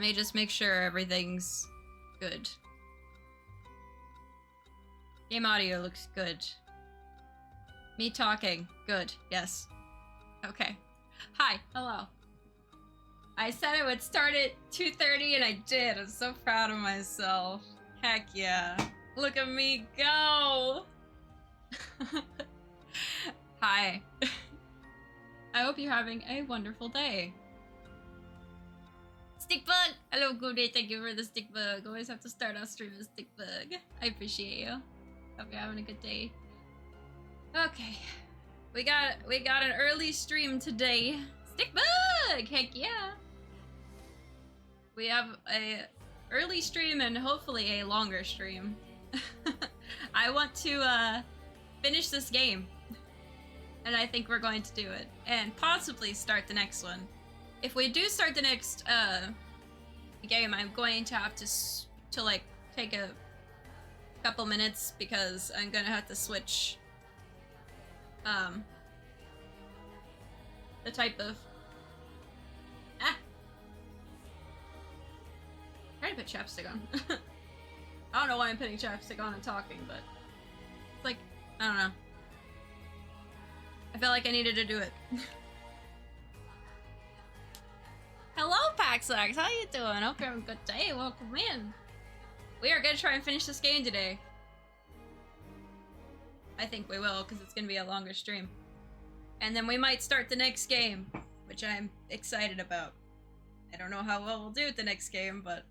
Let me just make sure everything's good. Game audio looks good. Me talking, good, yes. Okay. Hi, hello. I said I would start at 2:30 and I did. I'm so proud of myself. Heck yeah. Look at me go! Hi. I hope you're having a wonderful day. Stickbug! Hello, good day. Thank you for the stickbug. Always have to start our stream with stickbug. I appreciate you. Hope you're having a good day. Okay. We got an early stream today. Stickbug! Heck yeah! We have a early stream and hopefully a longer stream. I want to finish this game. And I think we're going to do it. And possibly start the next one. If we do start the next game, I'm going to have to like take a couple minutes because I'm gonna have to switch the type of trying to put chapstick on. I don't know why I'm putting chapstick on and talking, but it's like, I don't know. I felt like I needed to do it. Hello, Paxlax. How you doing? Hope you're having a good day. Welcome in. We are gonna try and finish this game today. I think we will, because it's gonna be a longer stream. And then we might start the next game, which I'm excited about. I don't know how well we'll do at the next game, but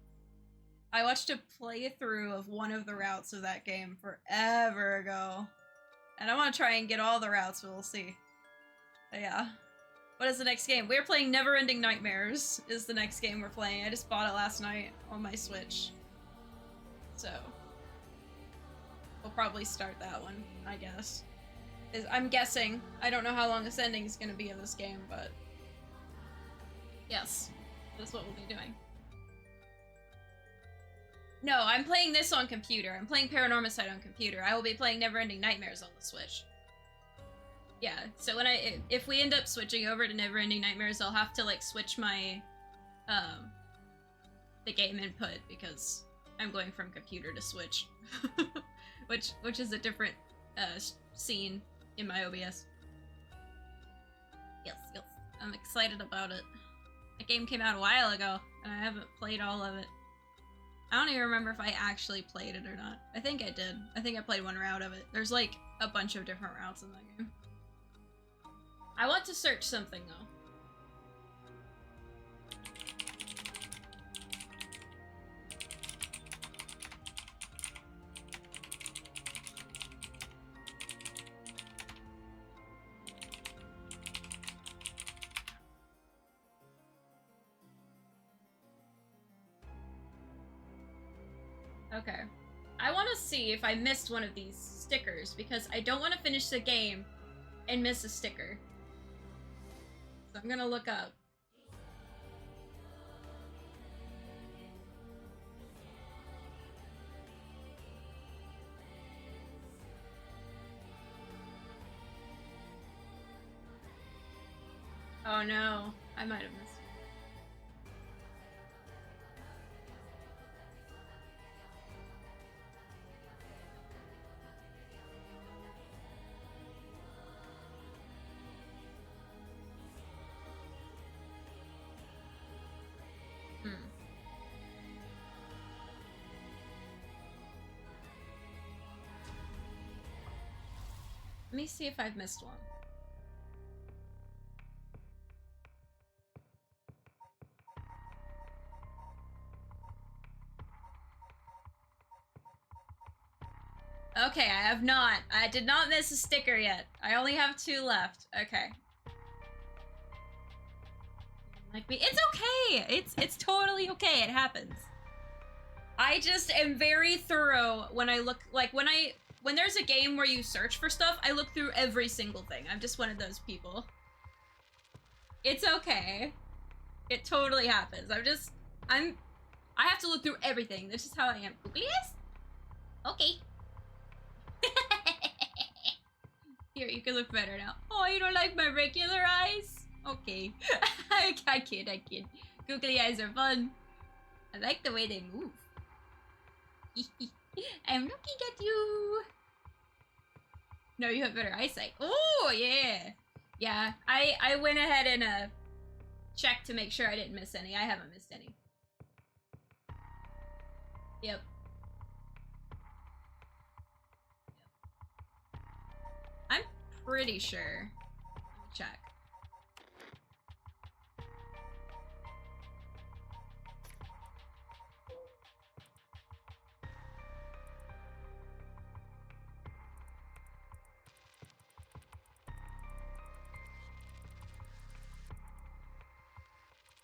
I watched a playthrough of one of the routes of that game forever ago. And I want to try and get all the routes, but we'll see. But yeah. What is the next game? We're playing Never-Ending Nightmares is the next game we're playing. I just bought it last night on my Switch. So we'll probably start that one, I guess. I'm guessing. I don't know how long this ending is going to be of this game, but yes, that's what we'll be doing. No, I'm playing this on computer. I'm playing Paranormasight on computer. I will be playing Never-Ending Nightmares on the Switch. Yeah, so when if we end up switching over to Never-Ending Nightmares, I'll have to like switch my the game input because I'm going from computer to Switch, which is a different scene in my OBS. Yes, I'm excited about it. The game came out a while ago, and I haven't played all of it. I don't even remember if I actually played it or not. I think I did. I think I played one route of it. There's like a bunch of different routes in that game. I want to search something though. Okay. I want to see if I missed one of these stickers because I don't want to finish the game and miss a sticker. So I'm gonna look up. Oh no, I might have missed. Let me see if I've missed one. Okay, I have not. I did not miss a sticker yet. I only have 2 left. Okay. Like me. It's okay! It's totally okay. It happens. I just am very thorough when I look, like, when there's a game where you search for stuff, I look through every single thing. I'm just one of those people. It's okay. It totally happens. I have to look through everything. That's just how I am. Yes? Okay. Here, you can look better now. Oh, you don't like my regular eyes? Okay. I kid. Googly eyes are fun. I like the way they move. I'm looking at you. No, you have better eyesight. Oh, yeah. Yeah, I went ahead and checked to make sure I didn't miss any. I haven't missed any. Yep. I'm pretty sure. Let me check.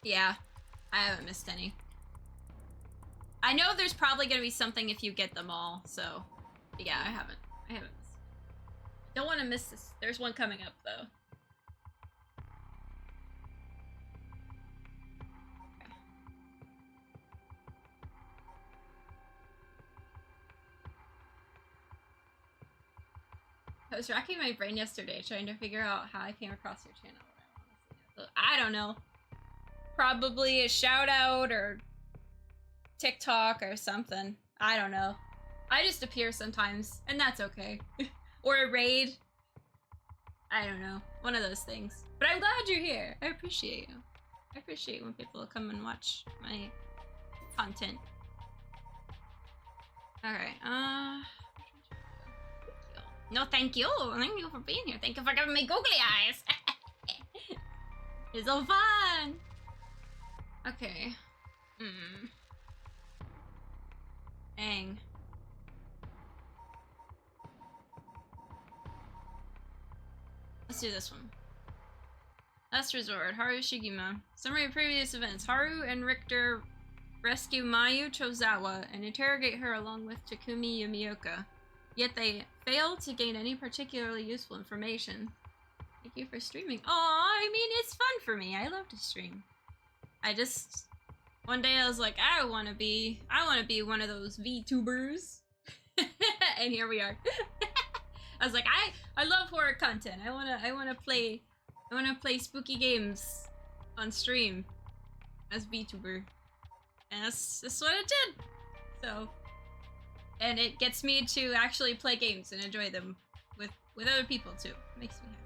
Yeah, I haven't missed any. I know there's probably gonna be something if you get them all, so yeah, I haven't missed. Don't want to miss this. There's one coming up though. Okay. I was racking my brain yesterday trying to figure out how I came across your channel. I don't know. Probably a shout out or TikTok or something. I don't know. I just appear sometimes, and that's okay. Or a raid. I don't know. One of those things. But I'm glad you're here. I appreciate you. I appreciate when people come and watch my content. Alright, no, thank you. Thank you for being here. Thank you for giving me googly eyes. It's so fun. Okay. Dang. Let's do this one. Last resort. Haru Shigima. Summary of previous events. Haru and Richter rescue Mayu Tozawa and interrogate her along with Takumi Yumioka. Yet they fail to gain any particularly useful information. Thank you for streaming. Aw, I mean, it's fun for me. I love to stream. One day I was like, I want to be one of those VTubers. And here we are. I was like, I love horror content. I wanna play spooky games on stream as VTuber. And that's what it did. So, and it gets me to actually play games and enjoy them with other people too. It makes me happy.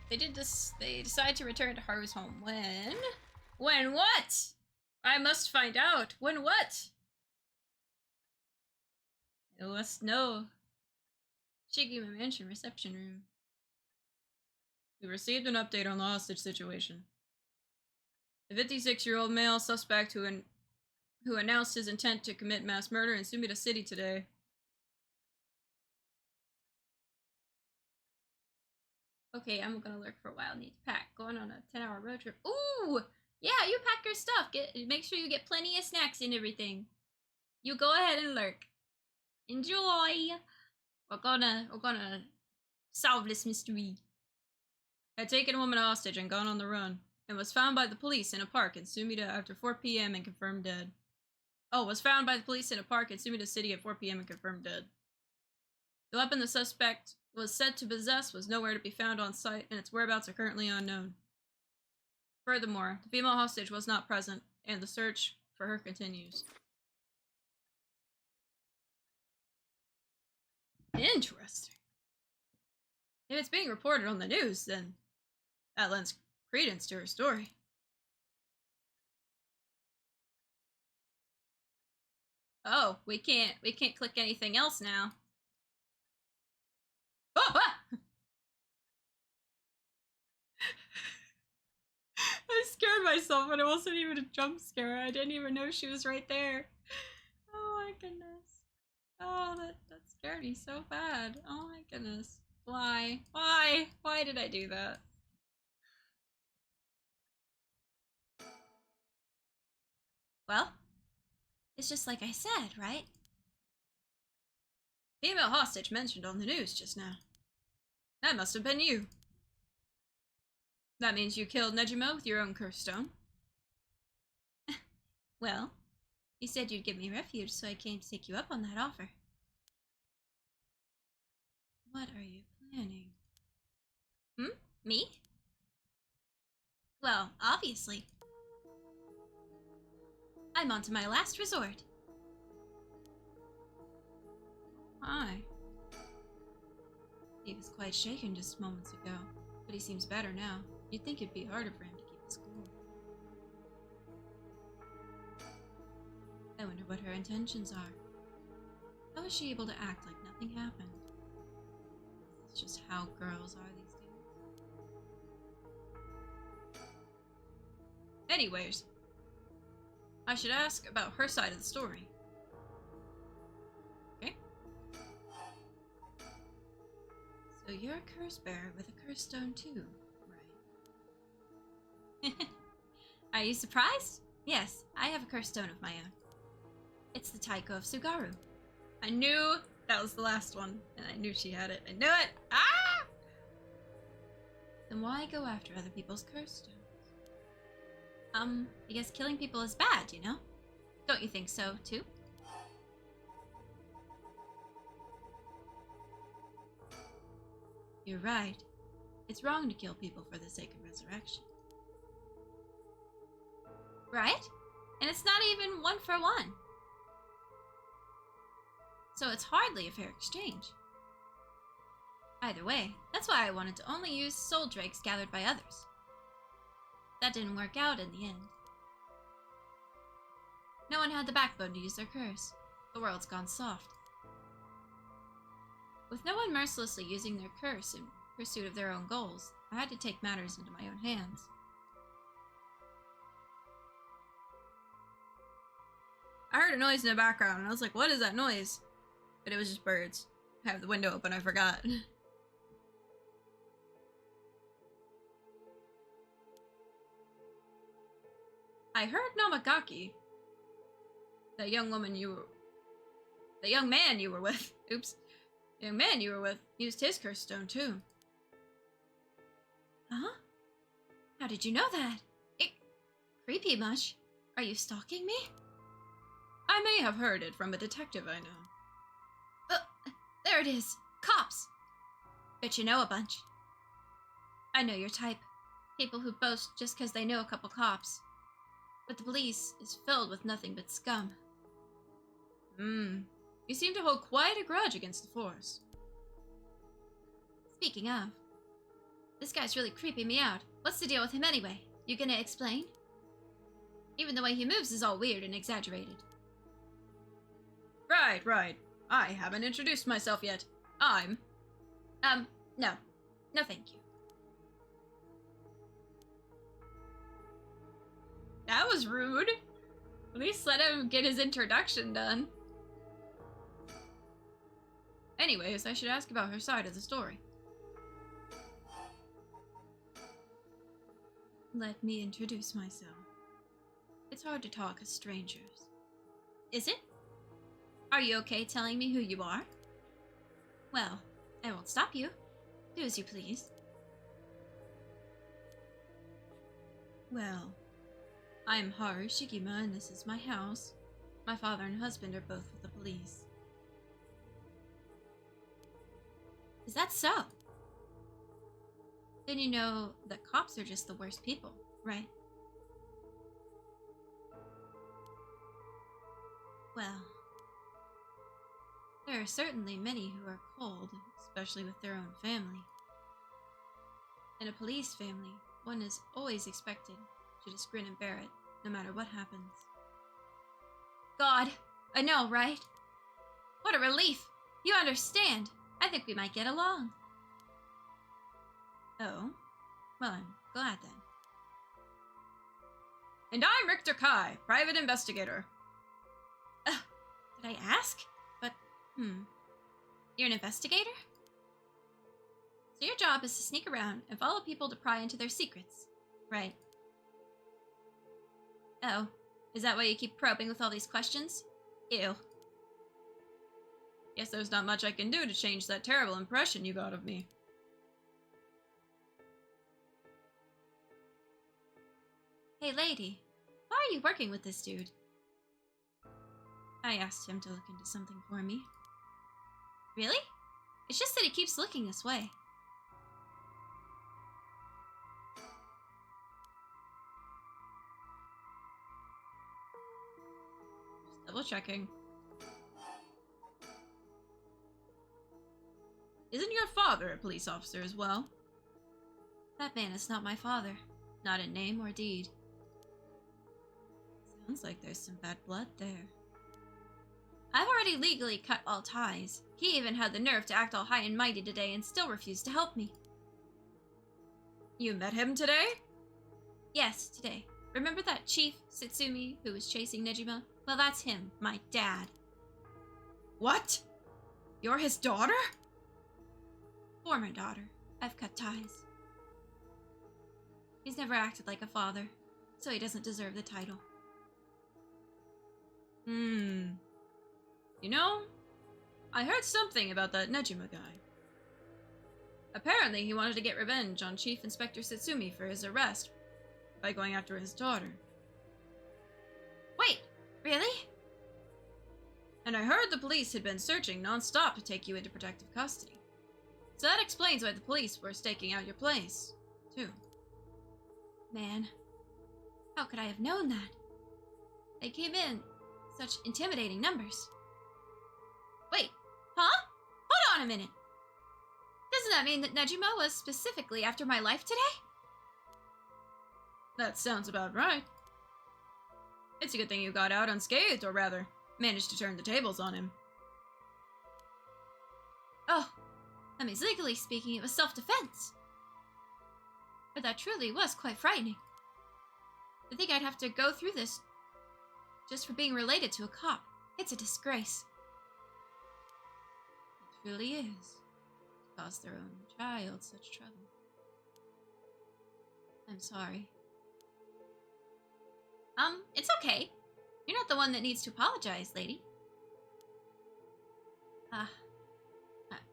They decide to return to Haru's home. When? When what? I must find out. When what? I must know. Shigima Mansion reception room. We received an update on the hostage situation. The 56-year-old male suspect who announced his intent to commit mass murder in Sumida City today. Okay, I'm gonna lurk for a while. Need to pack. Going on a 10-hour road trip. Ooh! Yeah, you pack your stuff. Make sure you get plenty of snacks and everything. You go ahead and lurk. Enjoy! We're gonna solve this mystery. Had taken a woman hostage and gone on the run, and was found by the police in a park in Sumida after 4 p.m. and confirmed dead. Oh, was found by the police in a park in Sumida City at 4 p.m. and confirmed dead. The weapon the suspect was said to possess was nowhere to be found on site, and its whereabouts are currently unknown. Furthermore, the female hostage was not present, and the search for her continues. Interesting. If it's being reported on the news, then that lends credence to her story. Oh, we can't click anything else now. Oh! Ah! I scared myself, but it wasn't even a jump scare. I didn't even know she was right there. Oh my goodness. Oh, that scared me so bad. Oh my goodness. Why? Why? Why did I do that? Well, it's just like I said, right? Female hostage mentioned on the news just now. That must have been you. That means you killed Nejima with your own curse stone. Well, you said you'd give me refuge, so I came to take you up on that offer. What are you planning? Me? Well, obviously. I'm on to my last resort. Hi. He was quite shaken just moments ago, but he seems better now. You'd think it'd be harder for him to keep his cool. I wonder what her intentions are. How is she able to act like nothing happened? It's just how girls are these days. Anyways, I should ask about her side of the story. Okay? So you're a curse bearer with a curse stone too, right? Are you surprised? Yes, I have a curse stone of my own. It's the Taiko of Sugaru. I knew that was the last one, and I knew she had it. I knew it! Ah! Then why go after other people's curse stones? Because killing people is bad, you know? Don't you think so, too? You're right. It's wrong to kill people for the sake of resurrection. Right? And it's not even 1 for 1. So it's hardly a fair exchange. Either way, that's why I wanted to only use soul drakes gathered by others. That didn't work out in the end. No one had the backbone to use their curse. The world's gone soft. With no one mercilessly using their curse in pursuit of their own goals, I had to take matters into my own hands. I heard a noise in the background, and I was like, what is that noise? But it was just birds. I have the window open, I forgot. I heard Namagaki. The young man you were with. Oops. The young man you were with used his curse stone too. Huh? How did you know that? Creepy much. Are you stalking me? I may have heard it from a detective I know. There it is. Cops! Bet you know a bunch. I know your type. People who boast just because they know a couple cops. But the police is filled with nothing but scum. You seem to hold quite a grudge against the force. Speaking of, this guy's really creeping me out. What's the deal with him anyway? You gonna explain? Even the way he moves is all weird and exaggerated. Right. I haven't introduced myself yet. I'm... No. No thank you. That was rude. At least let him get his introduction done. Anyways, I should ask about her side of the story. Let me introduce myself. It's hard to talk as strangers. Is it? Are you okay telling me who you are? Well, I won't stop you. Do as you please. Well, I'm Haru Shigima and this is my house. My father and husband are both with the police. Is that so? Then you know that cops are just the worst people, right? Well, there are certainly many who are cold, especially with their own family. In a police family, one is always expected to just grin and bear it, no matter what happens. God, I know, right? What a relief! You understand! I think we might get along. Oh? Well, I'm glad then. And I'm Richter Kai, private investigator. Did I ask? But, You're an investigator? So your job is to sneak around and follow people to pry into their secrets, right? Oh, is that why you keep probing with all these questions? Ew. Guess there's not much I can do to change that terrible impression you got of me. Hey lady, why are you working with this dude? I asked him to look into something for me. Really? It's just that he keeps looking this way. Double checking. Isn't your father a police officer as well? That man is not my father. Not in name or deed. Sounds like there's some bad blood there. I've already legally cut all ties. He even had the nerve to act all high and mighty today and still refused to help me. You met him today? Yes, today. Remember that Chief Satsumi who was chasing Nejima? Well, that's him, my dad. What? You're his daughter? Former daughter. I've cut ties. He's never acted like a father, so he doesn't deserve the title. You know, I heard something about that Nejima guy. Apparently, he wanted to get revenge on Chief Inspector Satsumi for his arrest by going after his daughter. Wait, really? And I heard the police had been searching non-stop to take you into protective custody. So that explains why the police were staking out your place, too. Man, how could I have known that? They came in such intimidating numbers. Wait, huh? Hold on a minute. Doesn't that mean that Nejima was specifically after my life today? That sounds about right. It's a good thing you got out unscathed, or rather, managed to turn the tables on him. Oh, that means legally speaking, it was self-defense. But that truly was quite frightening. To think I'd have to go through this just for being related to a cop. It's a disgrace. It truly is. To cause their own child such trouble. I'm sorry. It's okay. You're not the one that needs to apologize, lady.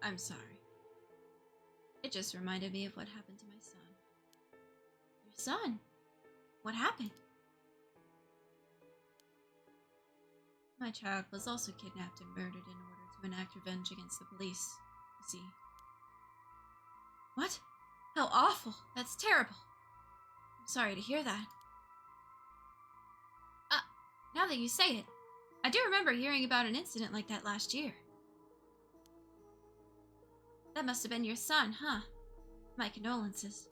I'm sorry. It just reminded me of what happened to my son. Your son? What happened? My child was also kidnapped and murdered in order to enact revenge against the police, you see. What? How awful. That's terrible. I'm sorry to hear that. Now that you say it, I do remember hearing about an incident like that last year. That must have been your son, huh? My condolences.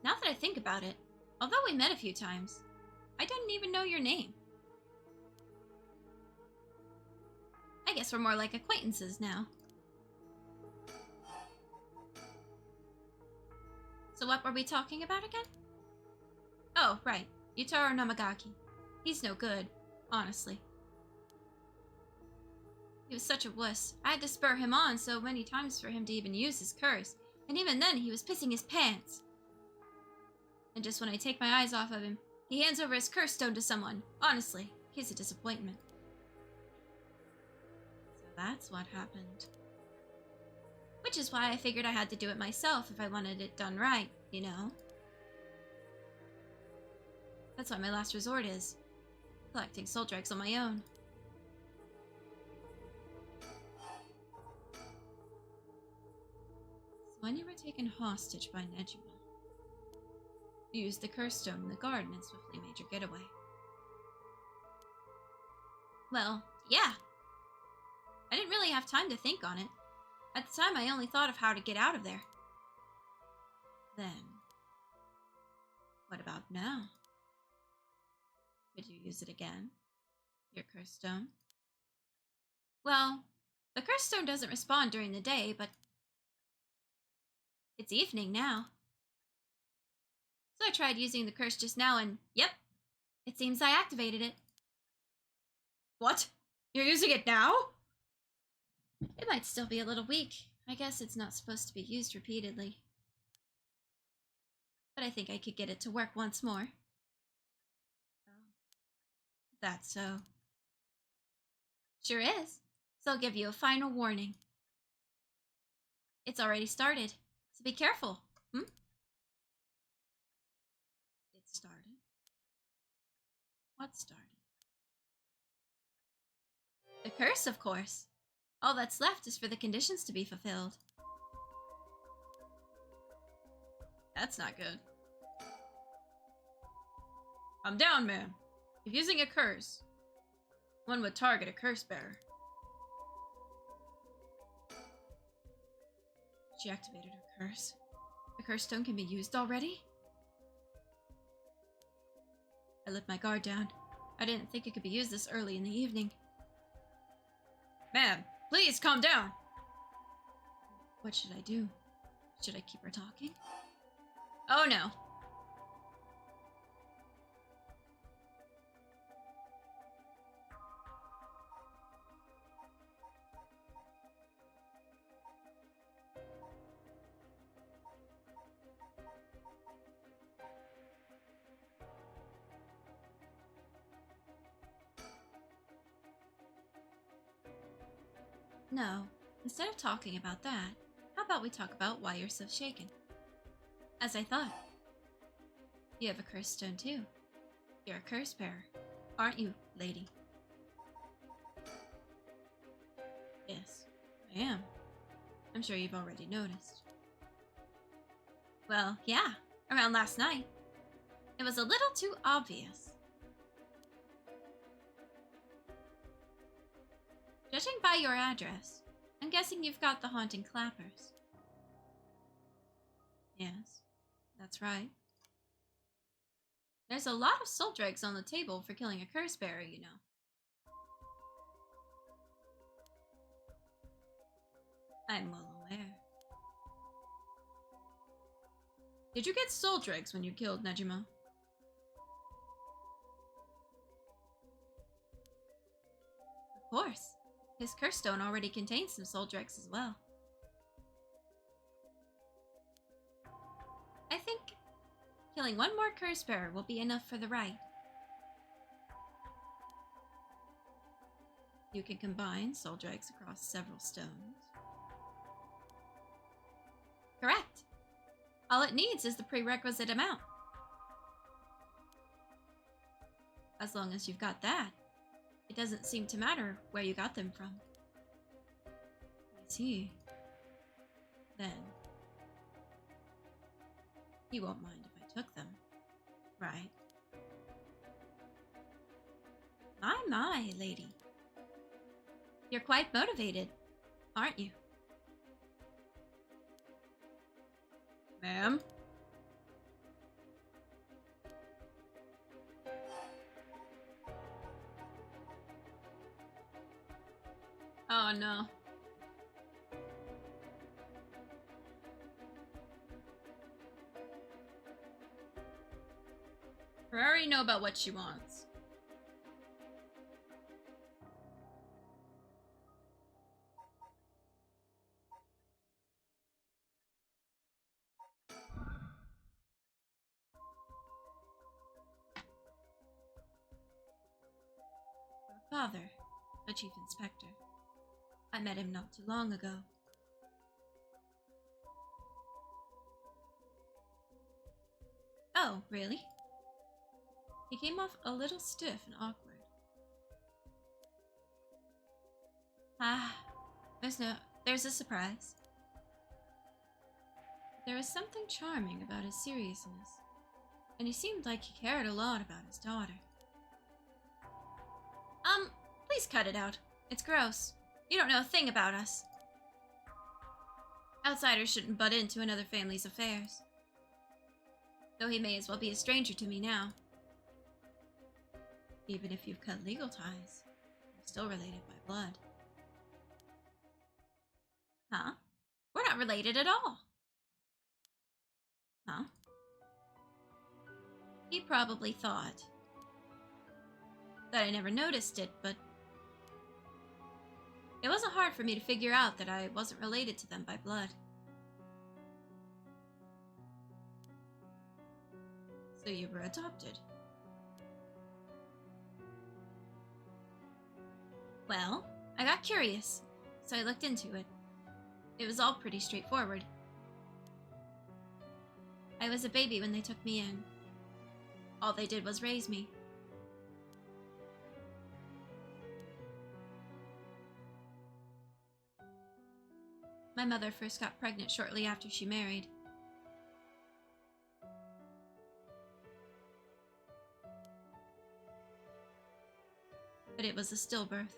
Now that I think about it, although we met a few times, I didn't even know your name. I guess we're more like acquaintances now. So what were we talking about again? Oh, right. Yutaro Namagaki. He's no good, honestly. He was such a wuss. I had to spur him on so many times for him to even use his curse, and even then he was pissing his pants. And just when I take my eyes off of him, he hands over his curse stone to someone. Honestly, he's a disappointment. So that's what happened. Which is why I figured I had to do it myself if I wanted it done right, you know? That's what my last resort is. Collecting soul dregs on my own. So when you were taken hostage by Nejima, you used the curse stone in the garden and swiftly made your getaway. Well, yeah. I didn't really have time to think on it. At the time, I only thought of how to get out of there. Then, what about now? Could you use it again? Your curse stone? Well, the curse stone doesn't respawn during the day, but it's evening now. So I tried using the curse just now and, yep, it seems I activated it. What? You're using it now? It might still be a little weak. I guess it's not supposed to be used repeatedly. But I think I could get it to work once more. Oh, that's so. Sure is. So I'll give you a final warning. It's already started, so be careful, It started? What started? The curse, of course. All that's left is for the conditions to be fulfilled. That's not good. Calm down, man. If using a curse, one would target a curse bearer. She activated her curse. The curse stone can be used already? I let my guard down. I didn't think it could be used this early in the evening. Ma'am, please calm down. What should I do? Should I keep her talking? Oh no. No, instead of talking about that, how about we talk about why you're so shaken? As I thought. You have a curse stone too. You're a curse bearer, aren't you, lady? Yes, I am. I'm sure you've already noticed. Well, yeah, around last night. It was a little too obvious. Judging by your address, I'm guessing you've got the haunting clappers. Yes, that's right. There's a lot of soul dregs on the table for killing a curse bearer, you know. I'm well aware. Did you get soul dregs when you killed Nejima? Of course. His curse stone already contains some soul dregs as well. I think killing one more curse bearer will be enough for the rite. You can combine soul dregs across several stones. Correct. All it needs is the prerequisite amount. As long as you've got that, it doesn't seem to matter where you got them from. I see. Then, you won't mind if I took them, right? My, lady. You're quite motivated, aren't you? Ma'am? Oh no. I already know about what she wants. Your father, the chief inspector. I met him not too long ago. Oh, really? He came off a little stiff and awkward. There's a surprise. There was something charming about his seriousness, and he seemed like he cared a lot about his daughter. Please cut it out. It's gross. You don't know a thing about us. Outsiders shouldn't butt into another family's affairs. Though he may as well be a stranger to me now. Even if you've cut legal ties, you're still related by blood. Huh? We're not related at all. Huh? He probably thought that I never noticed it, but it wasn't hard for me to figure out that I wasn't related to them by blood. So you were adopted. Well, I got curious, so I looked into it. It was all pretty straightforward. I was a baby when they took me in. All they did was raise me. My mother first got pregnant shortly after she married. but it was a stillbirth.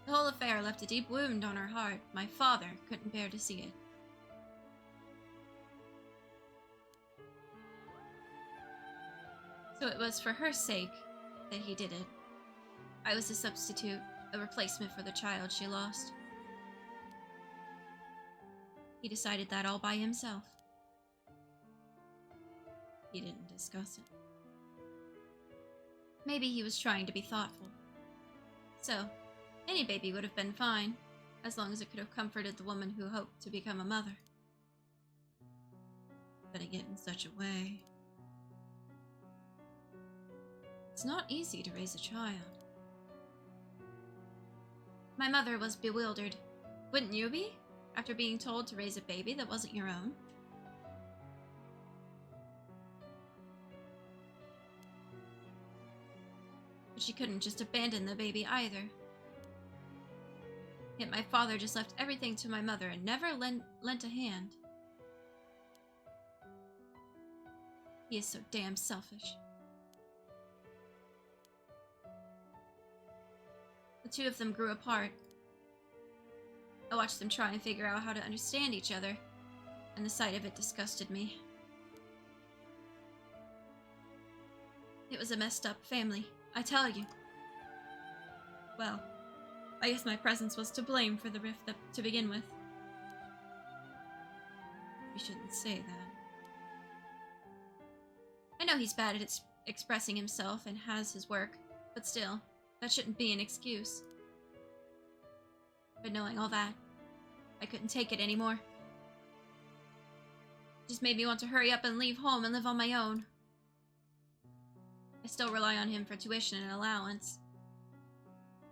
The whole affair left a deep wound on her heart. My father couldn't bear to see it. So it was for her sake that he did it. I was a substitute, a replacement for the child she lost. He decided that all by himself. He didn't discuss it. Maybe he was trying to be thoughtful. So, any baby would have been fine, as long as it could have comforted the woman who hoped to become a mother. But again, in such a way. It's not easy to raise a child. My mother was bewildered. Wouldn't you be, after being told to raise a baby that wasn't your own? But she couldn't just abandon the baby either. Yet my father just left everything to my mother and never lent a hand. He is so damn selfish. The two of them grew apart. I watched them try and figure out how to understand each other, and the sight of it disgusted me. It was a messed up family, I tell you. Well, I guess my presence was to blame for the rift to begin with. You shouldn't say that. I know he's bad at expressing himself and has his work, but still, that shouldn't be an excuse. But knowing all that, I couldn't take it anymore. It just made me want to hurry up and leave home and live on my own. I still rely on him for tuition and allowance.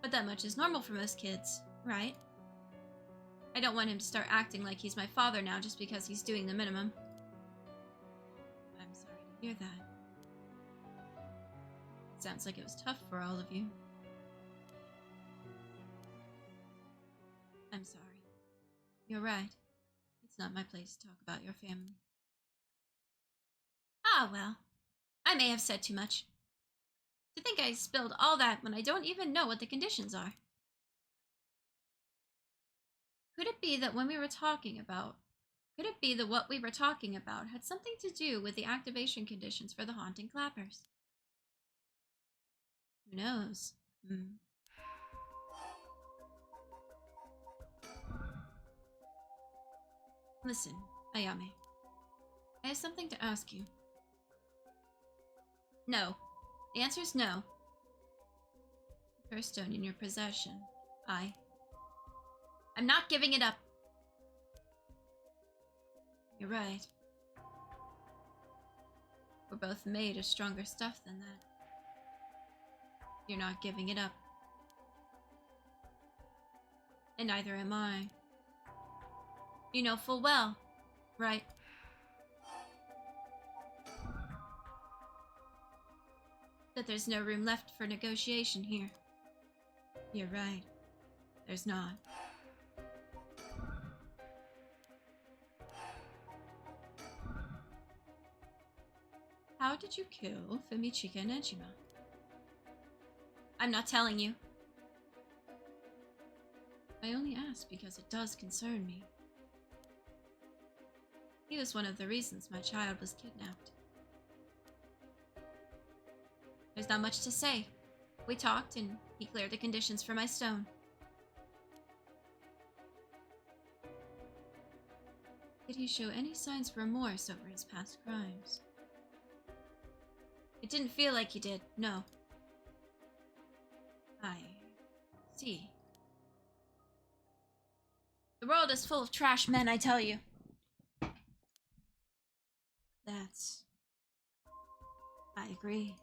But that much is normal for most kids, right? I don't want him to start acting like he's my father now just because he's doing the minimum. I'm sorry to hear that. It sounds like it was tough for all of you. I'm sorry. You're right. It's not my place to talk about your family. Ah, well. I may have said too much. To think I spilled all that when I don't even know what the conditions are. Could it be that what we were talking about had something to do with the activation conditions for the haunting clappers? Who knows? Listen, Ayame. I have something to ask you. No. The answer is no. The first stone in your possession. I'm not giving it up. You're right. We're both made of stronger stuff than that. You're not giving it up. And neither am I. You know full well, right? That there's no room left for negotiation here. You're right. There's not. How did you kill Fumichika and Ejima? I'm not telling you. I only ask because it does concern me. He was one of the reasons my child was kidnapped. There's not much to say. We talked and he cleared the conditions for my stone. Did he show any signs of remorse over his past crimes? It didn't feel like he did, no. I see. The world is full of trash men, I tell you. I agree.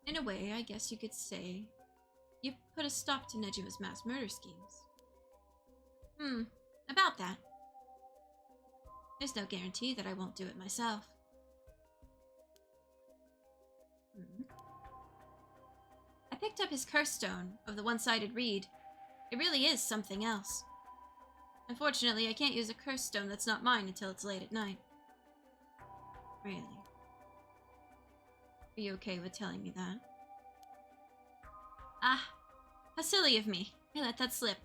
In a way, I guess you could say you put a stop to Nejima's mass murder schemes. About that. There's no guarantee that I won't do it myself. I picked up his curse stone of the one-sided reed. It really is something else. Unfortunately, I can't use a curse stone that's not mine until it's late at night. Really? Are you okay with telling me that? Ah, how silly of me. I let that slip.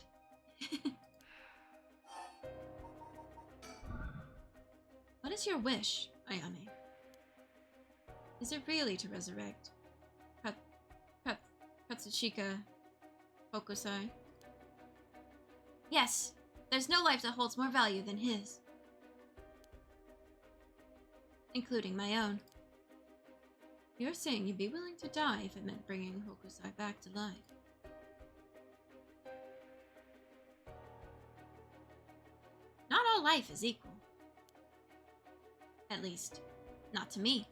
What is your wish, Ayane? Is it really to resurrect Katsuchika Hokusai? Yes, there's no life that holds more value than his. Including my own. You're saying you'd be willing to die if it meant bringing Hokusai back to life. Not all life is equal. At least, not to me.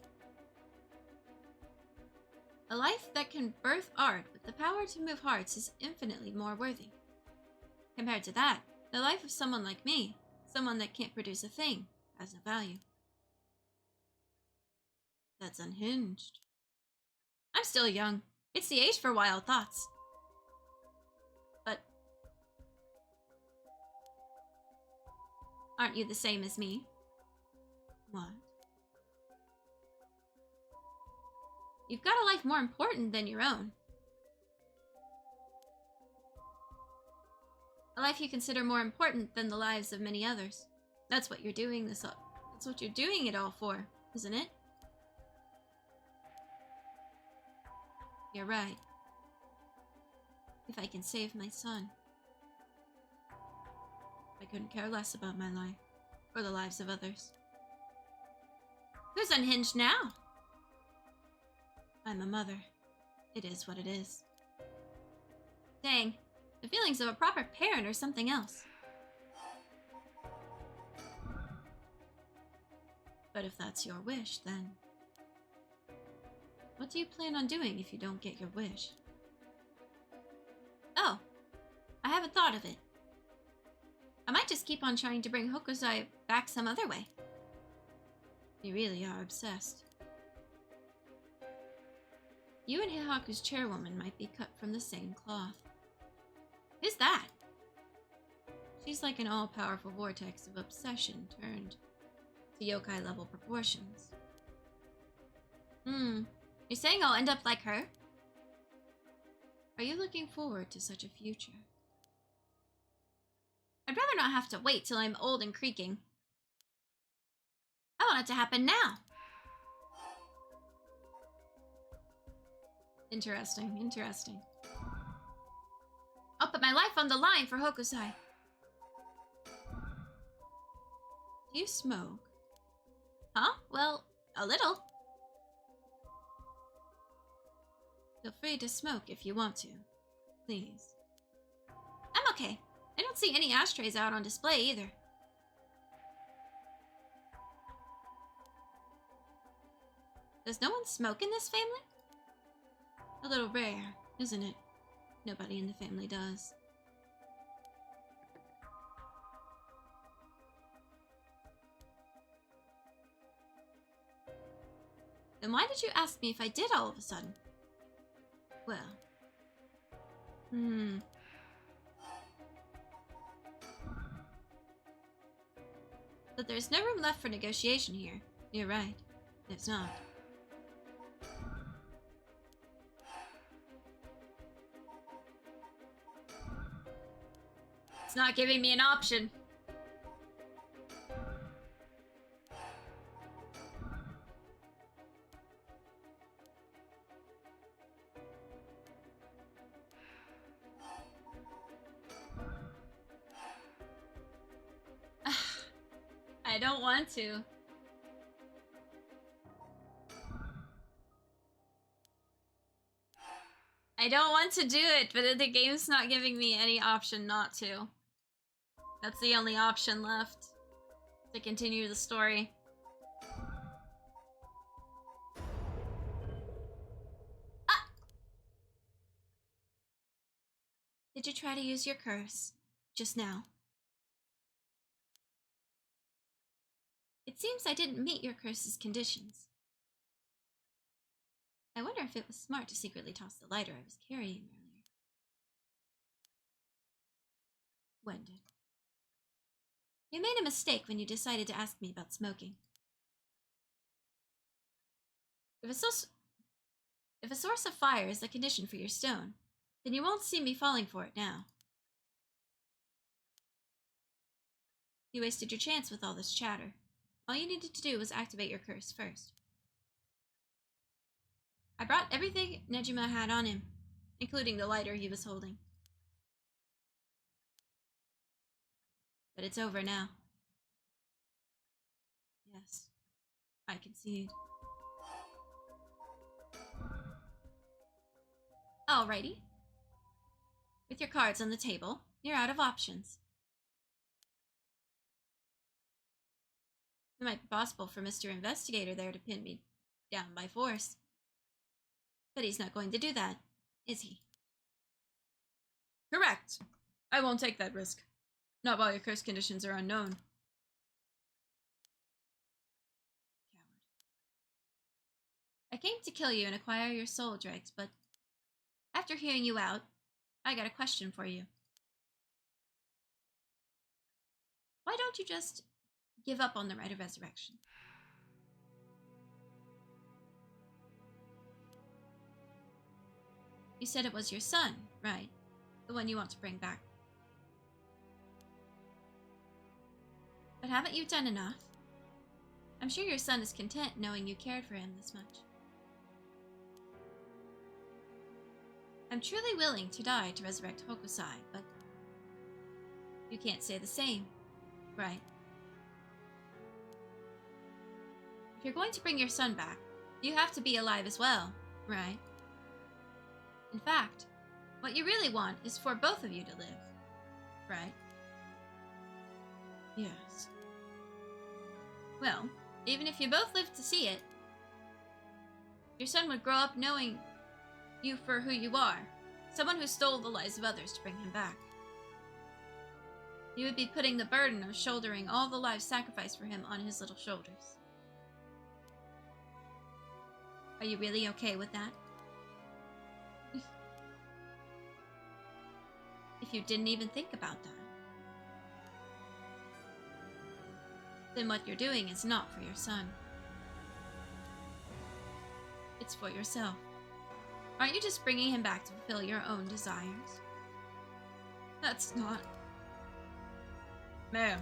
A life that can birth art with the power to move hearts is infinitely more worthy. Compared to that, the life of someone like me, someone that can't produce a thing, has no value. That's unhinged. I'm still young. It's the age for wild thoughts. But aren't you the same as me? What? You've got a life more important than your own. A life you consider more important than the lives of many others. That's what you're doing this up. That's what you're doing it all for, isn't it? You're right. If I can save my son, I couldn't care less about my life or the lives of others. Who's unhinged now? I'm a mother. It is what it is. Dang, the feelings of a proper parent or something else. But if that's your wish, then what do you plan on doing if you don't get your wish? Oh, I haven't thought of it. I might just keep on trying to bring Hokusai back some other way. You really are obsessed. You and Heihaku's chairwoman might be cut from the same cloth. Who's that? She's like an all-powerful vortex of obsession turned to yokai-level proportions. You're saying I'll end up like her? Are you looking forward to such a future? I'd rather not have to wait till I'm old and creaking. I want it to happen now. Interesting, interesting. I'll put my life on the line for Hokusai. Do you smoke? Huh? Well, a little. Feel free to smoke if you want to. Please. I'm okay. I don't see any ashtrays out on display either. Does no one smoke in this family? A little rare, isn't it? Nobody in the family does. Then why did you ask me if I did all of a sudden? Well. But there's no room left for negotiation here. You're right. There's not. It's not giving me an option. I don't want to. I don't want to do it, but the game's not giving me any option not to. That's the only option left to continue the story. Ah! Did you try to use your curse just now? It seems I didn't meet your curse's conditions. I wonder if it was smart to secretly toss the lighter I was carrying earlier. When did? You made a mistake when you decided to ask me about smoking. If a source of fire is the condition for your stone, then you won't see me falling for it now. You wasted your chance with all this chatter. All you needed to do was activate your curse first. I brought everything Nejima had on him, including the lighter he was holding. But it's over now. Yes, I concede. Alrighty. With your cards on the table, you're out of options. It might be possible for Mr. Investigator there to pin me down by force. But he's not going to do that, is he? Correct. I won't take that risk. Not while your curse conditions are unknown. Coward. I came to kill you and acquire your soul dregs, but after hearing you out, I got a question for you. Why don't you just give up on the right of resurrection? You said it was your son, right? The one you want to bring back. But haven't you done enough? I'm sure your son is content knowing you cared for him this much. I'm truly willing to die to resurrect Hokusai, but you can't say the same, right? If you're going to bring your son back, you have to be alive as well, right? In fact, what you really want is for both of you to live, right? Yes. Well, even if you both live to see it, your son would grow up knowing you for who you are, someone who stole the lives of others to bring him back. You would be putting the burden of shouldering all the lives sacrificed for him on his little shoulders. Are you really okay with that? If you didn't even think about that, then what you're doing is not for your son. It's for yourself. Aren't you just bringing him back to fulfill your own desires? That's not... Ma'am,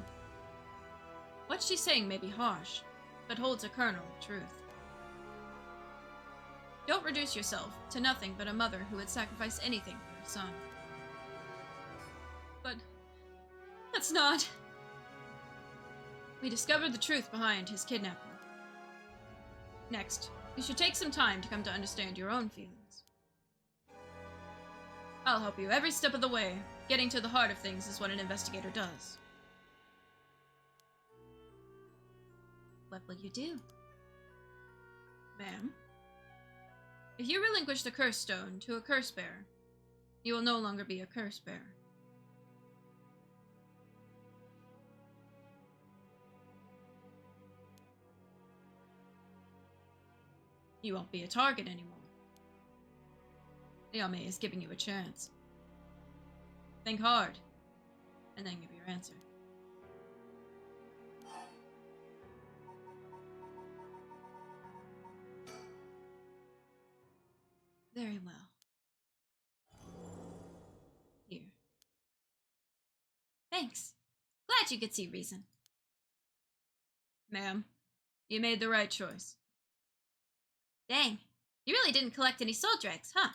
what she's saying may be harsh, but holds a kernel of truth. Don't reduce yourself to nothing but a mother who would sacrifice anything for her son. But that's not... We discovered the truth behind his kidnapping. Next, you should take some time to come to understand your own feelings. I'll help you every step of the way. Getting to the heart of things is what an investigator does. What will you do? Ma'am, if you relinquish the curse stone to a curse bearer, you will no longer be a curse bearer. You won't be a target anymore. Yame is giving you a chance. Think hard, and then give your answer. Very well. Here. Thanks. Glad you could see reason. Ma'am, you made the right choice. Dang, you really didn't collect any soul dregs, huh?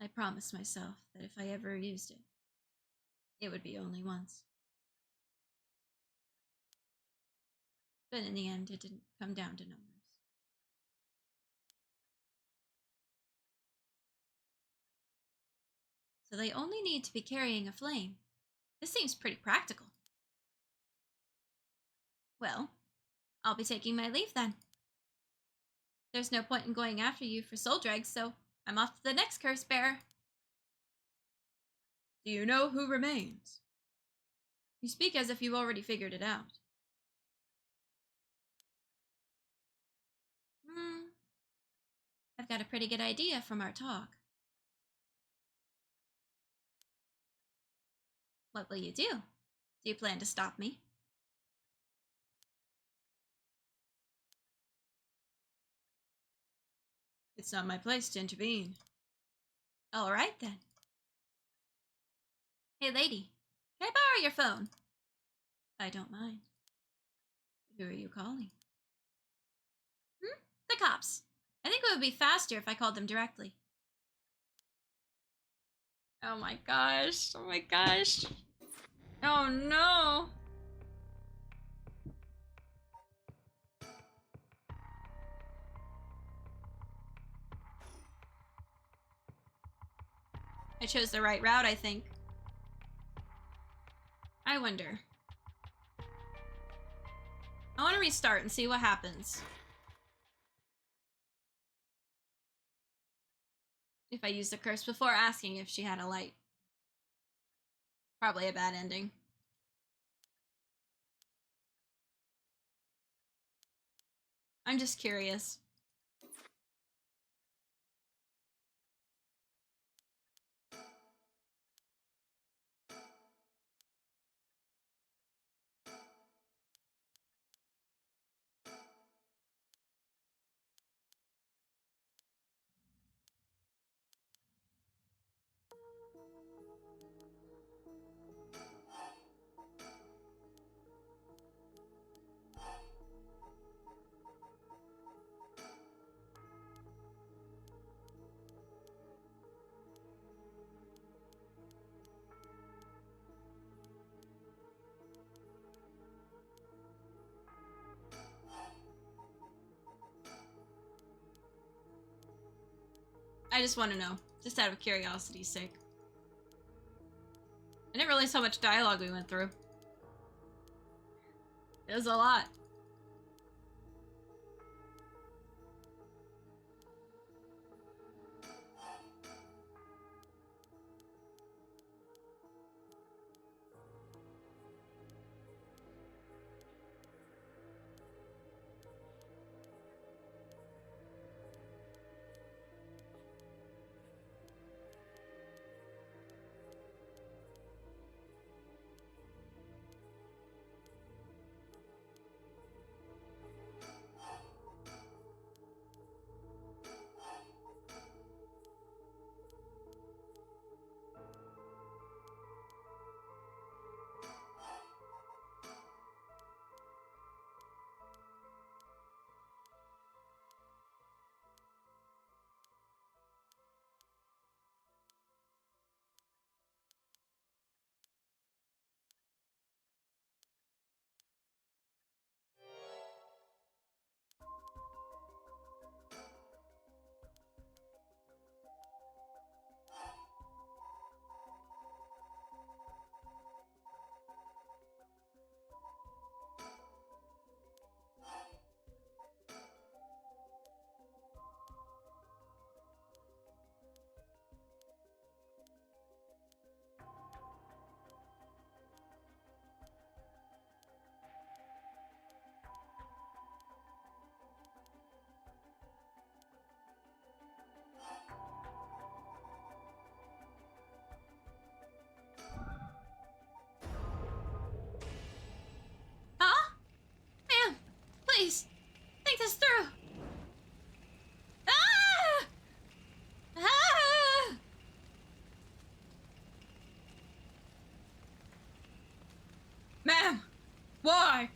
I promised myself that if I ever used it, it would be only once. But in the end, it didn't come down to numbers. So they only need to be carrying a flame. This seems pretty practical. Well, I'll be taking my leave then. There's no point in going after you for soul dregs, so I'm off to the next curse bearer. Do you know who remains? You speak as if you've already figured it out. I've got a pretty good idea from our talk. What will you do? Do you plan to stop me? It's not my place to intervene. All right, then. Hey, lady. Can I borrow your phone? I don't mind. Who are you calling? The cops. I think it would be faster if I called them directly. Oh my gosh. Oh my gosh. Oh no. I chose the right route, I think. I wonder. I want to restart and see what happens. If I use the curse before asking if she had a light. Probably a bad ending. I'm just curious. I just want to know, just out of curiosity's sake. I didn't realize how much dialogue we went through. It was a lot. Huh? Ma'am, please, think this through. Ah! Ah! Ma'am, why?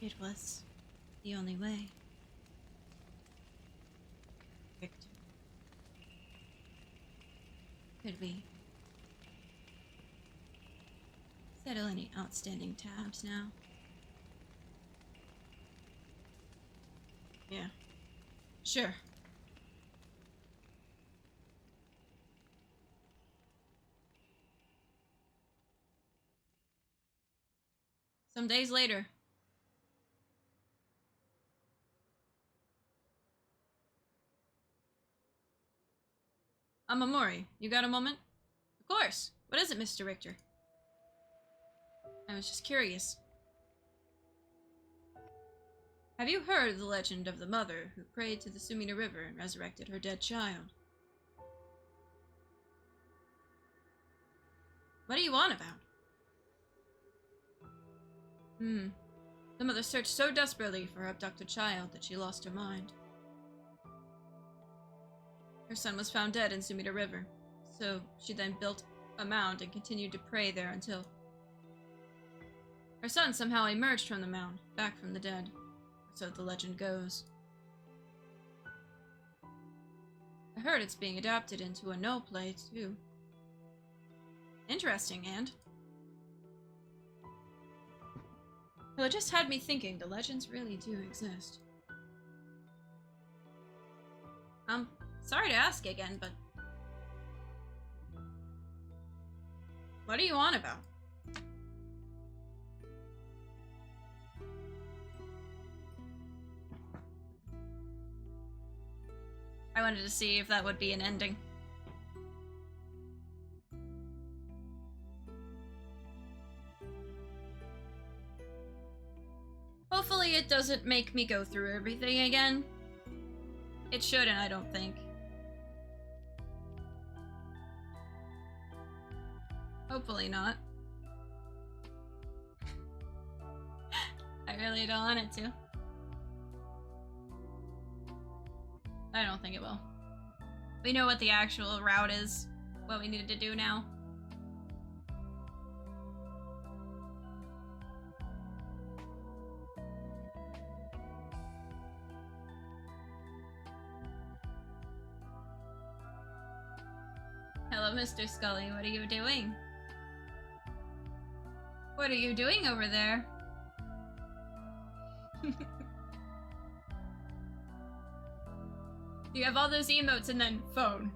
It was the only way. Victor. Could we settle any outstanding tabs now? Yeah. Sure. Some days later. Amamori, you got a moment? Of course. What is it, Mr. Richter? I was just curious. Have you heard the legend of the mother who prayed to the Sumida River and resurrected her dead child? What do you want about? The mother searched so desperately for her abducted child that she lost her mind. Her son was found dead in Sumida River, so she then built a mound and continued to pray there until her son somehow emerged from the mound, back from the dead. So the legend goes. I heard it's being adapted into a no play too. Interesting, and well, it just had me thinking the legends really do exist. Sorry to ask again, but what are you on about? I wanted to see if that would be an ending. Hopefully it doesn't make me go through everything again. It shouldn't, I don't think. Hopefully not. I really don't want it to. I don't think it will. We know what the actual route is, what we needed to do now. Hello, Mr. Skully. What are you doing? What are you doing over there? You have all those emotes and then phone.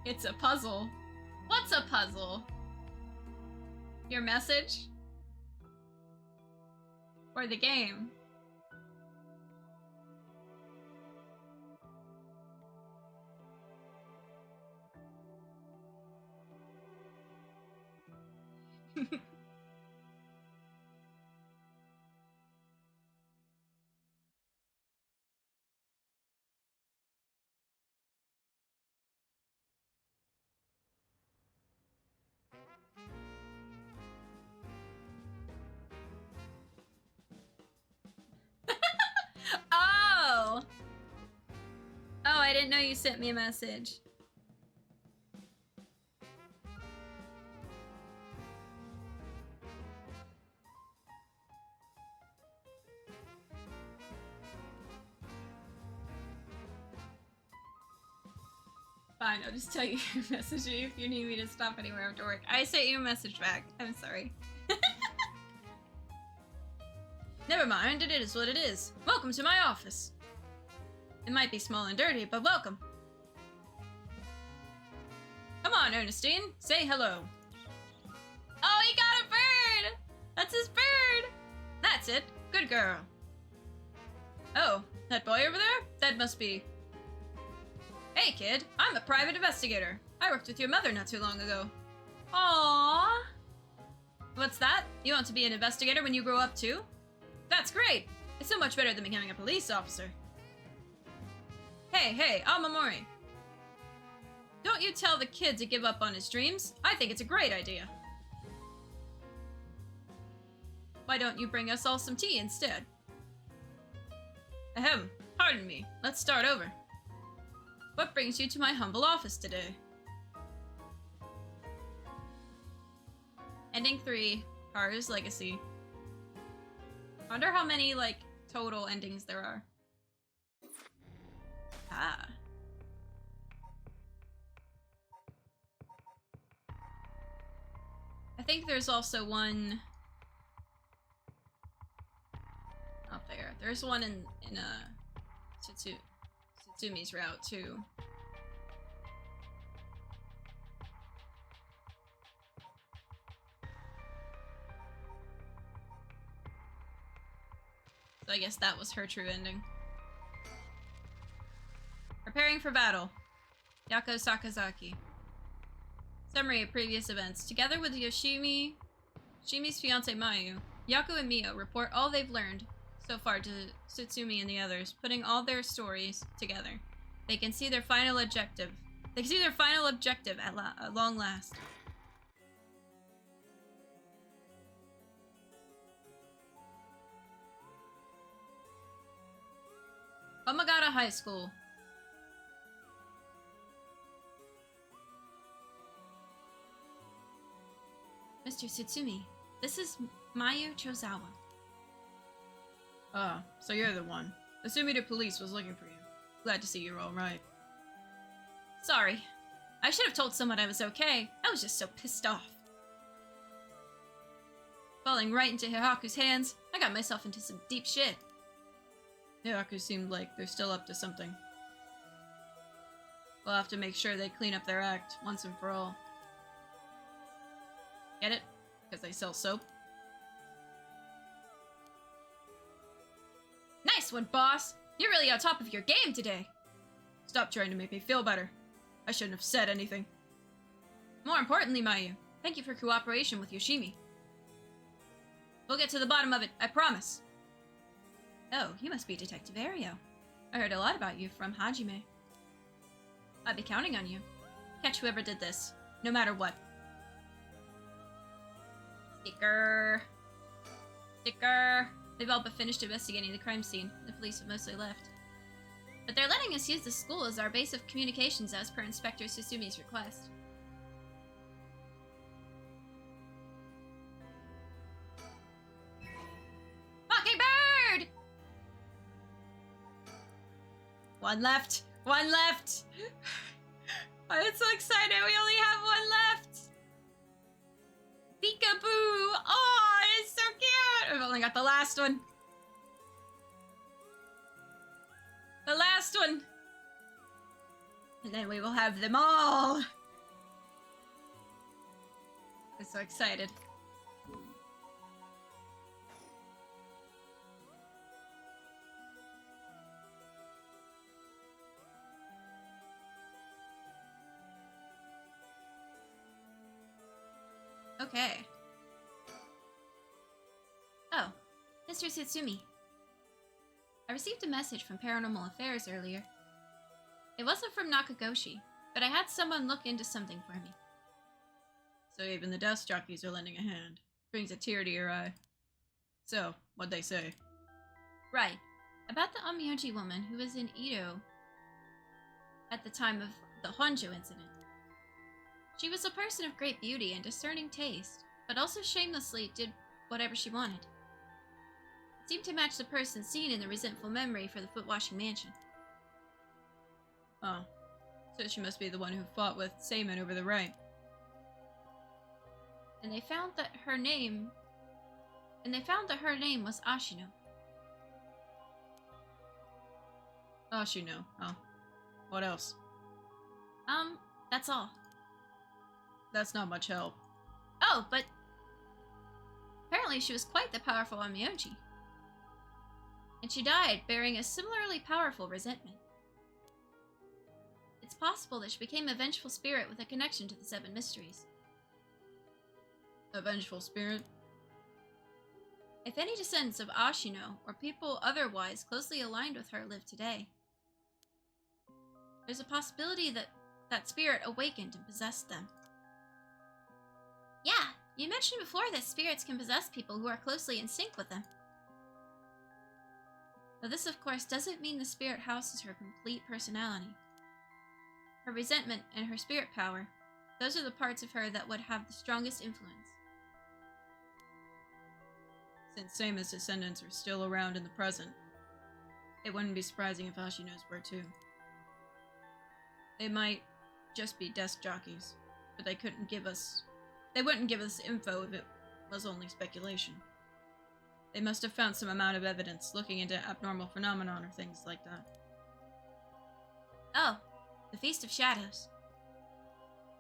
It's a puzzle. What's a puzzle? Your message? Or the game? Oh! Oh, I didn't know you sent me a message. Fine, I'll just tell you message you if you need me to stop anywhere after work. I sent you a message back. I'm sorry. Never mind, it is what it is. Welcome to my office. It might be small and dirty, but welcome. Come on, Ernestine, say hello. Oh, he got a bird! That's his bird! That's it, good girl. Oh, that boy over there? That must be... Hey kid, I'm a private investigator. I worked with your mother not too long ago. Aww. What's that? You want to be an investigator when you grow up too? That's great! It's so much better than becoming a police officer. Hey, Amamori. Don't you tell the kid to give up on his dreams. I think it's a great idea. Why don't you bring us all some tea instead? Ahem, pardon me. Let's start over. What brings you to my humble office today? Ending 3, Cars Legacy. I wonder how many, like, total endings there are. Ah. I think there's also one up there. There's one in Tsumi's route too. So I guess that was her true ending. Preparing for battle. Yako Sakazaki. Summary of previous events. Together with Shimi's fiancée Mayu, Yaku and Mio report all they've learned so far to Tsutsumi and the others, putting all their stories together. They can see their final objective. They can see their final objective at long last. Omagata High School. Mr. Tsutsumi, this is Mayu Chozawa. Ah, so you're the one. The Sumida police was looking for you. Glad to see you're all right. Sorry. I should have told someone I was okay. I was just so pissed off. Falling right into Hihaku's hands, I got myself into some deep shit. Hihaku seemed like they're still up to something. We'll have to make sure they clean up their act once and for all. Get it? Because they sell soap? Nice one, boss! You're really on top of your game today! Stop trying to make me feel better. I shouldn't have said anything. More importantly, Mayu, thank you for cooperation with Yoshimi. We'll get to the bottom of it, I promise. Oh, you must be Detective Ario. I heard a lot about you from Hajime. I'd be counting on you. Catch whoever did this, no matter what. Sticker. Sticker. They've all but finished investigating the crime scene. The police have mostly left. But they're letting us use the school as our base of communications as per Inspector Susumi's request. Mockingbird! One left! One left! I'm so excited, we only have one left! Peekaboo! Oh, it's so cute! I've only got the last one. The last one! And then we will have them all! I'm so excited. Okay. Oh, Mr. Tsutsumi. I received a message from Paranormal Affairs earlier. It wasn't from Nakagoshi, but I had someone look into something for me. So even the desk jockeys are lending a hand. Brings a tear to your eye. So, what'd they say? Right. About the Onmyoji woman who was in Edo at the time of the Honjo incident. She was a person of great beauty and discerning taste, but also shamelessly did whatever she wanted. It seemed to match the person seen in the resentful memory for the foot-washing mansion. Oh, so she must be the one who fought with Seiman over the right. And they found that her name was Ashino. Ashino, oh. What else? That's all. That's not much help. Oh, but apparently she was quite the powerful Onmyoji. And she died bearing a similarly powerful resentment. It's possible that she became a vengeful spirit with a connection to the Seven Mysteries. A vengeful spirit? If any descendants of Ashino, or people otherwise closely aligned with her, live today, there's a possibility that that spirit awakened and possessed them. Yeah, you mentioned before that spirits can possess people who are closely in sync with them. But this, of course, doesn't mean the spirit houses her complete personality. Her resentment and her spirit power, those are the parts of her that would have the strongest influence. Since Seima's descendants are still around in the present, it wouldn't be surprising if Ashino's were too. They might just be desk jockeys, but they wouldn't give us info if it was only speculation. They must have found some amount of evidence looking into abnormal phenomenon or things like that. Oh, the Feast of Shadows.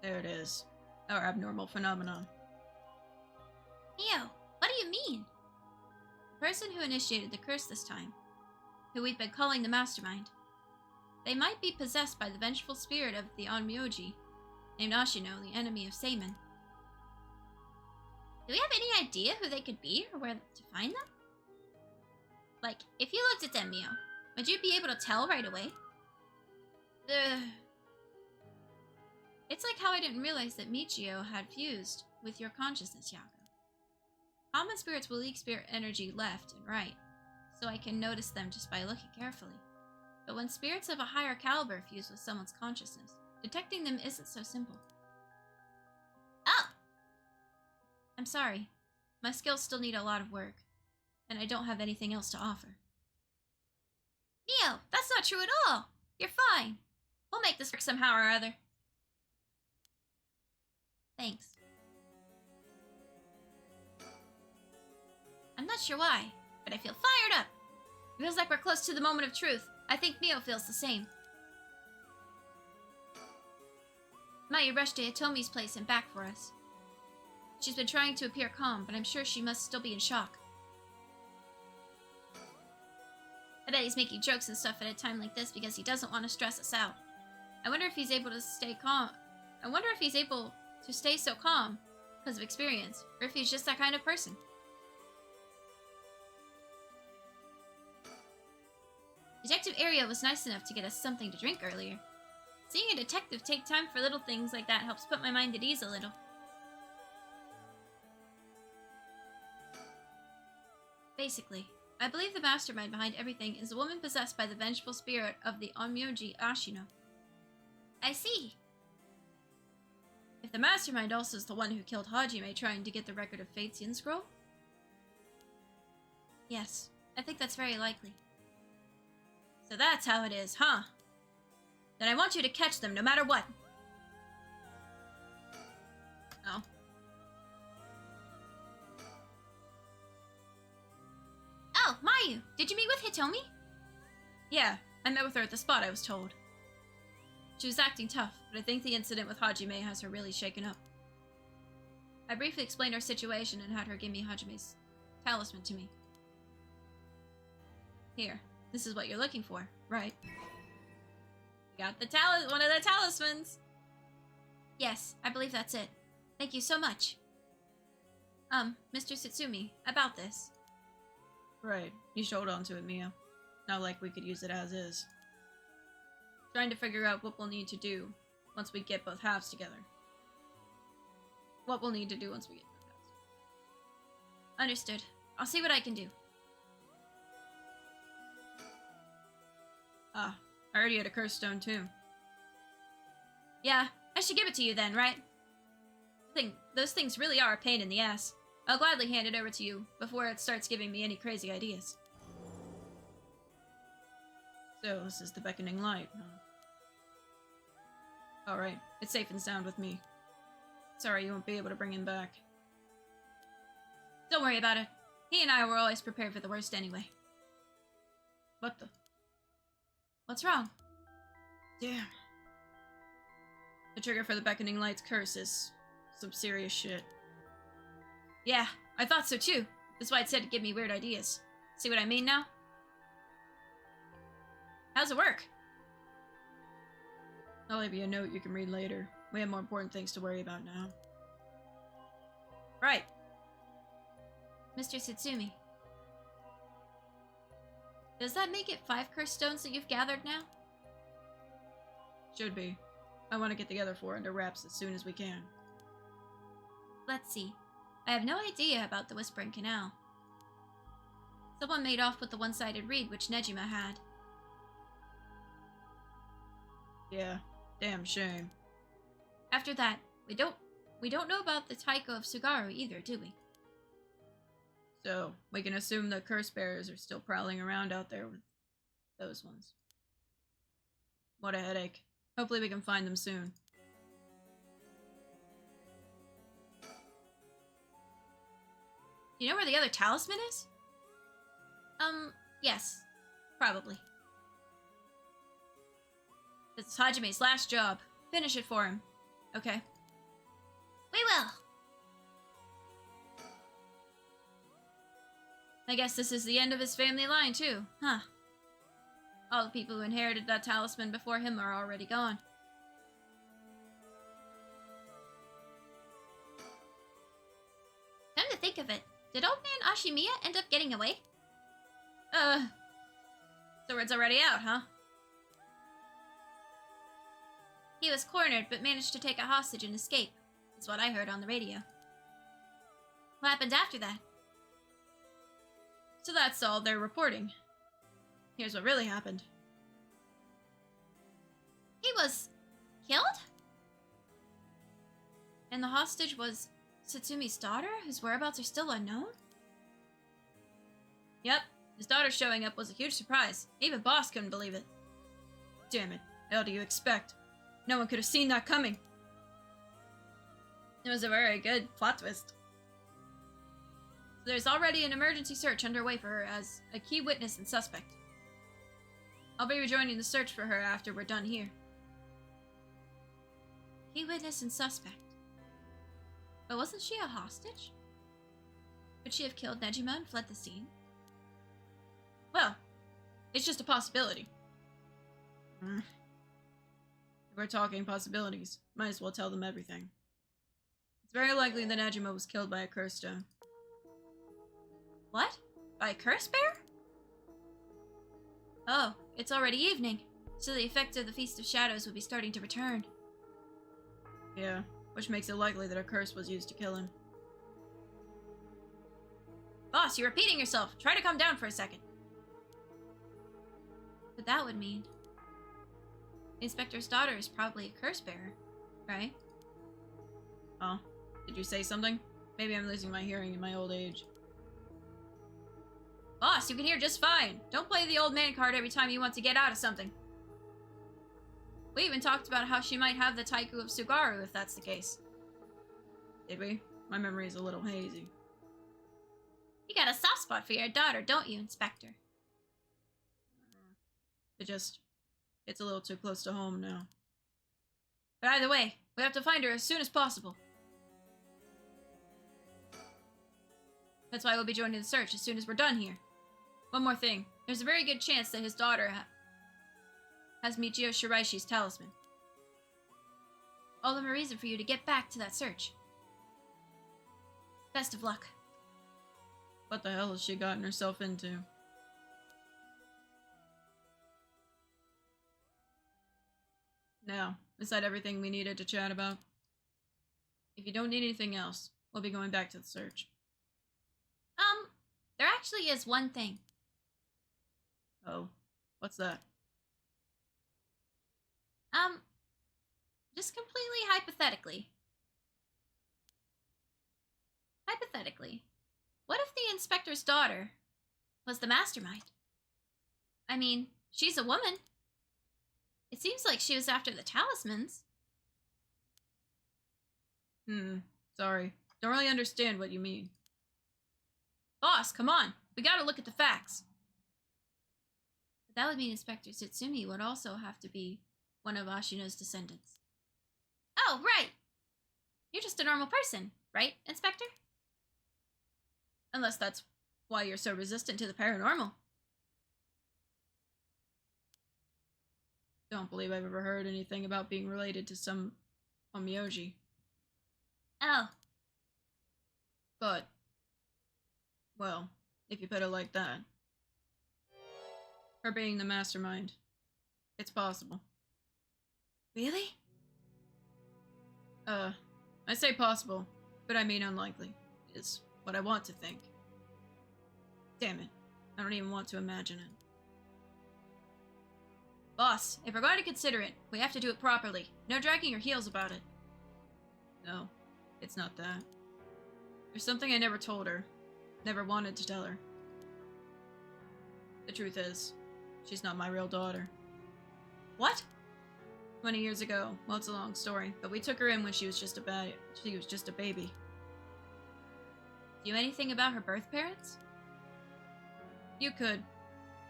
There it is. Our abnormal phenomenon. Neo, what do you mean? The person who initiated the curse this time, who we've been calling the Mastermind, they might be possessed by the vengeful spirit of the Onmyoji, named Ashino, the enemy of Seiman. Do we have any idea who they could be or where to find them? Like, if you looked at them, Mio, would you be able to tell right away? It's like how I didn't realize that Michio had fused with your consciousness, Yako. Common spirits will leak spirit energy left and right, so I can notice them just by looking carefully. But when spirits of a higher caliber fuse with someone's consciousness, detecting them isn't so simple. Oh! I'm sorry. My skills still need a lot of work, and I don't have anything else to offer. Mio, that's not true at all! You're fine. We'll make this work somehow or other. Thanks. I'm not sure why, but I feel fired up. It feels like we're close to the moment of truth. I think Mio feels the same. Mayu rushed to Hitomi's place and back for us. She's been trying to appear calm, but I'm sure she must still be in shock. I bet he's making jokes and stuff at a time like this because he doesn't want to stress us out. I wonder if he's able to stay calm. I wonder if he's able to stay so calm because of experience, or if he's just that kind of person. Detective Aria was nice enough to get us something to drink earlier. Seeing a detective take time for little things like that helps put my mind at ease a little. Basically, I believe the mastermind behind everything is a woman possessed by the vengeful spirit of the Onmyoji Ashino. I see. If the mastermind also is the one who killed Hajime trying to get the record of Fate's Yin Scroll? Yes, I think that's very likely. So that's how it is, huh? Then I want you to catch them no matter what. Oh. Oh, Mayu, did you meet with Hitomi? Yeah, I met with her at the spot, I was told. She was acting tough, but I think the incident with Hajime has her really shaken up. I briefly explained our situation and had her give me Hajime's talisman to me. Here, this is what you're looking for, right? You got the one of the talismans! Yes, I believe that's it. Thank you so much. Mr. Satsumi, about this. Right, you should hold on to it, Mia. Not like we could use it as is. Trying to figure out what we'll need to do once we get both halves together. Understood. I'll see what I can do. Ah, I heard you had a curse stone too. Yeah, I should give it to you then, right? Those things really are a pain in the ass. I'll gladly hand it over to you before it starts giving me any crazy ideas. So, this is the beckoning light, huh? Alright, it's safe and sound with me. Sorry you won't be able to bring him back. Don't worry about it. He and I were always prepared for the worst anyway. What the? What's wrong? Damn. The trigger for the beckoning light's curse is some serious shit. Yeah, I thought so too. That's why it said to give me weird ideas. See what I mean now? How's it work? I'll leave you a note you can read later. We have more important things to worry about now. Right. Mr. Satsumi. Does that make it 5 curse stones that you've gathered now? Should be. I want to get the other 4 under wraps as soon as we can. Let's see. I have no idea about the Whispering Canal. Someone made off with the one-sided reed which Nejima had. Yeah, damn shame. After that, we don't know about the Taiko of Sugaru either, do we? So, we can assume the curse bearers are still prowling around out there with those ones. What a headache. Hopefully we can find them soon. You know where the other talisman is? Yes. Probably. This is Hajime's last job. Finish it for him. Okay. We will! I guess this is the end of his family line, too, huh? All the people who inherited that talisman before him are already gone. Time think of it, did old man Ashimiya end up getting away? The word's already out, huh? He was cornered, but managed to take a hostage and escape, is what I heard on the radio. What happened after that? So that's all they're reporting. Here's what really happened. He was killed? And the hostage was Satsumi's daughter, whose whereabouts are still unknown? Yep, his daughter showing up was a huge surprise. Even Boss couldn't believe it. Damn it, how do you expect? No one could have seen that coming. It was a very good plot twist. There's already an emergency search underway for her as a key witness and suspect. I'll be rejoining the search for her after we're done here. Key witness and suspect. But wasn't she a hostage? Could she have killed Nejima and fled the scene? Well, it's just a possibility. If we're talking possibilities, might as well tell them everything. It's very likely that Nejima was killed by a curse stone. What? By a curse bear? Oh, it's already evening, so the effects of the Feast of Shadows would be starting to return. Yeah, which makes it likely that a curse was used to kill him. Boss, you're repeating yourself. Try to calm down for a second. But that would mean the inspector's daughter is probably a curse bearer, right? Oh, did you say something? Maybe I'm losing my hearing in my old age. Boss, you can hear just fine. Don't play the old man card every time you want to get out of something. We even talked about how she might have the Taiku of Sugaru if that's the case. Did we? My memory is a little hazy. You got a soft spot for your daughter, don't you, Inspector? It's a little too close to home now. But either way, we have to find her as soon as possible. That's why we'll be joining the search as soon as we're done here. One more thing. There's a very good chance that his daughter has Michio Shiraishi's talisman. All the more reason for you to get back to that search. Best of luck. What the hell has she gotten herself into? Now, is that everything we needed to chat about? If you don't need anything else, we'll be going back to the search. There actually is one thing. Oh, what's that? Just completely hypothetically. Hypothetically, what if the inspector's daughter was the mastermind? I mean, she's a woman. It seems like she was after the talismans. Sorry. Don't really understand what you mean. Boss, come on. We gotta look at the facts. But that would mean Inspector Satsumi would also have to be one of Ashino's descendants. Oh, right! You're just a normal person, right, Inspector? Unless that's why you're so resistant to the paranormal. Don't believe I've ever heard anything about being related to some Onmyoji. Oh. But, well, if you put it like that. Her being the mastermind. It's possible. Really? I say possible, but I mean unlikely, is what I want to think. Damn it, I don't even want to imagine it. Boss, if we're going to consider it, we have to do it properly. No dragging your heels about it. No, it's not that. There's something I never told her. Never wanted to tell her. The truth is, she's not my real daughter. What? 20 years ago. Well, it's a long story, but we took her in when she was just a baby. Do you know anything about her birth parents? You could.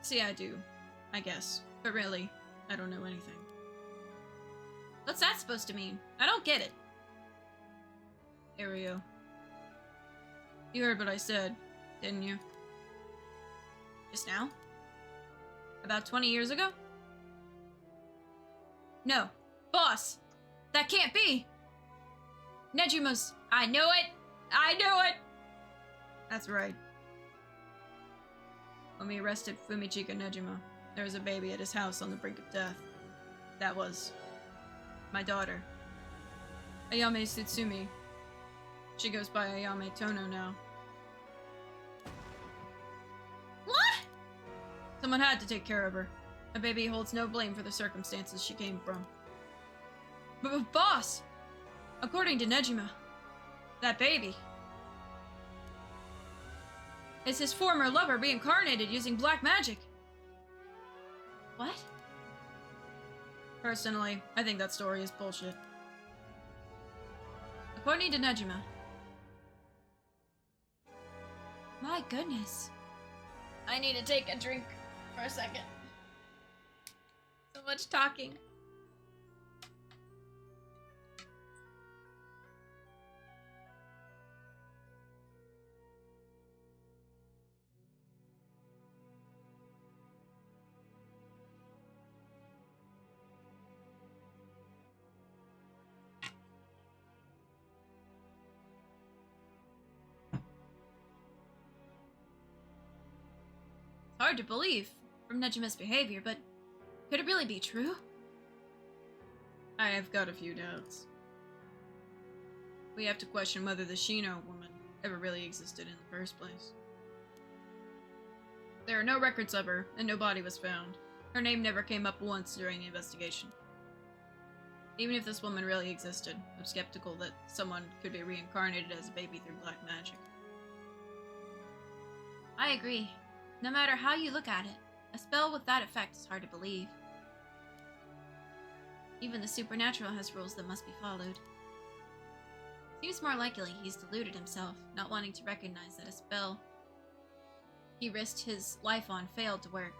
See, I do. I guess. But really, I don't know anything. What's that supposed to mean? I don't get it. Ario. You heard what I said, didn't you? Just now? About 20 years ago? No. Boss! That can't be! Nejima's... I knew it! I knew it! That's right. When we arrested Fumichika Nejima, there was a baby at his house on the brink of death. That was my daughter, Ayame Tsutsumi. She goes by Ayame Tono now. What? Someone had to take care of her. A baby holds no blame for the circumstances she came from. But boss! According to Nejima, that baby is his former lover reincarnated using black magic. What? Personally, I think that story is bullshit. According to Nejima. My goodness. I need to take a drink for a second. So much talking. Hard to believe from Nejima's behavior, but could it really be true? I have got a few doubts. We have to question whether the Shino woman ever really existed in the first place. There are no records of her, and no body was found. Her name never came up once during the investigation. Even if this woman really existed, I'm skeptical that someone could be reincarnated as a baby through black magic. I agree. No matter how you look at it, a spell with that effect is hard to believe. Even the supernatural has rules that must be followed. Seems more likely he's deluded himself, not wanting to recognize that a spell he risked his life on failed to work.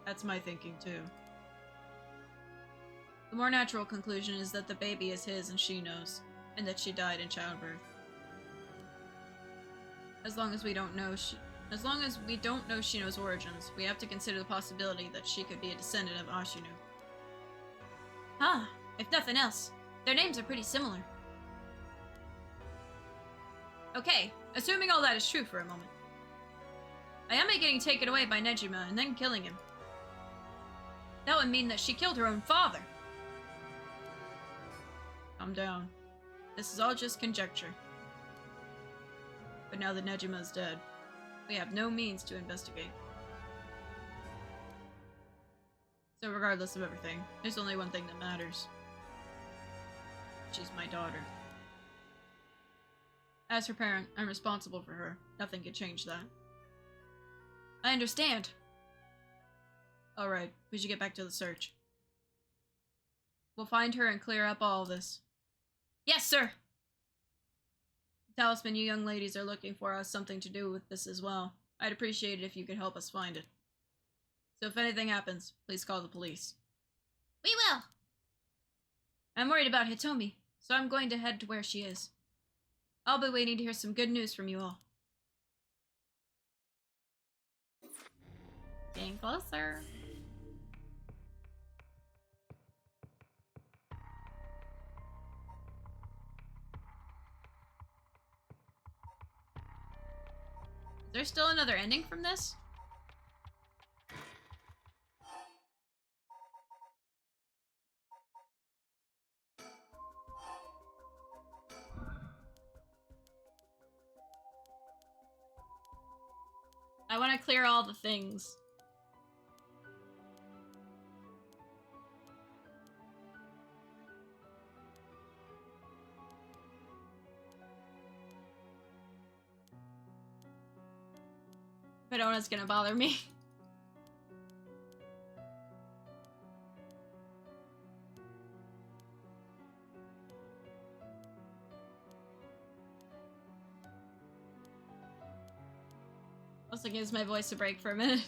That's my thinking too. The more natural conclusion is that the baby is his and she knows, and that she died in childbirth. As long as we don't know Shino's origins, we have to consider the possibility that she could be a descendant of Ashinu. Huh, if nothing else, their names are pretty similar. Okay, assuming all that is true for a moment. Ayame getting taken away by Nejima and then killing him. That would mean that she killed her own father. Calm down. This is all just conjecture. But now that Nejima is dead, we have no means to investigate. So regardless of everything, there's only one thing that matters. She's my daughter. As her parent, I'm responsible for her. Nothing could change that. I understand. Alright, we should get back to the search. We'll find her and clear up all of this. Yes, sir! The talisman you young ladies are looking for has something to do with this as well. I'd appreciate it if you could help us find it. So if anything happens, please call the police. We will! I'm worried about Hitomi, so I'm going to head to where she is. I'll be waiting to hear some good news from you all. Getting closer. Is there still another ending from this? I want to clear all the things. If I don't, it's gonna bother me. Also gives my voice a break for a minute.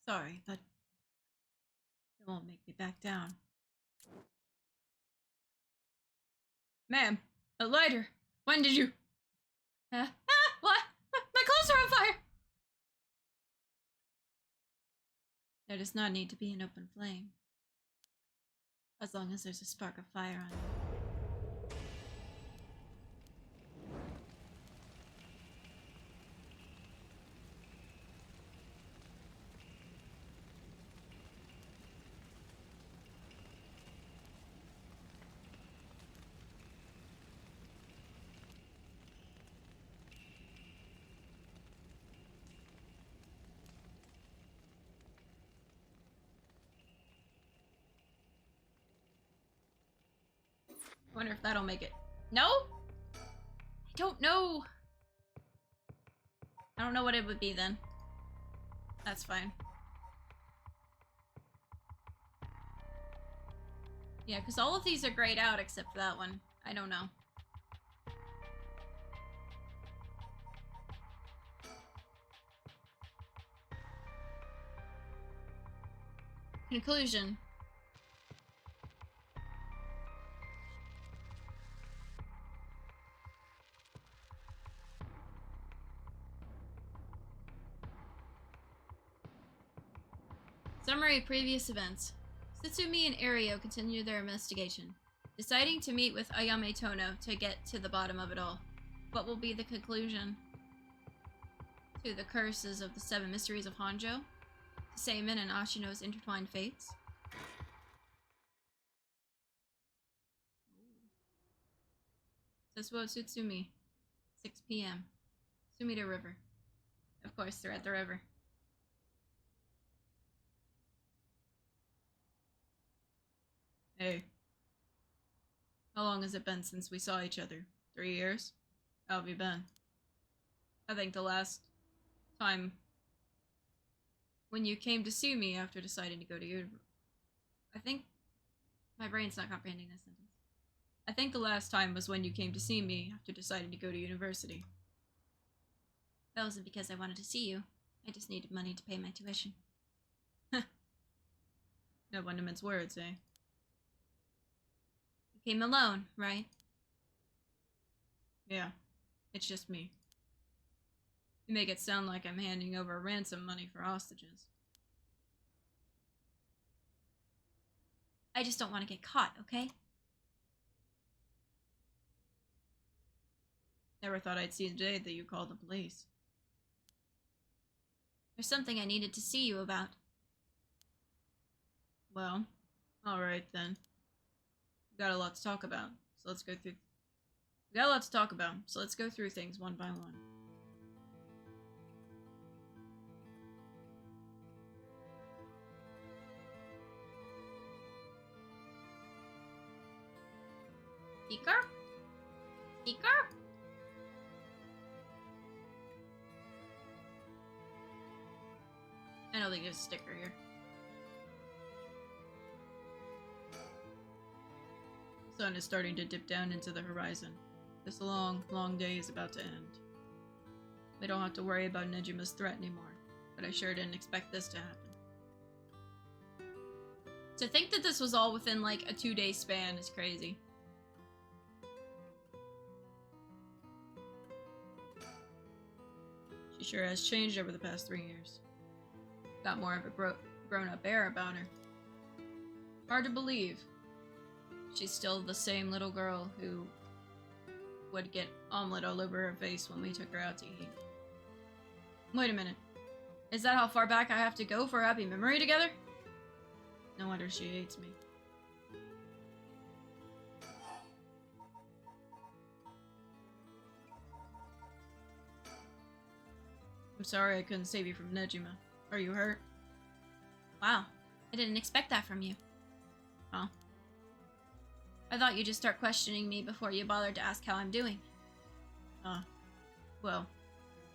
Sorry, but it won't make me back down. Ma'am, a lighter. When did you... what? My clothes are on fire! There does not need to be an open flame. As long as there's a spark of fire on it. I wonder if that'll make it. No? I don't know. I don't know what it would be then. That's fine. Yeah, because all of these are grayed out except for that one. I don't know. Conclusion. Summary of previous events. Satsumi and Ario continue their investigation, deciding to meet with Ayame Tono to get to the bottom of it all. What will be the conclusion to the curses of the 7 mysteries of Honjo? To Seimin and Ashino's intertwined fates? Sasuo Tsutsumi, 6 p.m. Sumida River. Of course, they're at the river. Hey. How long has it been since we saw each other? 3 years? How have you been? I think the last time when you came to see me after deciding to go to university. I think my brain's not comprehending this sentence. I think the last time was when you came to see me after deciding to go to university. That wasn't because I wanted to see you. I just needed money to pay my tuition. No one to mince words, eh? You came alone, right? Yeah, it's just me. You make it sound like I'm handing over ransom money for hostages. I just don't want to get caught, okay? Never thought I'd see the day that you called the police. There's something I needed to see you about. Well, alright then. We got a lot to talk about, so let's go through... We got a lot to talk about, so let's go through things one by one. Sticker? Sticker? I don't think there's a sticker here. The sun is starting to dip down into the horizon. This long, long day is about to end. We don't have to worry about Nejima's threat anymore, but I sure didn't expect this to happen. To think that this was all within like a 2-day span is crazy. She sure has changed over the past 3 years. Got more of a grown-up air about her. Hard to believe. She's still the same little girl who would get omelet all over her face when we took her out to eat. Wait a minute. Is that how far back I have to go for a happy memory together? No wonder she hates me. I'm sorry I couldn't save you from Nejima. Are you hurt? Wow, I didn't expect that from you. Huh? I thought you'd just start questioning me before you bothered to ask how I'm doing. Well,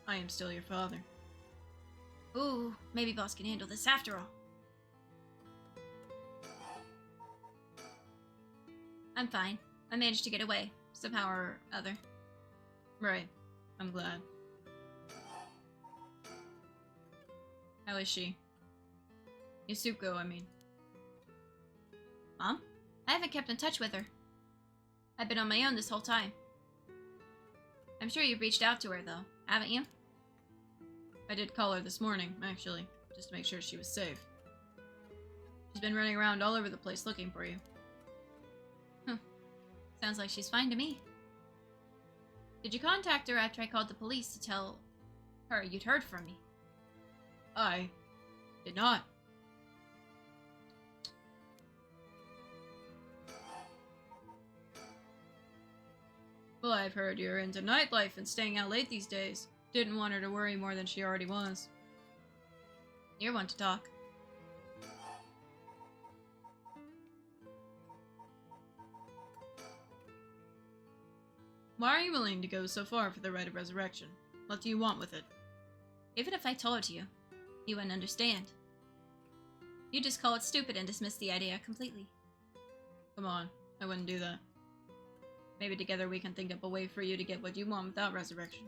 I am still your father. Ooh, maybe boss can handle this after all. I'm fine. I managed to get away, somehow or other. Right. I'm glad. How is she? Yasuko, I mean. Mom? I haven't kept in touch with her. I've been on my own this whole time. I'm sure you've reached out to her, though, haven't you? I did call her this morning, actually, just to make sure she was safe. She's been running around all over the place looking for you. Sounds like she's fine to me. Did you contact her after I called the police to tell her you'd heard from me? I did not. Well, I've heard you're into nightlife and staying out late these days. Didn't want her to worry more than she already was. You're one to talk. Why are you willing to go so far for the rite of resurrection? What do you want with it? Even if I told you, you wouldn't understand. You just call it stupid and dismiss the idea completely. Come on, I wouldn't do that. Maybe together we can think up a way for you to get what you want without resurrection.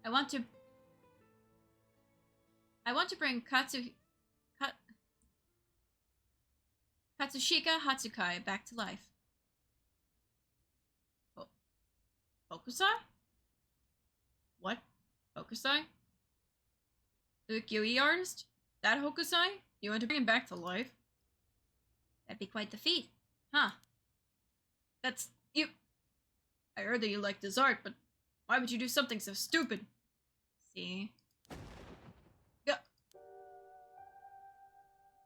I want to bring Katsushika Hatsukai back to life. Hokusai? What? Hokusai? The ukiyo-e artist? That Hokusai? You want to bring him back to life? That'd be quite the feat, huh? That's... you... I heard that you liked his art, but why would you do something so stupid? See? Yeah.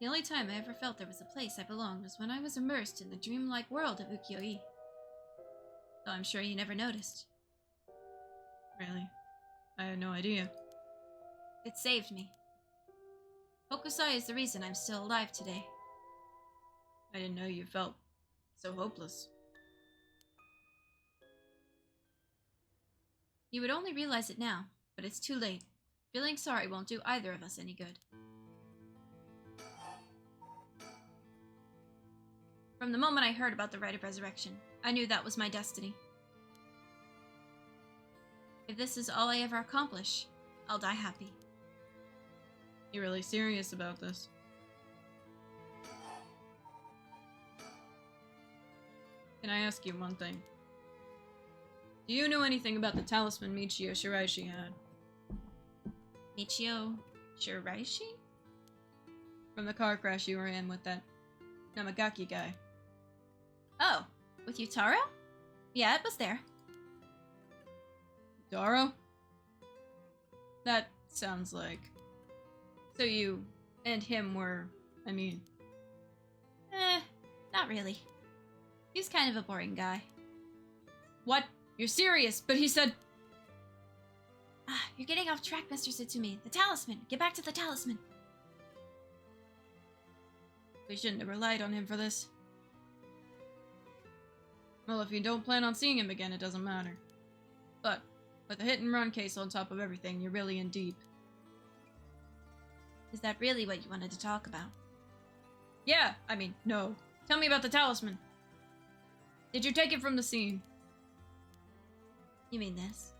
The only time I ever felt there was a place I belonged was when I was immersed in the dreamlike world of ukiyo-e. Though I'm sure you never noticed. Really? I had no idea. It saved me. Hokusai is the reason I'm still alive today. I didn't know you felt so hopeless. You would only realize it now, but it's too late. Feeling sorry won't do either of us any good. From the moment I heard about the rite of resurrection, I knew that was my destiny. If this is all I ever accomplish, I'll die happy. You're really serious about this. Can I ask you one thing? Do you know anything about the talisman Michio Shiraishi had? Michio Shiraishi? From the car crash you were in with that Namagaki guy. Oh, with Yutaro? Yeah, it was there. Yutaro? That sounds like... So you and him were... I mean... Not really. He's kind of a boring guy. What? You're serious, but he said... You're getting off track, Mr. Sutsumi. The talisman! Get back to the talisman! We shouldn't have relied on him for this. Well, if you don't plan on seeing him again, it doesn't matter. But, with a hit-and-run case on top of everything, you're really in deep. Is that really what you wanted to talk about? Yeah, I mean, no. Tell me about the talisman. Did you take it from the scene? You mean this?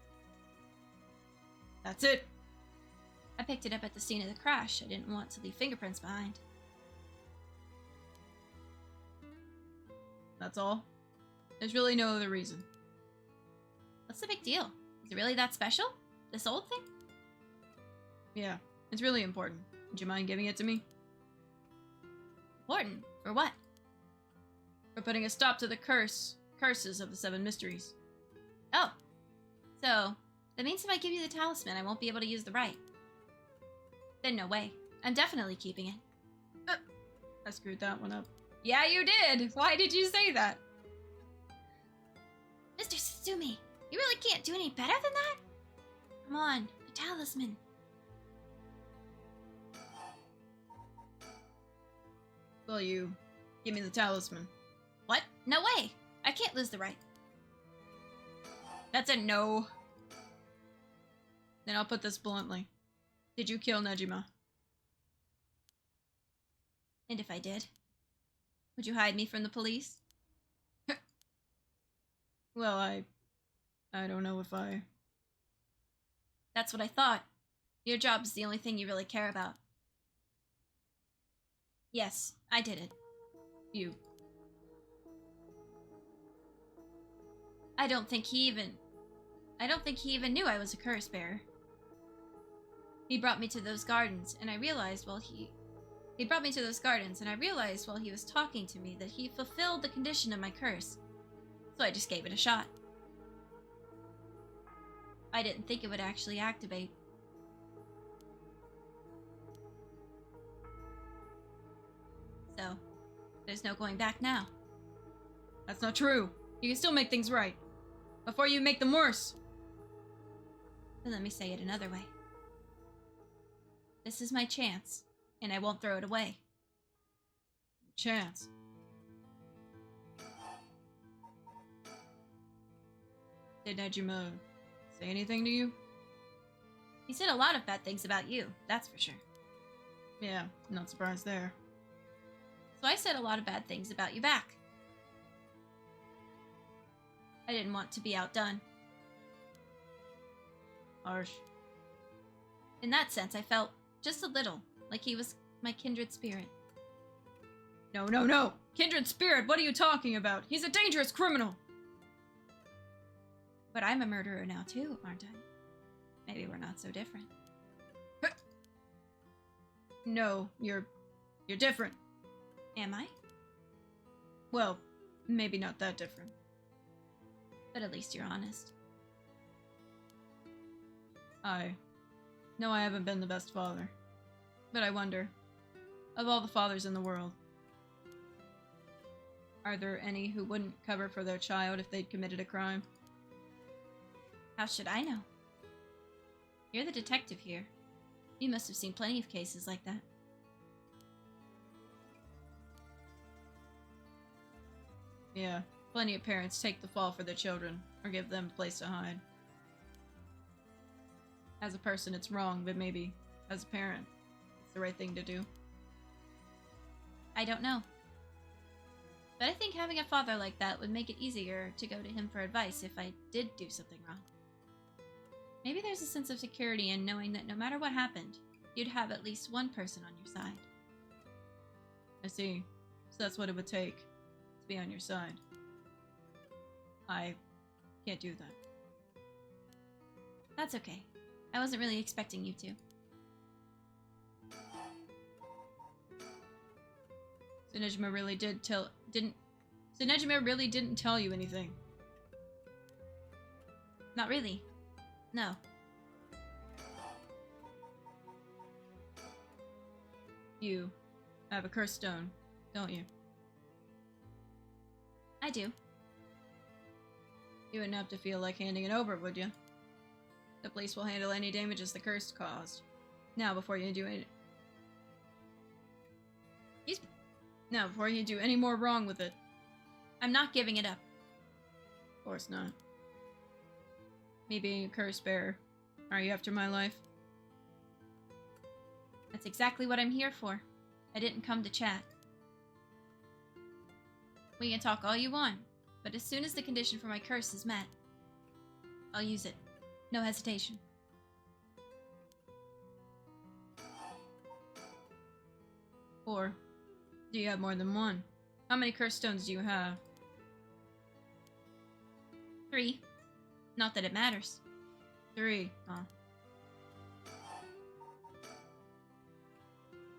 That's it. I picked it up at the scene of the crash. I didn't want to leave fingerprints behind. That's all? There's really no other reason. What's the big deal? Is it really that special? This old thing? Yeah, it's really important. Would you mind giving it to me? Important? For what? For putting a stop to the curses of the 7 mysteries. Oh. So, that means if I give you the talisman, I won't be able to use the rite. Then no way. I'm definitely keeping it. I screwed that one up. Yeah, you did! Why did you say that? Mr. Sutsumi, you really can't do any better than that? Come on, the talisman. Well, you give me the talisman. What? No way! I can't lose the rite. That's a no. Then I'll put this bluntly. Did you kill Nejima? And if I did? Would you hide me from the police? Well, I don't know if I... That's what I thought. Your job is the only thing you really care about. Yes, I did it. You. I don't think he even knew I was a curse bearer. He brought me to those gardens, and I realized while he was talking to me that he fulfilled the condition of my curse. So I just gave it a shot. I didn't think it would actually activate. So, there's no going back now. That's not true. You can still make things right. Before you make them worse. Then let me say it another way. This is my chance, and I won't throw it away. Chance. Did Nejima say anything to you? He said a lot of bad things about you, that's for sure. Yeah, not surprised there. So I said a lot of bad things about you back. I didn't want to be outdone. Harsh. In that sense, I felt just a little like he was my kindred spirit. No, no, no! Kindred spirit, what are you talking about? He's a dangerous criminal! But I'm a murderer now too, aren't I? Maybe we're not so different. No, you're different. Am I? Well, maybe not that different. But at least you're honest. I haven't been the best father. But I wonder, of all the fathers in the world, are there any who wouldn't cover for their child if they'd committed a crime? How should I know? You're the detective here. You must have seen plenty of cases like that. Yeah, plenty of parents take the fall for their children, or give them a place to hide. As a person, it's wrong, but maybe, as a parent, it's the right thing to do. I don't know. But I think having a father like that would make it easier to go to him for advice if I did do something wrong. Maybe there's a sense of security in knowing that no matter what happened, you'd have at least one person on your side. I see. So that's what it would take to be on your side. I can't do that. That's okay. I wasn't really expecting you to. So Nejima really didn't tell you anything. Not really. No. You have a curse stone, don't you? I do. You wouldn't have to feel like handing it over, would you? The police will handle any damages the curse caused. Now, before you do any more wrong with it. I'm not giving it up. Of course not. Me being a curse bearer. Are you after my life? That's exactly what I'm here for. I didn't come to chat. We can talk all you want, but as soon as the condition for my curse is met, I'll use it. No hesitation. Or do you have more than one? How many curse stones do you have? 3. Not that it matters. 3, huh?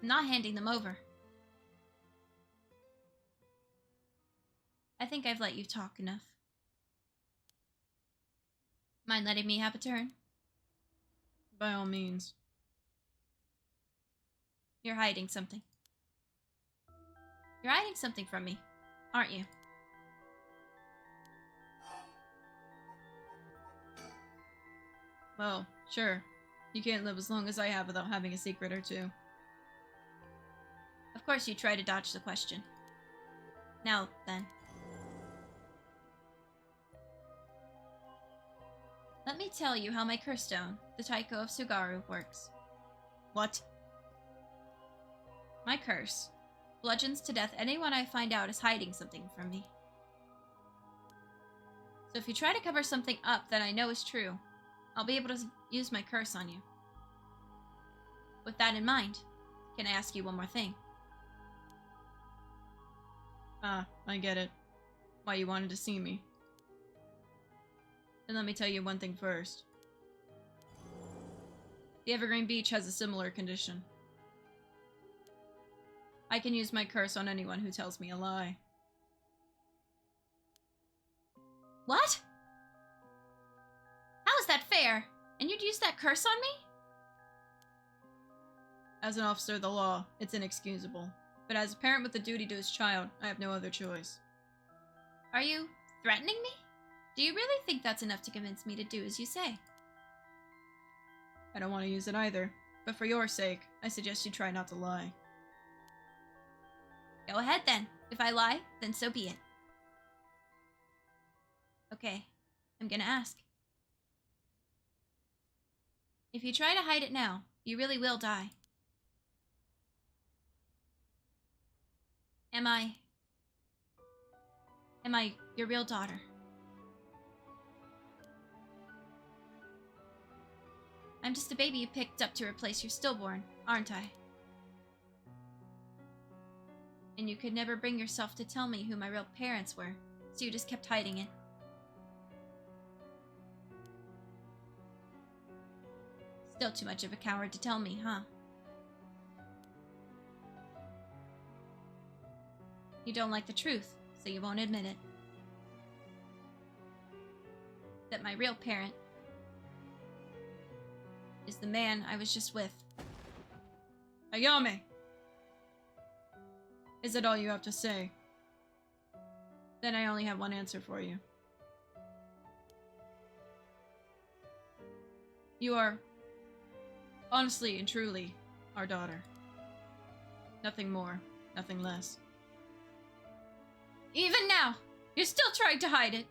I'm not handing them over. I think I've let you talk enough. Mind letting me have a turn? By all means. You're hiding something. You're hiding something from me, aren't you? Well, sure. You can't live as long as I have without having a secret or two. Of course you try to dodge the question. Now, then. Let me tell you how my curse stone, the Taiko of Sugaru, works. What? My curse bludgeons to death anyone I find out is hiding something from me. So if you try to cover something up that I know is true, I'll be able to use my curse on you. With that in mind, can I ask you one more thing? Ah, I get it. Why you wanted to see me. Then let me tell you one thing first. The Evergreen Beach has a similar condition. I can use my curse on anyone who tells me a lie. What? How is that fair? And you'd use that curse on me? As an officer of the law, it's inexcusable. But as a parent with a duty to his child, I have no other choice. Are you threatening me? Do you really think that's enough to convince me to do as you say? I don't want to use it either, but for your sake, I suggest you try not to lie. Go ahead then. If I lie, then so be it. Okay, I'm gonna ask. If you try to hide it now, you really will die. Am I your real daughter? I'm just a baby you picked up to replace your stillborn, aren't I? And you could never bring yourself to tell me who my real parents were, so you just kept hiding it. Still too much of a coward to tell me, huh? You don't like the truth, so you won't admit it. That my real parent is the man I was just with. Ayame! Is that all you have to say? Then I only have one answer for you. You are, honestly and truly, our daughter. Nothing more, nothing less. Even now, you're still trying to hide it.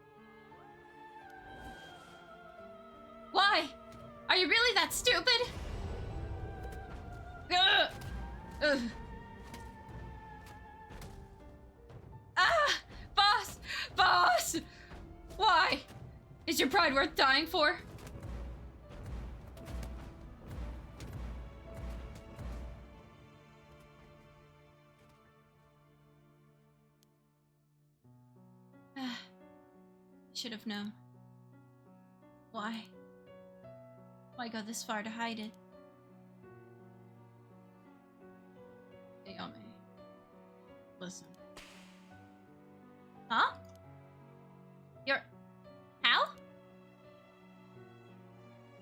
Why? Are you really that stupid? Ugh. Ugh. Ah! Boss! Boss! Why? Is your pride worth dying for? Should have known. Why? Why go this far to hide it? Ayame, listen. Huh? How?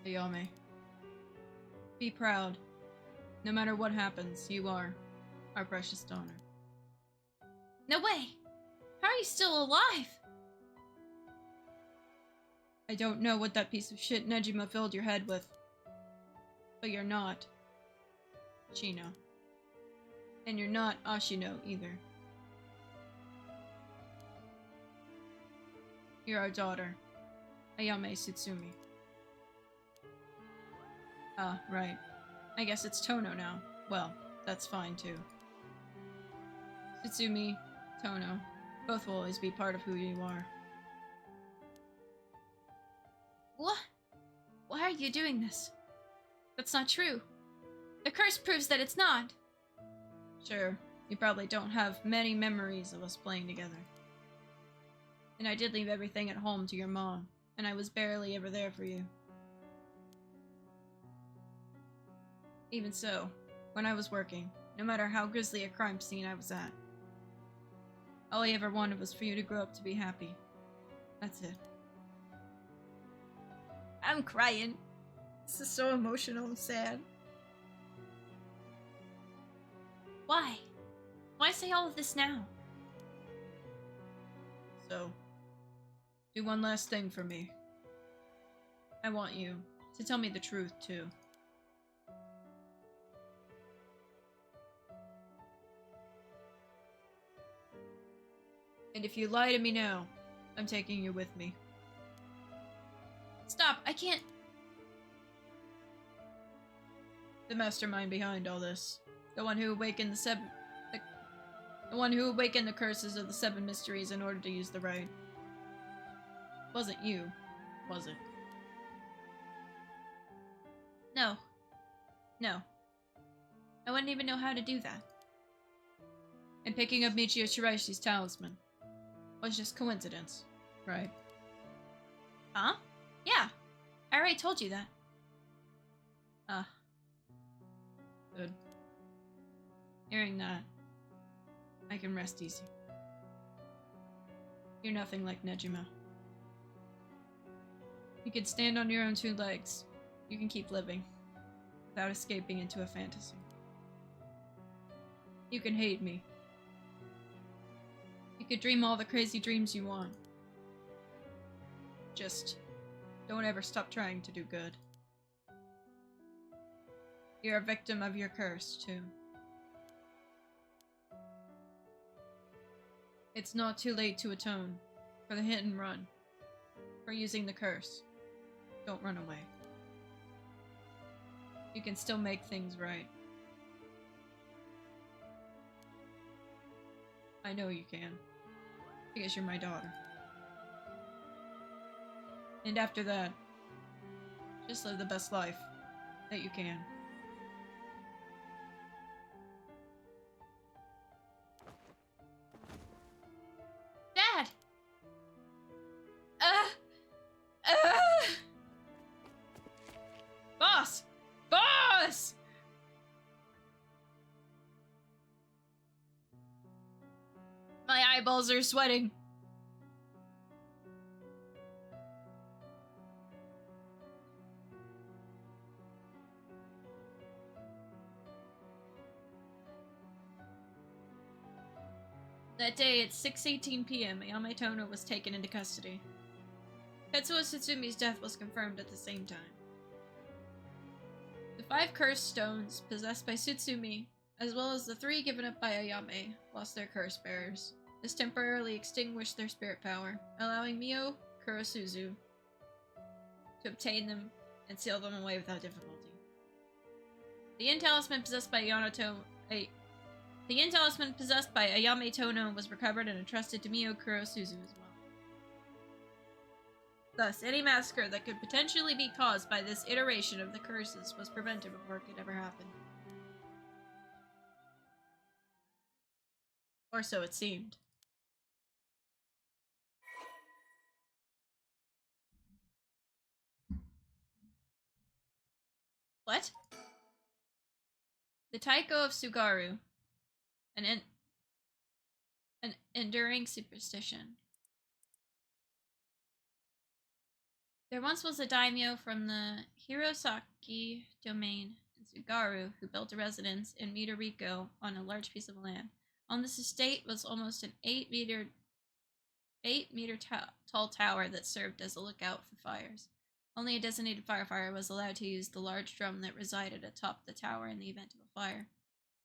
Ayame, be proud. No matter what happens, you are our precious daughter. No way! How are you still alive? I don't know what that piece of shit Nejima filled your head with. But you're not Chino. And you're not Ashino either. You're our daughter, Ayame Tsutsumi. Ah, right. I guess it's Tono now. Well, that's fine too. Tsutsumi, Tono, both will always be part of who you are. What? Why are you doing this? That's not true. The curse proves that it's not. Sure, you probably don't have many memories of us playing together. And I did leave everything at home to your mom, and I was barely ever there for you. Even so, when I was working, no matter how grisly a crime scene I was at, all I ever wanted was for you to grow up to be happy. That's it. I'm crying. This is so emotional and sad. Why? Why say all of this now? So, do one last thing for me. I want you to tell me the truth, too. And if you lie to me now, I'm taking you with me. Stop, I can't. The mastermind behind all this. The one who awakened the one who awakened the curses of the 7 mysteries in order to use the right. Wasn't you, was it? No. No. I wouldn't even know how to do that. And picking up Michio Shiraishi's talisman was just coincidence, right? Huh? Yeah. I already told you that. Ah. Good. Hearing that, I can rest easy. You're nothing like Nejima. You can stand on your own two legs. You can keep living without escaping into a fantasy. You can hate me. You could dream all the crazy dreams you want. Just don't ever stop trying to do good. You're a victim of your curse, too. It's not too late to atone for the hit and run, for using the curse. Don't run away. You can still make things right. I know you can, because you're my daughter. And after that, just live the best life that you can. Dad! Boss! Boss! My eyeballs are sweating. That day at 6:18 p.m., Ayame Tono was taken into custody. Tetsuo Satsumi's death was confirmed at the same time. The 5 cursed stones possessed by Tsutsumi, as well as the 3 given up by Ayame, lost their curse bearers. This temporarily extinguished their spirit power, allowing Mio Kurosuzu to obtain them and seal them away without difficulty. The yin talisman possessed by Ayame Tono was recovered and entrusted to Mio Kurosuzu as well. Thus, any massacre that could potentially be caused by this iteration of the curses was prevented before it could ever happen. Or so it seemed. What? The Taiko of Sugaru. An enduring superstition. There once was a daimyo from the Hirosaki domain in Sugaru who built a residence in Midoriko on a large piece of land. On this estate was almost an 8-meter tall tower that served as a lookout for fires. Only a designated firefighter was allowed to use the large drum that resided atop the tower in the event of a fire,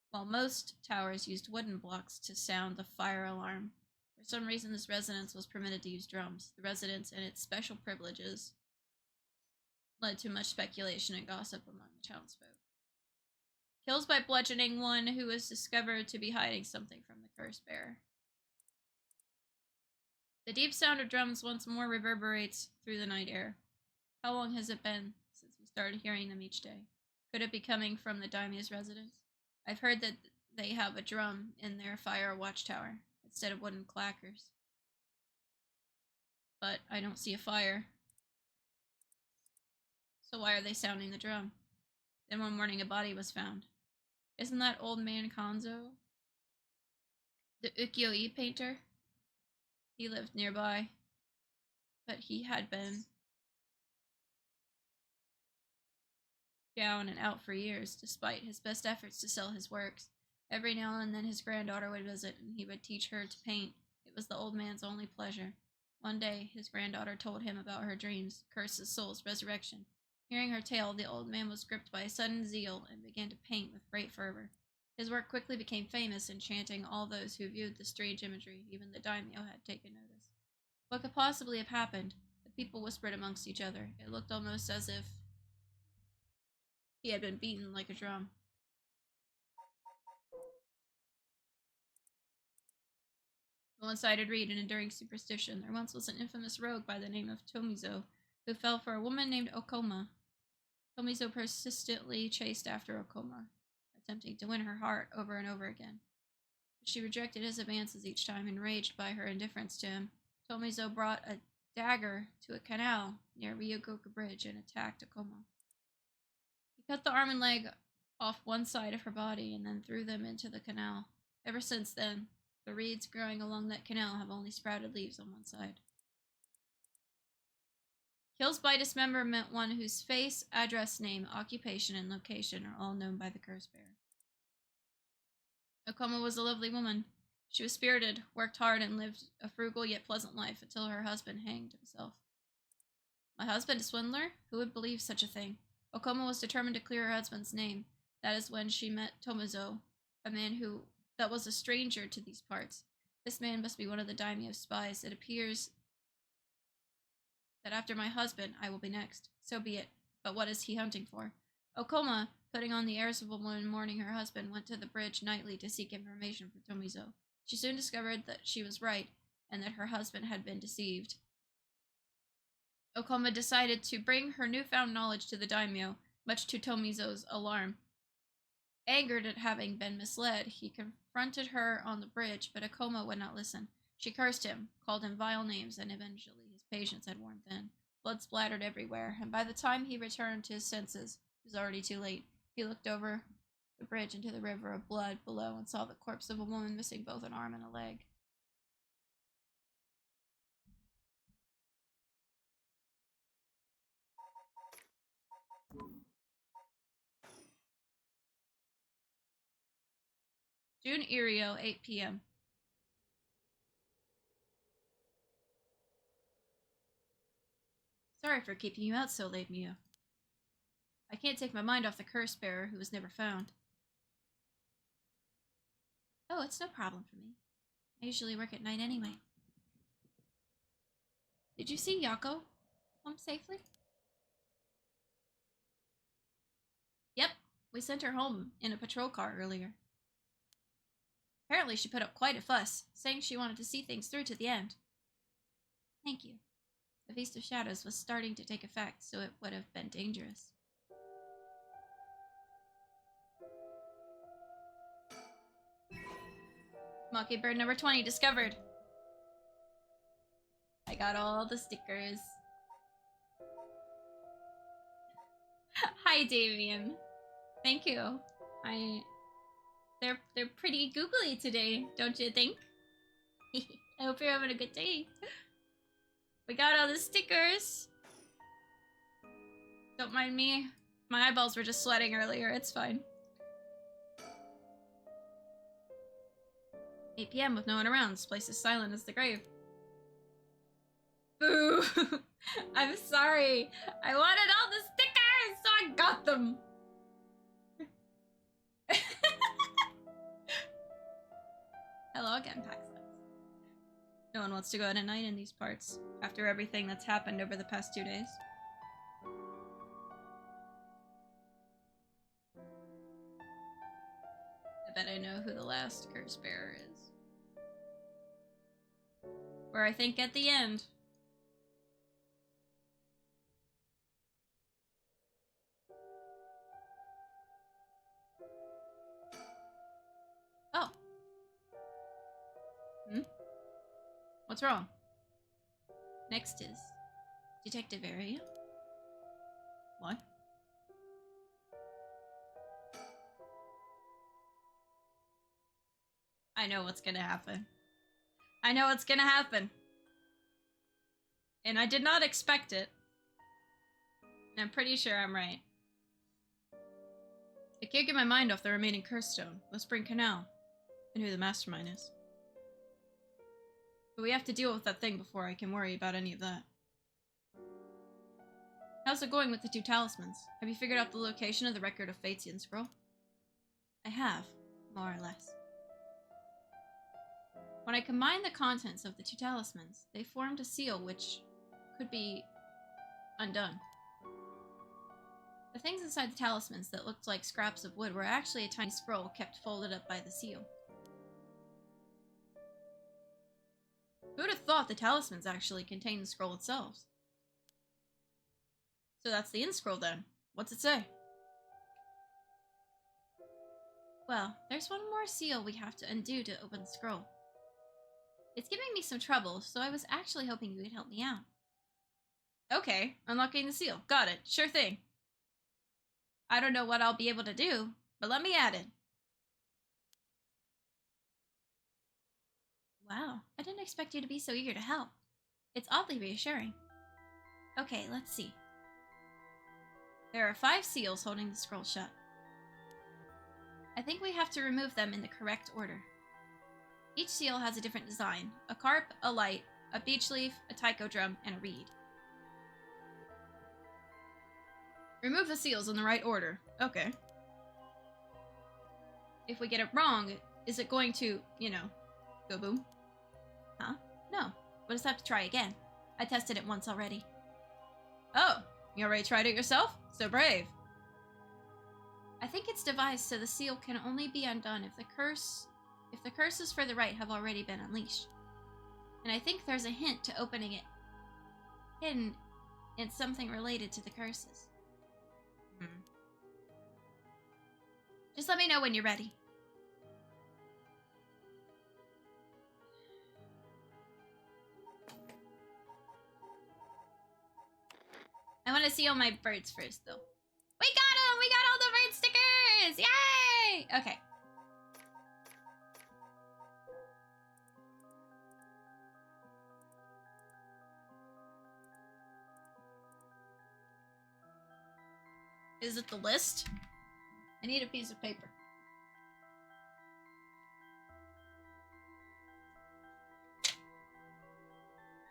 while most towers used wooden blocks to sound the fire alarm. For some reason, this residence was permitted to use drums. The residence and its special privileges led to much speculation and gossip among the townsfolk. Kills by bludgeoning one who was discovered to be hiding something from the curse bearer. The deep sound of drums once more reverberates through the night air. How long has it been since we started hearing them each day? Could it be coming from the daimyo's residence? I've heard that they have a drum in their fire watchtower instead of wooden clackers. But I don't see a fire. So why are they sounding the drum? Then one morning a body was found. Isn't that old man Kanzo the ukiyo-e painter? He lived nearby, but he had been down and out for years, despite his best efforts to sell his works. Every now and then his granddaughter would visit, and he would teach her to paint. It was the old man's only pleasure. One day, his granddaughter told him about her dreams, cursed soul's resurrection. Hearing her tale, the old man was gripped by a sudden zeal and began to paint with great fervor. His work quickly became famous, enchanting all those who viewed the strange imagery. Even the daimyo had taken notice. What could possibly have happened? The people whispered amongst each other. It looked almost as if he had been beaten like a drum. A one-sided read, an enduring superstition. There once was an infamous rogue by the name of Tomizo, who fell for a woman named Okoma. Tomizo persistently chased after Okoma, attempting to win her heart over and over again. She rejected his advances each time, enraged by her indifference to him. Tomizo brought a dagger to a canal near Ryogoku Bridge and attacked Okuma. He cut the arm and leg off one side of her body and then threw them into the canal. Ever since then, the reeds growing along that canal have only sprouted leaves on one side. Kills by dismemberment, one whose face, address, name, occupation, and location are all known by the curse bearer. Okuma was a lovely woman. She was spirited, worked hard, and lived a frugal yet pleasant life until her husband hanged himself. My husband a swindler? Who would believe such a thing? Okuma was determined to clear her husband's name. That is when she met Tomizo, a man that was a stranger to these parts. This man must be one of the daimyo's spies. It appears that after my husband, I will be next. So be it. But what is he hunting for? Okuma, putting on the airs of a woman mourning her husband, went to the bridge nightly to seek information from Tomizo. She soon discovered that she was right, and that her husband had been deceived. Okuma decided to bring her newfound knowledge to the daimyo, much to Tomizo's alarm. Angered at having been misled, he confronted her on the bridge, but Okuma would not listen. She cursed him, called him vile names, and eventually his patience had worn thin. Blood splattered everywhere, and by the time he returned to his senses, it was already too late. He looked over the bridge into the river of blood below and saw the corpse of a woman missing both an arm and a leg. June Irio, 8 p.m. Sorry for keeping you out so late, Mio. I can't take my mind off the curse bearer who was never found. Oh, it's no problem for me. I usually work at night anyway. Did you see Yako home safely? Yep, we sent her home in a patrol car earlier. Apparently she put up quite a fuss, saying she wanted to see things through to the end. Thank you. The Feast of Shadows was starting to take effect, so it would have been dangerous. Mockingbird number 20 discovered. I got all the stickers. Hi, Damien. Thank you. They're pretty googly today, don't you think? I hope you're having a good day. We got all the stickers. Don't mind me. My eyeballs were just sweating earlier. It's fine. 8 p.m. with no one around. This place is silent as the grave. Boo! I'm sorry. I wanted all the stickers, so I got them. Hello again, Paxless. No one wants to go out at night in these parts, after everything that's happened over the past 2 days. I bet I know who the last curse bearer is. Where I think at the end. Oh. What's wrong? Next is Detective Area. What? I know what's gonna happen. I know what's gonna happen. And I did not expect it. And I'm pretty sure I'm right. I can't get my mind off the remaining curse stone, the Spring Canal, and who the mastermind is. But we have to deal with that thing before I can worry about any of that. How's it going with the 2 talismans? Have you figured out the location of the Record of Fatesian scroll? I have, more or less. When I combined the contents of the 2 talismans, they formed a seal which could be undone. The things inside the talismans that looked like scraps of wood were actually a tiny scroll kept folded up by the seal. Who would have thought the talismans actually contained the scroll itself? So that's the end scroll then. What's it say? Well, there's one more seal we have to undo to open the scroll. It's giving me some trouble, so I was actually hoping you could help me out. Okay, unlocking the seal. Got it. Sure thing. I don't know what I'll be able to do, but let me at it. Wow, I didn't expect you to be so eager to help. It's oddly reassuring. Okay, let's see. There are 5 seals holding the scroll shut. I think we have to remove them in the correct order. Each seal has a different design: a carp, a light, a beech leaf, a taiko drum, and a reed. Remove the seals in the right order. Okay. If we get it wrong, is it going to, you know, go boom? Huh? No. We'll just have to try again. I tested it once already. Oh, you already tried it yourself? So brave. I think it's devised so the seal can only be undone if the curses for the right have already been unleashed. And I think there's a hint to opening it hidden in something related to the curses. Just let me know when you're ready. I want to see all my birds first, though. We got them! We got all the bird stickers! Yay! Okay. Is it the list? I need a piece of paper.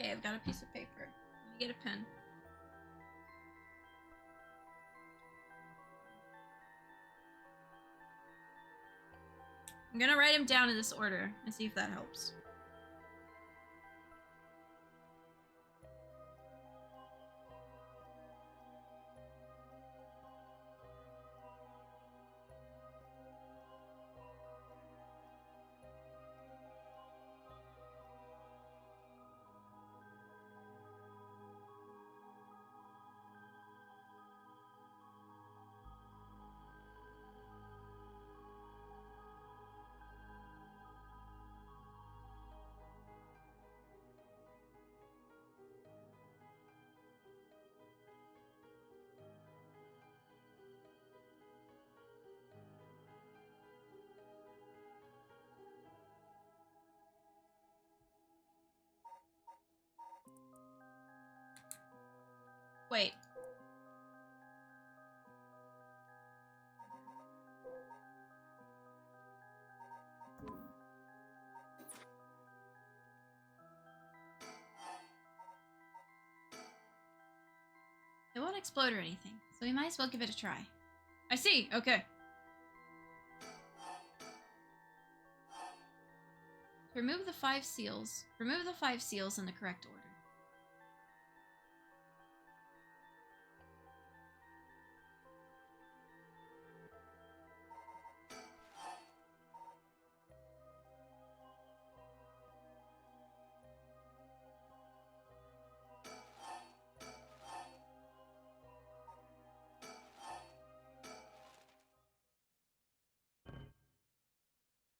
Okay, I've got a piece of paper. Let me get a pen. I'm gonna write them down in this order and see if that helps. Wait. It won't explode or anything, so we might as well give it a try. I see. Okay. Remove the 5 seals. Remove the 5 seals in the correct order.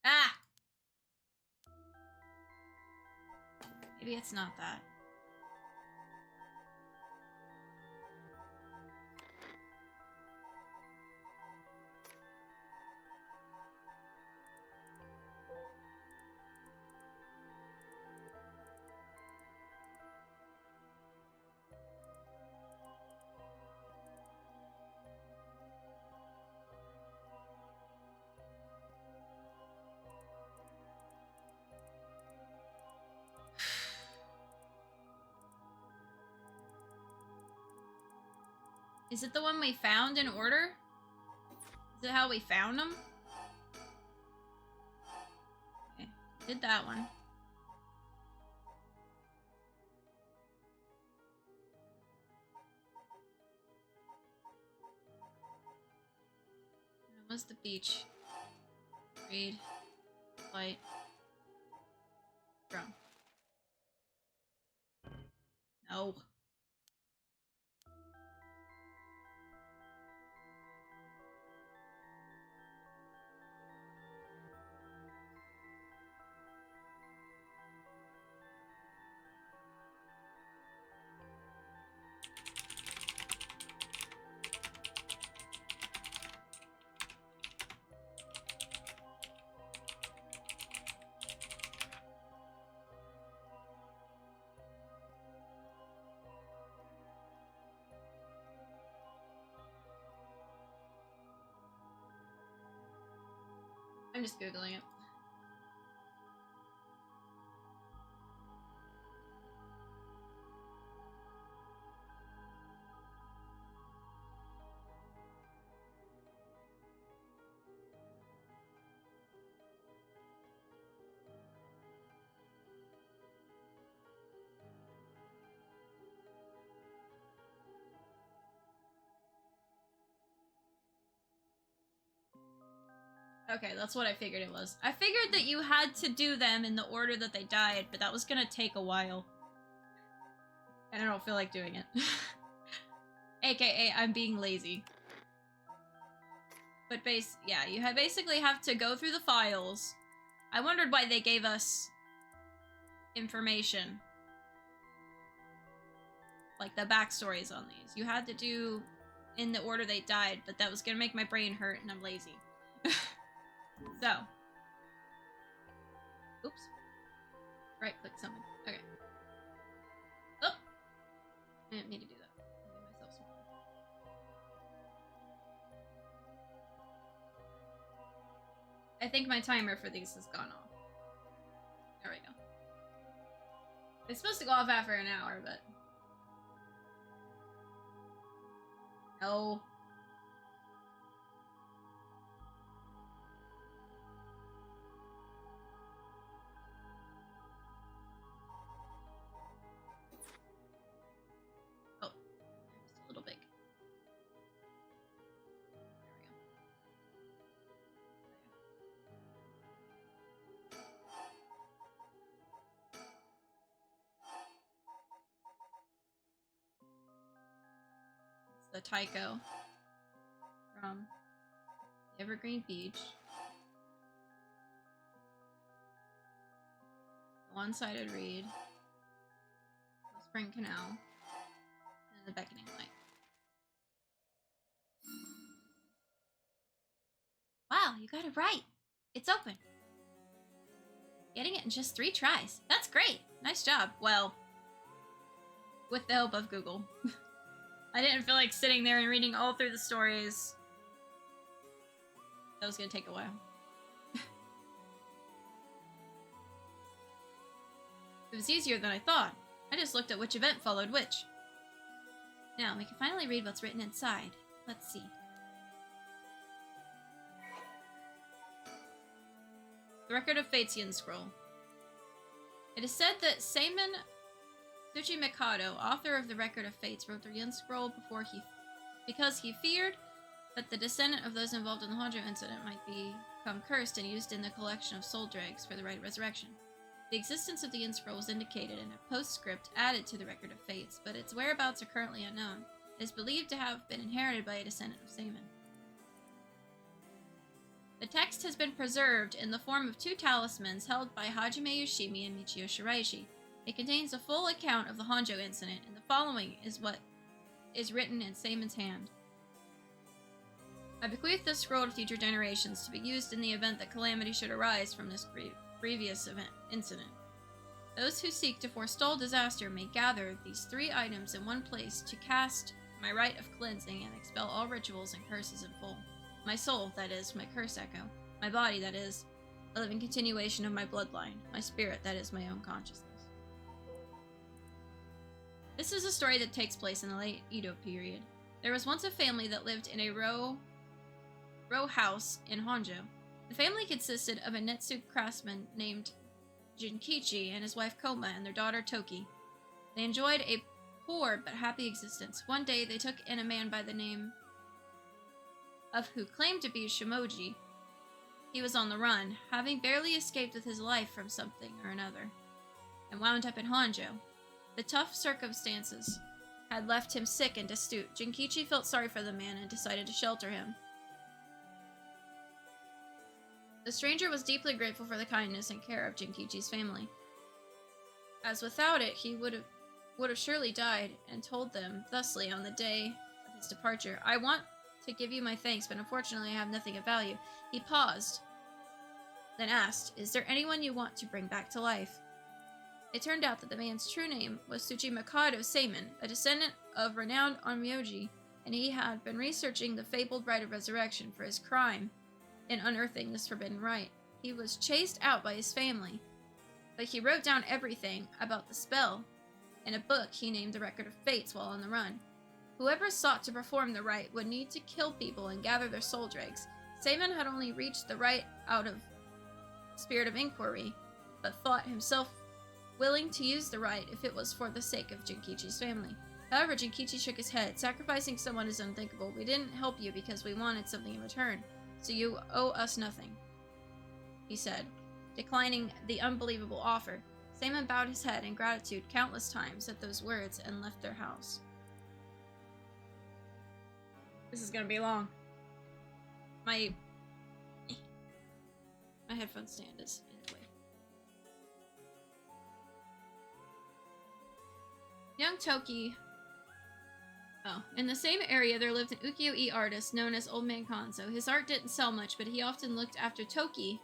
Ah! Maybe it's not that. Is it the one we found in order? Is it how we found them? Okay, did that one. It was the beach. Read. Light. Drum. No. I'm just Googling it. Okay, that's what I figured it was. I figured that you had to do them in the order that they died, but that was gonna take a while. And I don't feel like doing it. AKA, I'm being lazy. But yeah, you basically have to go through the files. I wondered why they gave us information. Like the backstories on these. You had to do in the order they died, but that was gonna make my brain hurt and I'm lazy. So. Oops. Right click something. Okay. Oh! I didn't mean to do that. I made myself small. I think my timer for these has gone off. There we go. It's supposed to go off after an hour, but... No. The Tycho from Evergreen Beach. The One-Sided Reed. The Spring Canal. And the Beckoning Light. Wow, you got it right. It's open. Getting it in just 3 tries. That's great. Nice job. Well, with the help of Google. I didn't feel like sitting there and reading all through the stories. That was gonna take a while. It was easier than I thought. I just looked at which event followed which. Now, we can finally read what's written inside. Let's see. The Record of Fates Yin Scroll. It is said that Seimin Tsuchimikado, author of the Record of Fates, wrote the Yin Scroll because he feared that the descendant of those involved in the Honjo incident might become cursed and used in the collection of soul dregs for the rite of resurrection. The existence of the Yin Scroll was indicated in a postscript added to the Record of Fates, but its whereabouts are currently unknown. It is believed to have been inherited by a descendant of Seimin. The text has been preserved in the form of 2 talismans held by Hajime Yoshimi and Michio Shiraishi. It contains a full account of the Honjo incident, and the following is what is written in Seimin's hand. I bequeath this scroll to future generations to be used in the event that calamity should arise from this previous incident. Those who seek to forestall disaster may gather these 3 items in one place to cast my rite of cleansing and expel all rituals and curses in full. My soul, that is, my curse echo. My body, that is, a living continuation of my bloodline. My spirit, that is, my own consciousness. This is a story that takes place in the late Edo period. There was once a family that lived in a row house in Honjo. The family consisted of a Netsu craftsman named Jinkichi and his wife Koma and their daughter Toki. They enjoyed a poor but happy existence. One day they took in a man by the name of who claimed to be Shimoji. He was on the run, having barely escaped with his life from something or another, and wound up in Honjo. The tough circumstances had left him sick and destitute. Jinkichi felt sorry for the man and decided to shelter him. The stranger was deeply grateful for the kindness and care of Jinkichi's family, as without it he would have surely died, and told them thusly on the day of his departure, "I want to give you my thanks, but unfortunately I have nothing of value." He paused, then asked, "Is there anyone you want to bring back to life?" It turned out that the man's true name was Tsuchimikado Seimin, a descendant of renowned onmyoji, and he had been researching the fabled rite of resurrection for his crime in unearthing this forbidden right. He was chased out by his family, but he wrote down everything about the spell in a book he named the Record of Fates while on the run. Whoever sought to perform the rite would need to kill people and gather their soul dregs. Seimon had only reached the rite out of spirit of inquiry, but thought himself willing to use the rite if it was for the sake of Jinkichi's family. However, Jinkichi shook his head. Sacrificing someone is unthinkable. We didn't help you because we wanted something in return, so you owe us nothing, he said, declining the unbelievable offer. Seimon bowed his head in gratitude countless times at those words and left their house. This is gonna be long. My headphone stand is in the way. Young Toki. Oh, in the same area there lived an ukiyo-e artist known as Old Man Konzo. His art didn't sell much, but he often looked after Toki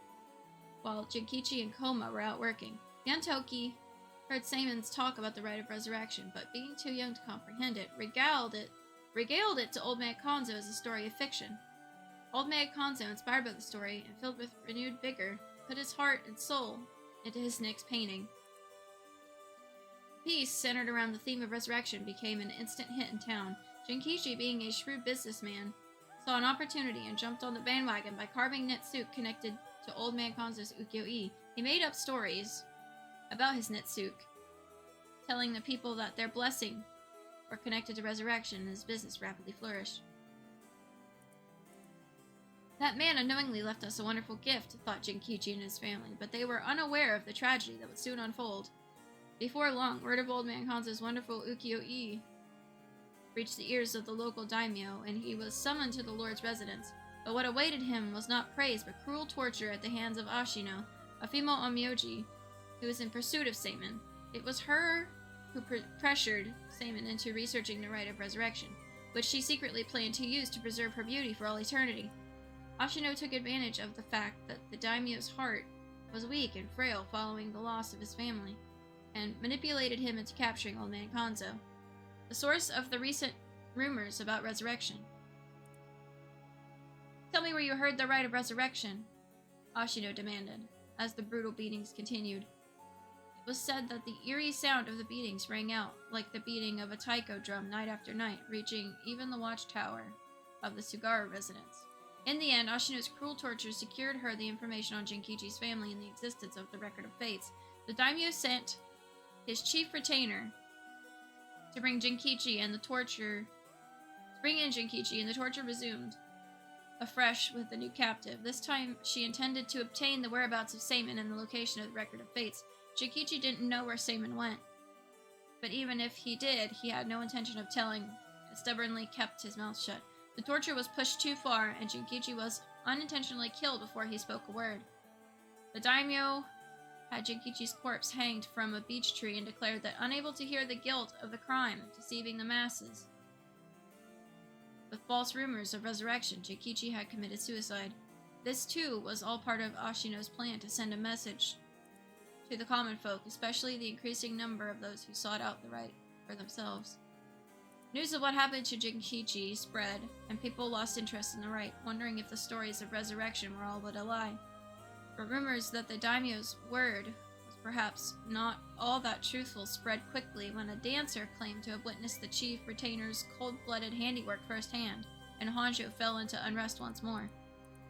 while Jinkichi and Koma were out working. Young Toki heard Seimon's talk about the rite of resurrection, but being too young to comprehend it, regaled it to Old Man Konzo as a story of fiction. Old Man Konzo, inspired by the story and filled with renewed vigor, put his heart and soul into his next painting. The piece, centered around the theme of resurrection, became an instant hit in town. Jinkichi, being a shrewd businessman, saw an opportunity and jumped on the bandwagon by carving Netsuke connected to Old Man Konzo's ukiyo-e. He made up stories about his Netsuke, telling the people that their blessing were connected to resurrection, and his business rapidly flourished. That man unknowingly left us a wonderful gift, thought Jinkichi and his family, but they were unaware of the tragedy that would soon unfold. Before long, word of Old Man Konzo's wonderful ukiyo-e reached the ears of the local daimyo, and he was summoned to the Lord's residence. But what awaited him was not praise, but cruel torture at the hands of Ashino, a female onmyoji, who was in pursuit of Seimon. It was her who pressured Seimon into researching the rite of resurrection, which she secretly planned to use to preserve her beauty for all eternity. Ashino took advantage of the fact that the daimyo's heart was weak and frail following the loss of his family, and manipulated him into capturing Old Man Konzo, the source of the recent rumors about resurrection. Tell me where you heard the rite of resurrection, Ashino demanded, as the brutal beatings continued. It was said that the eerie sound of the beatings rang out like the beating of a taiko drum night after night, reaching even the watchtower of the Sugara residence. In the end, Ashino's cruel torture secured her the information on Jinkichi's family and the existence of the Record of Fates. The daimyo sent his chief retainer to bring in Jinkichi, and the torture resumed afresh with the new captive. This time, she intended to obtain the whereabouts of Seimon and the location of the Record of Fates. Jinkichi didn't know where Seimon went, but even if he did, he had no intention of telling, and stubbornly kept his mouth shut. The torture was pushed too far, and Jinkichi was unintentionally killed before he spoke a word. The daimyo had Jinkichi's corpse hanged from a beech tree and declared that, unable to hear the guilt of the crime, deceiving the masses with false rumors of resurrection, Jinkichi had committed suicide. This, too, was all part of Ashino's plan to send a message to the common folk, especially the increasing number of those who sought out the rite for themselves. News of what happened to Jinkichi spread, and people lost interest in the rite, wondering if the stories of resurrection were all but a lie. But rumors that the daimyo's word was perhaps not all that truthful spread quickly when a dancer claimed to have witnessed the chief retainer's cold-blooded handiwork firsthand, and Honjo fell into unrest once more.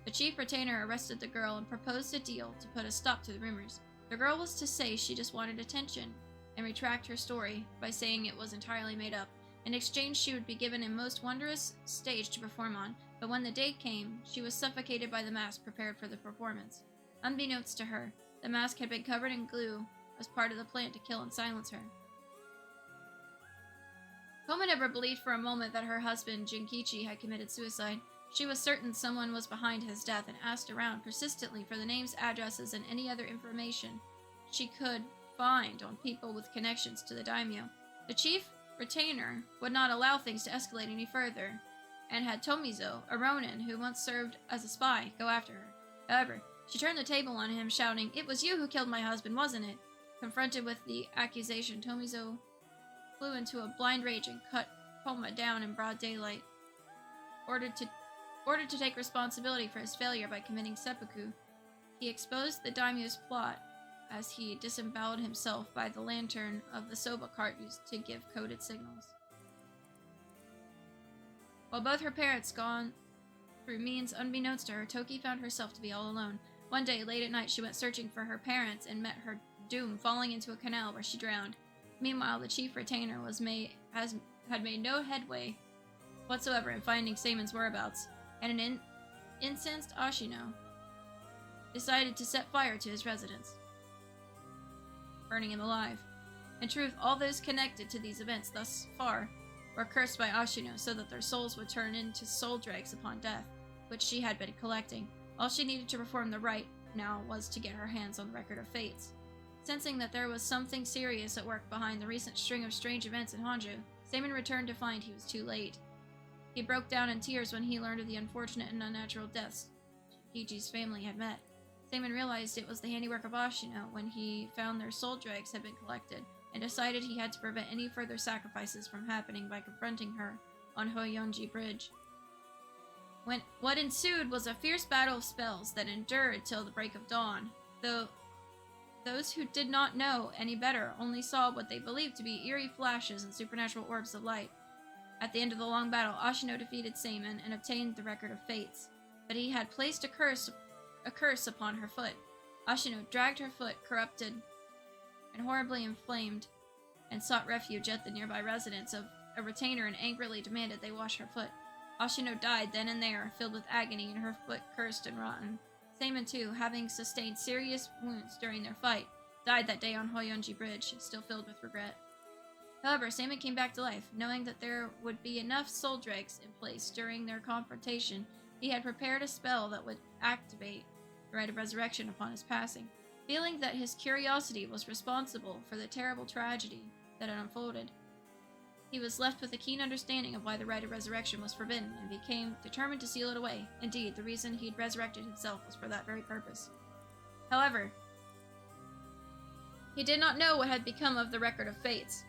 The chief retainer arrested the girl and proposed a deal to put a stop to the rumors. The girl was to say she just wanted attention, and retract her story by saying it was entirely made up. In exchange, she would be given a most wondrous stage to perform on, but when the day came, she was suffocated by the mask prepared for the performance. Unbeknownst to her, the mask had been covered in glue as part of the plan to kill and silence her. Koma never believed for a moment that her husband, Jinkichi, had committed suicide. She was certain someone was behind his death and asked around persistently for the names, addresses, and any other information she could find on people with connections to the daimyo. The chief retainer would not allow things to escalate any further, and had Tomizo, a ronin who once served as a spy, go after her. However, she turned the table on him, shouting, "It was you who killed my husband, wasn't it?" Confronted with the accusation, Tomizo flew into a blind rage and cut Koma down in broad daylight, ordered to ordered to take responsibility for his failure by committing seppuku, he exposed the daimyo's plot as he disemboweled himself by the lantern of the soba cart used to give coded signals. While both her parents gone through means unbeknownst to her, Toki found herself to be all alone. One day, late at night, she went searching for her parents and met her doom, falling into a canal where she drowned. Meanwhile, the chief retainer had made no headway whatsoever in finding Seimon's whereabouts, and an incensed Ashino decided to set fire to his residence, burning him alive. In truth, all those connected to these events thus far were cursed by Ashino so that their souls would turn into soul dregs upon death, which she had been collecting. All she needed to perform the rite now was to get her hands on the Record of Fates. Sensing that there was something serious at work behind the recent string of strange events in Honjo, Seimon returned to find he was too late. He broke down in tears when he learned of the unfortunate and unnatural deaths Kiji's family had met. Seimon realized it was the handiwork of Ashino when he found their soul dregs had been collected, and decided he had to prevent any further sacrifices from happening by confronting her on Hoyonji Bridge. What ensued was a fierce battle of spells that endured till the break of dawn, though those who did not know any better only saw what they believed to be eerie flashes and supernatural orbs of light. At the end of the long battle, Ashino defeated Seimon and obtained the Record of Fates, but he had placed a curse upon her foot. Ashino dragged her foot, corrupted and horribly inflamed, and sought refuge at the nearby residence of a retainer and angrily demanded they wash her foot. Ashino died then and there, filled with agony and her foot cursed and rotten. Seimon, too, having sustained serious wounds during their fight, died that day on Hoyonji Bridge, still filled with regret. However, Seimon came back to life. Knowing that there would be enough soul dregs in place during their confrontation, he had prepared a spell that would activate the Rite of Resurrection upon his passing. Feeling that his curiosity was responsible for the terrible tragedy that had unfolded, he was left with a keen understanding of why the Rite of Resurrection was forbidden, and became determined to seal it away. Indeed, the reason he'd resurrected himself was for that very purpose. However, he did not know what had become of the Record of Fates.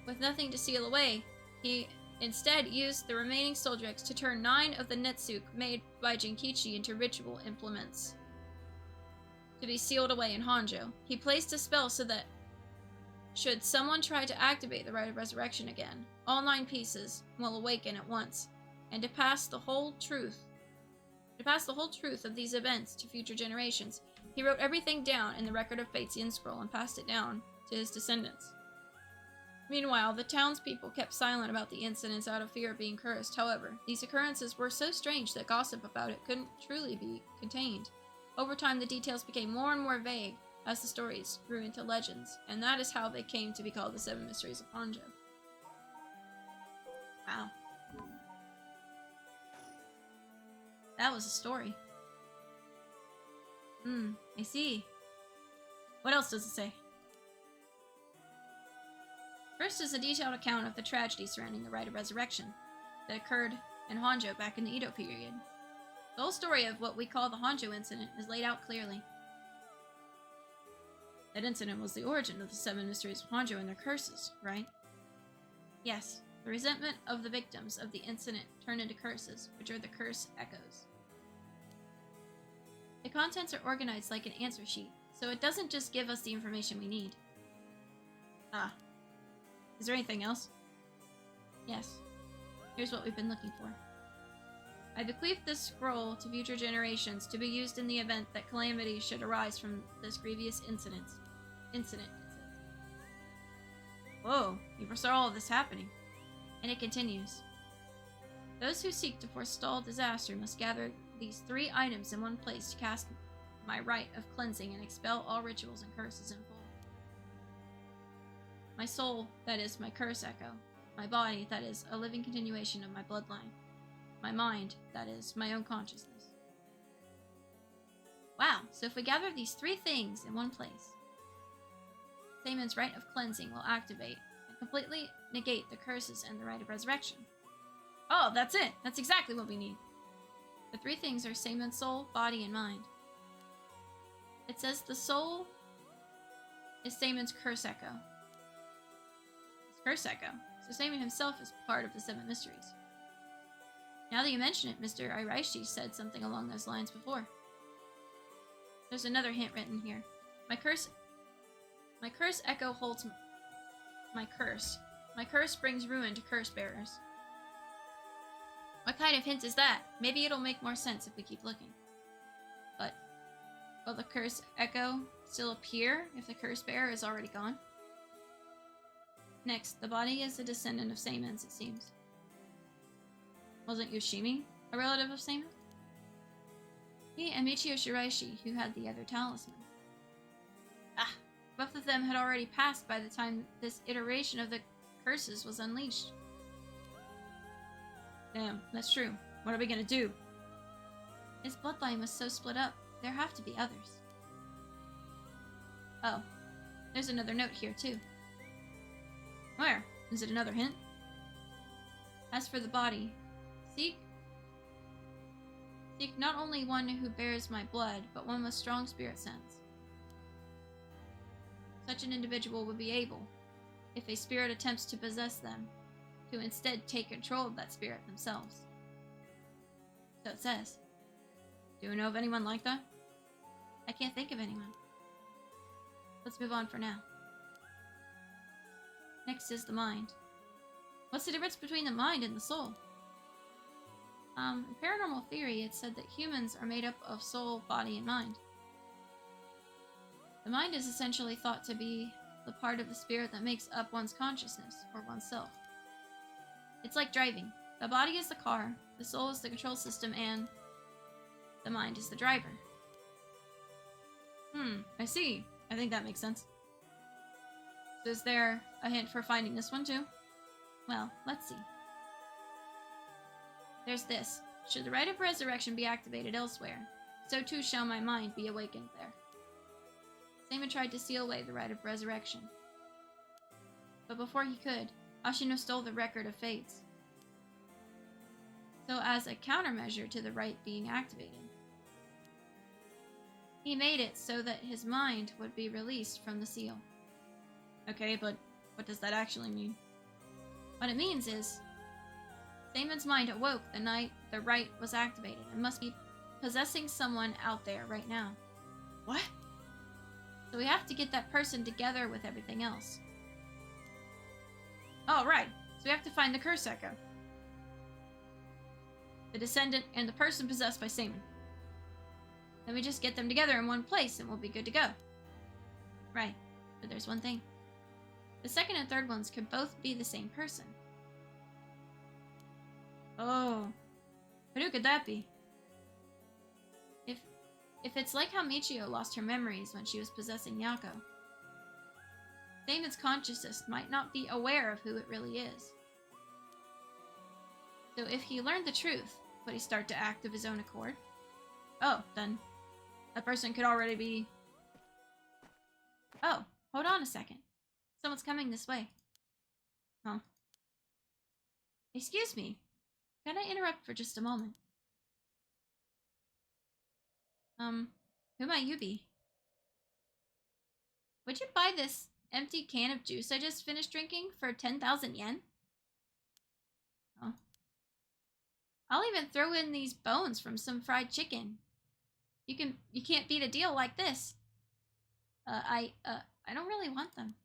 With nothing to seal away, he instead used the remaining soul dregs to turn 9 of the Netsuke made by Jinkichi into ritual implements to be sealed away in Honjo. He placed a spell so that should someone try to activate the Rite of Resurrection again, all 9 pieces will awaken at once, and to pass the whole truth of these events to future generations, he wrote everything down in the Record of Fates scroll and passed it down to his descendants. Meanwhile, the townspeople kept silent about the incidents out of fear of being cursed. However, these occurrences were so strange that gossip about it couldn't truly be contained. Over time, the details became more and more vague as the stories grew into legends, and that is how they came to be called the 7 Mysteries of Honjo. Wow. That was a story. I see. What else does it say? First is a detailed account of the tragedy surrounding the Rite of Resurrection that occurred in Honjo back in the Edo period. The whole story of what we call the Honjo incident is laid out clearly. That incident was the origin of the 7 Mysteries of Honjo and their curses, right? Yes, the resentment of the victims of the incident turned into curses, which are the curse echoes. The contents are organized like an answer sheet, so it doesn't just give us the information we need. Is there anything else? Yes. Here's what we've been looking for. I bequeath this scroll to future generations to be used in the event that calamity should arise from this grievous incident. Whoa, you foresaw all of this happening. And it continues. Those who seek to forestall disaster must gather these 3 items in one place to cast my rite of cleansing and expel all rituals and curses in full. My soul, that is my curse echo. My body, that is a living continuation of my bloodline. My mind, that is my own consciousness. Wow, so if we gather these 3 things in one place, Seimon's rite of cleansing will activate and completely negate the curses and the Rite of Resurrection. Oh, that's it! That's exactly what we need. The 3 things are Seimon's soul, body, and mind. It says the soul is Seimon's curse echo. His curse echo. So Seimon himself is part of the 7 mysteries. Now that you mention it, Mr. Iraishi said something along those lines before. There's another hint written here. My curse echo holds my curse. My curse brings ruin to curse bearers. What kind of hint is that? Maybe it'll make more sense if we keep looking. But will the curse echo still appear if the curse bearer is already gone? Next, the body is a descendant of Seimon's, it seems. Wasn't Yoshimi a relative of Seimon? He and Michio Shiraishi, who had the other talisman. Ah, both of them had already passed by the time this iteration of the curses was unleashed. Damn, that's true. What are we gonna do? His bloodline was so split up, there have to be others. Oh, there's another note here too. Where? Is it another hint? As for the body, seek not only one who bears my blood, but one with strong spirit sense. Such an individual would be able, if a spirit attempts to possess them, to instead take control of that spirit themselves. So it says. Do you know of anyone like that? I can't think of anyone. Let's move on for now. Next is the mind. What's the difference between the mind and the soul? In paranormal theory, it's said that humans are made up of soul, body, and mind. The mind is essentially thought to be the part of the spirit that makes up one's consciousness, or oneself. It's like driving. The body is the car, the soul is the control system, and the mind is the driver. I see. I think that makes sense. So is there a hint for finding this one too? Well, let's see. There's this. Should the rite of resurrection be activated elsewhere, so too shall my mind be awakened there. Seimon tried to seal away the rite of resurrection. But before he could, Ashino stole the record of fates. So as a countermeasure to the rite being activated, he made it so that his mind would be released from the seal. Okay, but what does that actually mean? What it means is, Seimon's mind awoke the night the rite was activated and must be possessing someone out there right now. What? So we have to get that person together with everything else. Oh, right. So we have to find the curse echo, the descendant, and the person possessed by Seimon. Then we just get them together in one place and we'll be good to go. Right. But there's one thing. The second and third ones could both be the same person. Oh. But who could that be? If it's like how Michio lost her memories when she was possessing Yako, Seimon's consciousness might not be aware of who it really is. So if he learned the truth, would he start to act of his own accord? Oh, then that person could already be... Oh, hold on a second. Someone's coming this way. Huh? Excuse me. Can I interrupt for just a moment? Who might you be? Would you buy this empty can of juice I just finished drinking for 10,000 yen? Oh. I'll even throw in these bones from some fried chicken. You can't beat a deal like this. I don't really want them.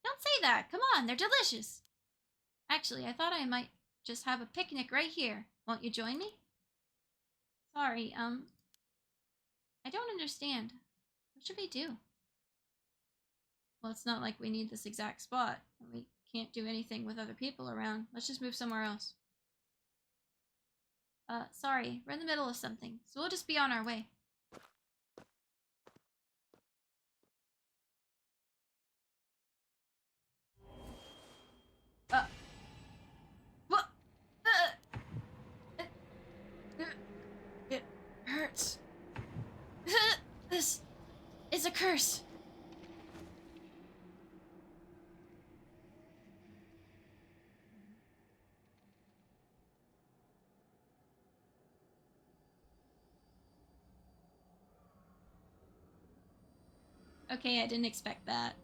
Don't say that. Come on, they're delicious. Actually, I thought I might just have a picnic right here. Won't you join me? Sorry, I don't understand. What should we do? Well, it's not like we need this exact spot. We can't do anything with other people around. Let's just move somewhere else. Sorry, we're in the middle of something, so we'll just be on our way. What? It hurts. This is a curse. Okay, I didn't expect that.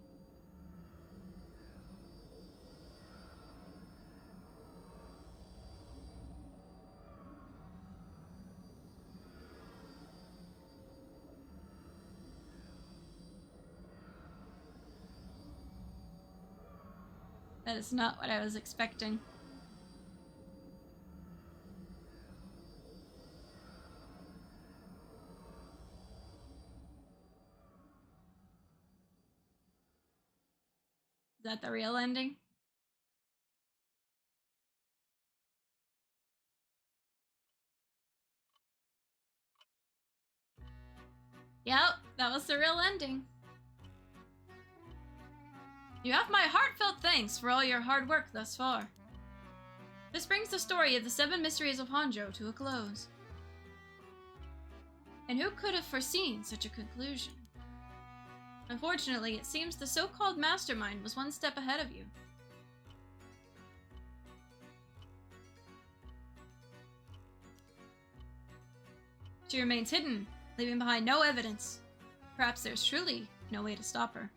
That is not what I was expecting. Is that the real ending? Yep, that was the real ending. You have my heartfelt thanks for all your hard work thus far. This brings the story of the 7 mysteries of Honjo to a close. And who could have foreseen such a conclusion? Unfortunately, it seems the so-called mastermind was one step ahead of you. She remains hidden, leaving behind no evidence. Perhaps there's truly no way to stop her.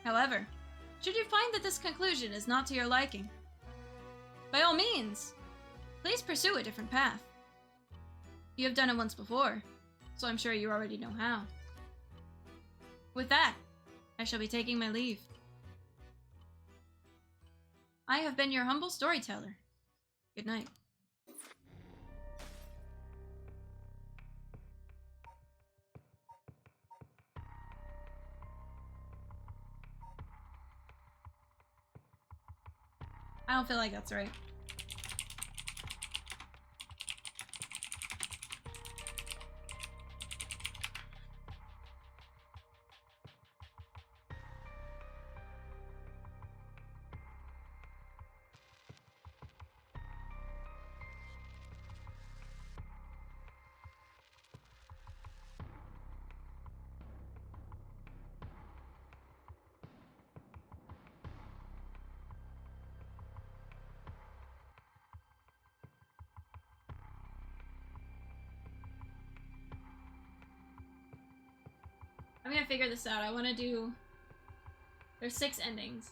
However, should you find that this conclusion is not to your liking, by all means, please pursue a different path. You have done it once before, so I'm sure you already know how. With that, I shall be taking my leave. I have been your humble storyteller. Good night. I don't feel like that's right. I'm gonna figure this out. I want to do... There's 6 endings.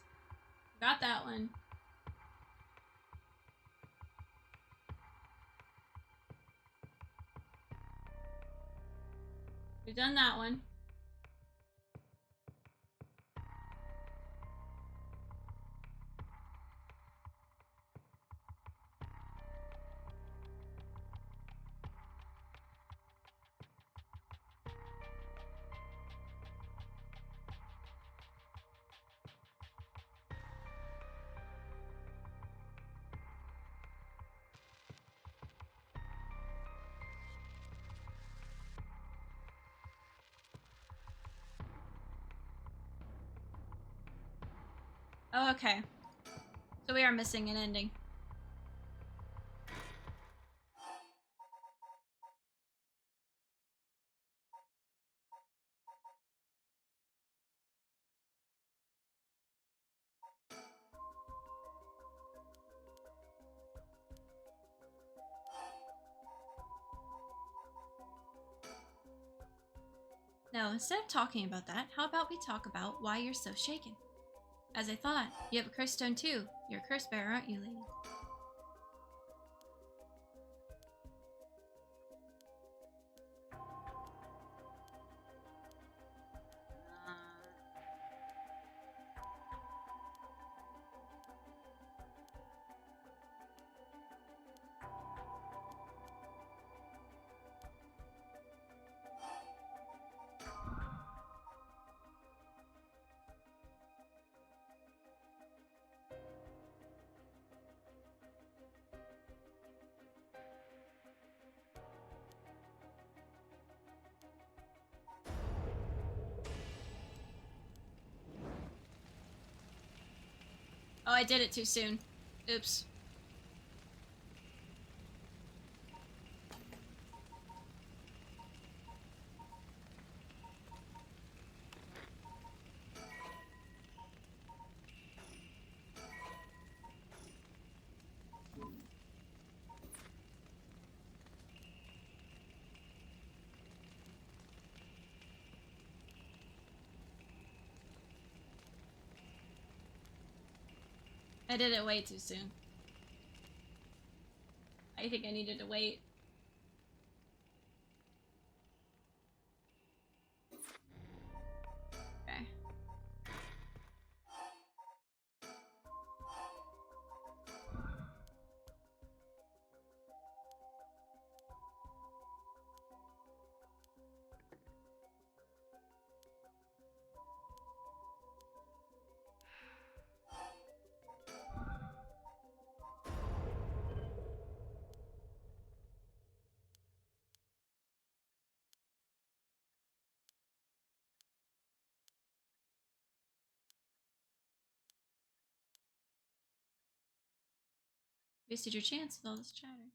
Got that one. We've done that one. Oh, okay. So we are missing an ending. No, instead of talking about that, how about we talk about why you're so shaken? As I thought, you have a curse stone too. You're a curse bearer, aren't you, lady? Oh, I did it too soon. Oops. I did it way too soon. I think I needed to wait. Wasted your chance with all this chatter.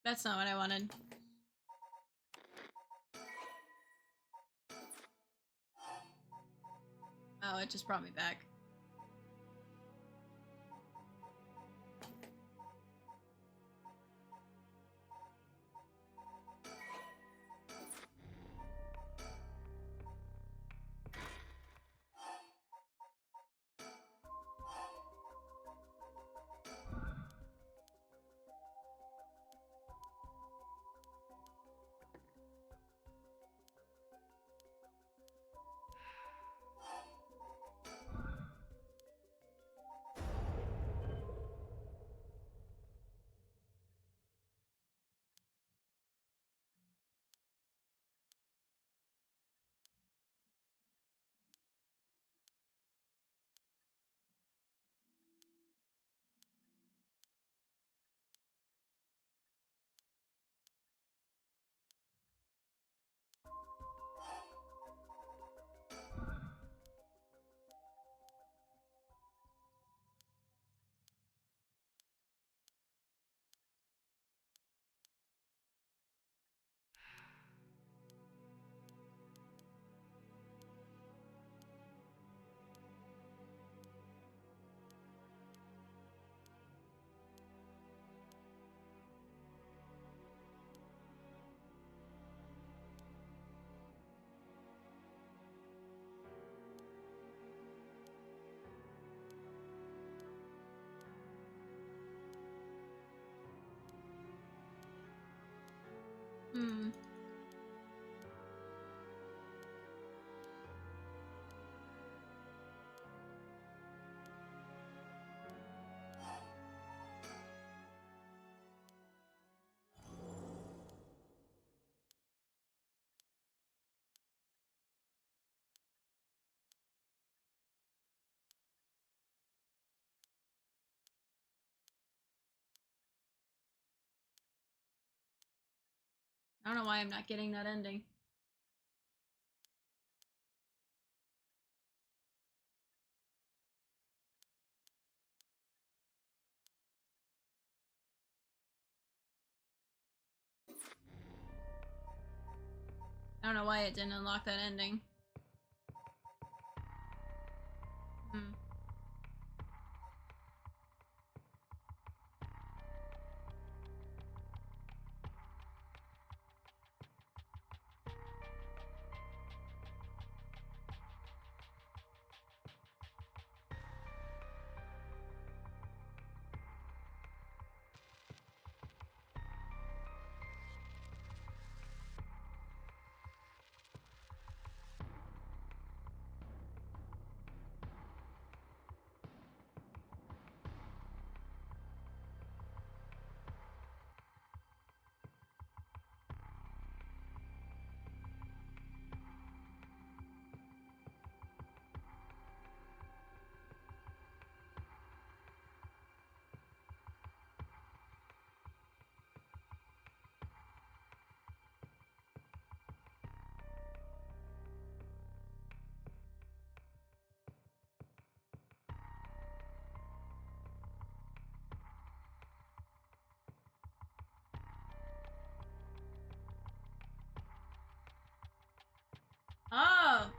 That's not what I wanted. Oh, it just brought me back. Hmm. I don't know why I'm not getting that ending. I don't know why it didn't unlock that ending. Hmm.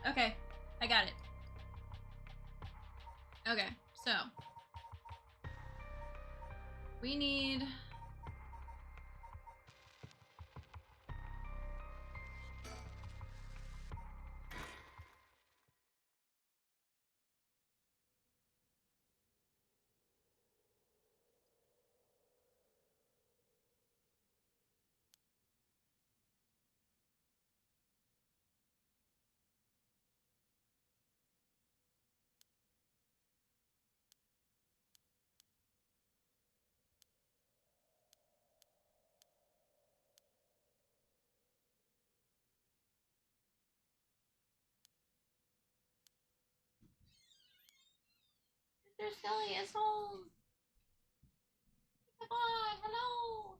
Okay, I got it. Okay, so we need Mr. Skully is home. Come on, hello.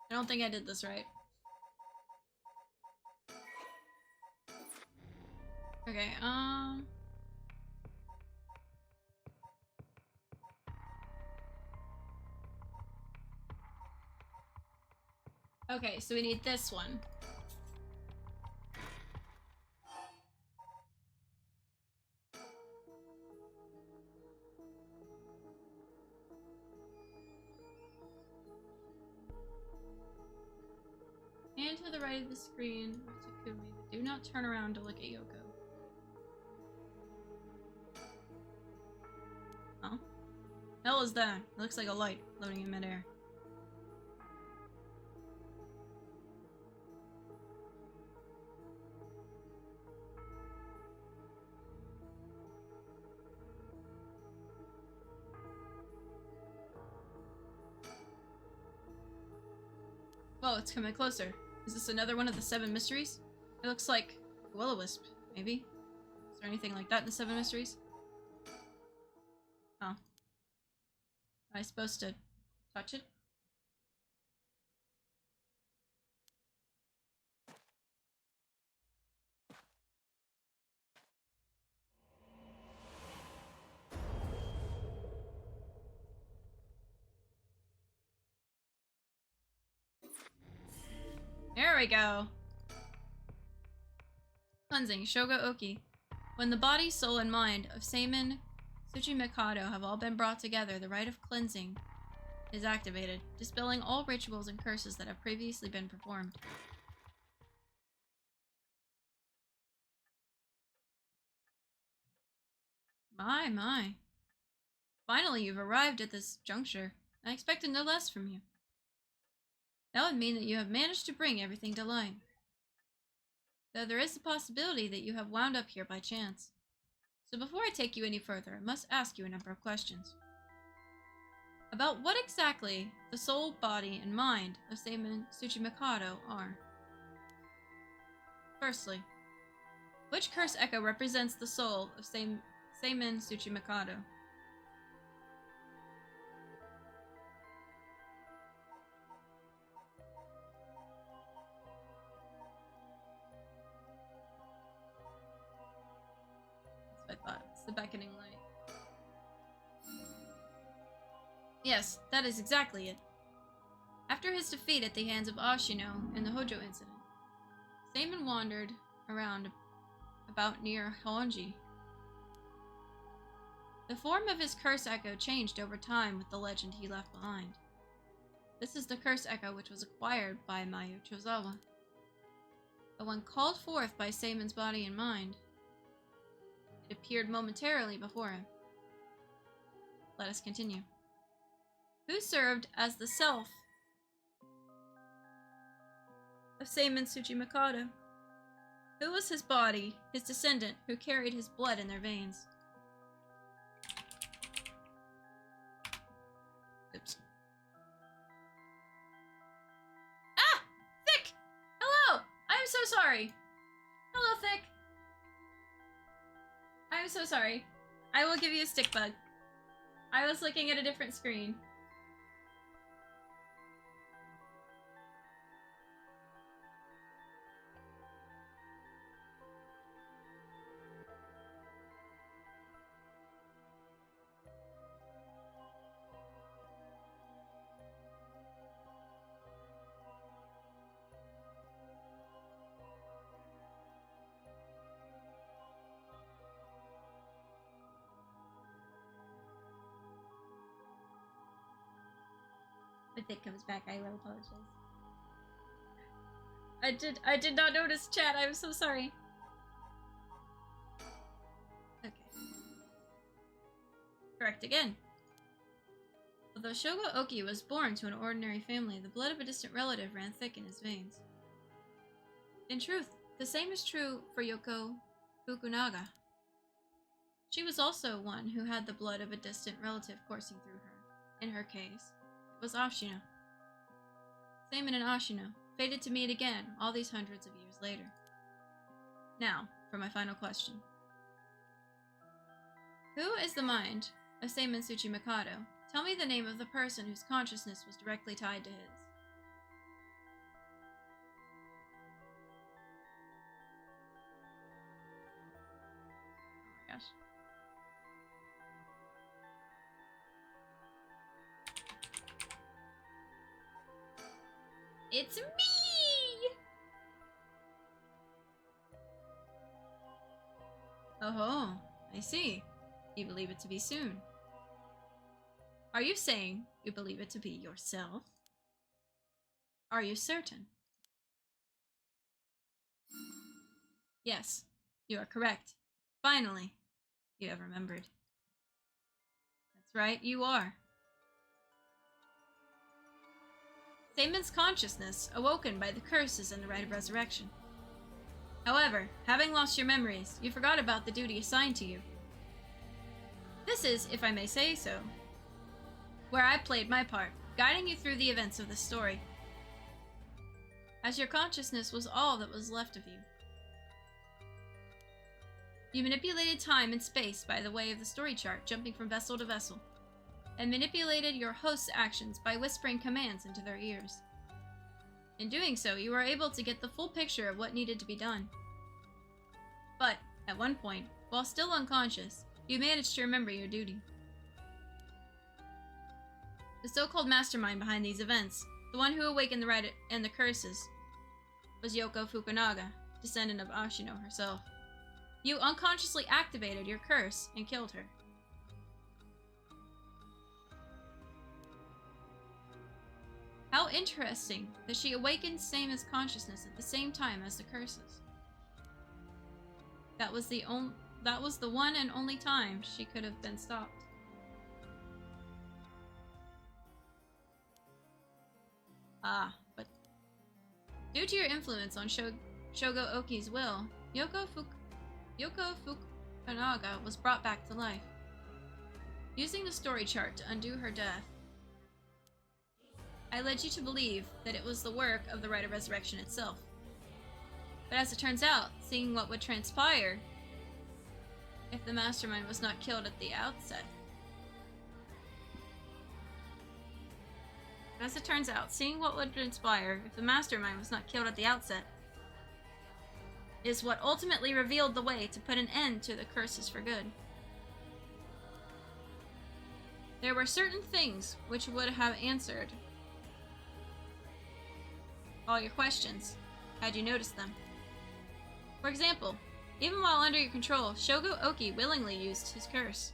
I don't think I did this right. Okay, okay, so we need this one. And to the right of the screen of Takumi, but do not turn around to look at Yoko. Huh? Hell is that? It looks like a light floating in midair. Whoa, it's coming closer. Is this another one of the 7 mysteries? It looks like a will-o-wisp, maybe? Is there anything like that in the 7 mysteries? Oh. Am I supposed to touch it? There we go. Cleansing, Shoga Oki. When the body, soul, and mind of Seimin Tsuchimikado have all been brought together, the rite of cleansing is activated, dispelling all rituals and curses that have previously been performed. My. Finally, you've arrived at this juncture. I expected no less from you. That would mean that you have managed to bring everything to light. Though there is the possibility that you have wound up here by chance. So before I take you any further, I must ask you a number of questions. About what exactly the soul, body, and mind of Seimin Tsuchimikado are. Firstly, which curse echo represents the soul of Seimin Tsuchimikado? That's what I thought. It's the beckoning light. Yes, that is exactly it. After his defeat at the hands of Ashino in the Honjo incident, Seimin wandered around about near Honji. The form of his curse echo changed over time with the legend he left behind. This is the curse echo which was acquired by Mayu Chozawa. But when called forth by Seimin's body and mind, it appeared momentarily before him. Let us continue. Who served as the self of Seimin Tsuchimikado? Who was his body, his descendant, who carried his blood in their veins? Oops. Ah! Thick! Hello! I'm so sorry! Hello, Thick! I'm so sorry. I will give you a stick bug. I was looking at a different screen. If it comes back, I will apologize. I did not notice, chat. I'm so sorry. Okay. Correct again. Although Shogo Oki was born to an ordinary family, the blood of a distant relative ran thick in his veins. In truth, the same is true for Yoko Fukunaga. She was also one who had the blood of a distant relative coursing through her. In her case, it was Ashino. Seimin and Ashino, fated to meet again all these hundreds of years later. Now, for my final question. Who is the mind of Seimin Tsuchimikado? Tell me the name of the person whose consciousness was directly tied to his. Oh my gosh. It's me! Oh, I see. You believe it to be soon. Are you saying you believe it to be yourself? Are you certain? Yes, you are correct. Finally, you have remembered. That's right, you are. Seimin's consciousness awoken by the curses and the rite of resurrection. However, having lost your memories, you forgot about the duty assigned to you. This is, if I may say so, where I played my part, guiding you through the events of this story, as your consciousness was all that was left of you. You manipulated time and space by the way of the story chart, jumping from vessel to vessel, and manipulated your host's actions by whispering commands into their ears. In doing so, you were able to get the full picture of what needed to be done. But, at one point, while still unconscious, you managed to remember your duty. The so-called mastermind behind these events, the one who awakened the rite and the curses, was Yoko Fukunaga, descendant of Ashino herself. You unconsciously activated your curse and killed her. How interesting that she awakened Seimin's consciousness at the same time as the curses. That was the one and only time she could have been stopped. Ah, but due to your influence on Shogo Oki's will, Yoko Fukunaga was brought back to life. Using the story chart to undo her death, I led you to believe that it was the work of the Rite of Resurrection itself. But as it turns out, seeing what would transpire if the mastermind was not killed at the outset. As it turns out, seeing what would transpire if the mastermind was not killed at the outset is what ultimately revealed the way to put an end to the curses for good. There were certain things which would have answered all your questions, had you noticed them. For example, even while under your control, Shogo Oki willingly used his curse.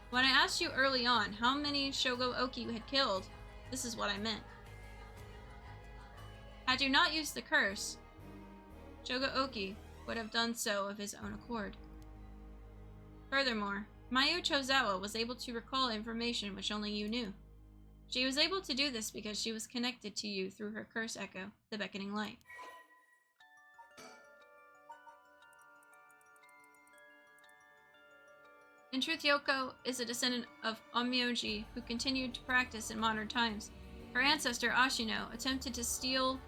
When I asked you early on how many Shogo Oki had killed, this is what I meant. Had you not used the curse, Shogo Oki would have done so of his own accord. Furthermore, Mayu Chozawa was able to recall information which only you knew. She was able to do this because she was connected to you through her curse echo, the beckoning light. In truth, Yoko is a descendant of Onmyoji who continued to practice in modern times. Her ancestor, Ashino, attempted to steal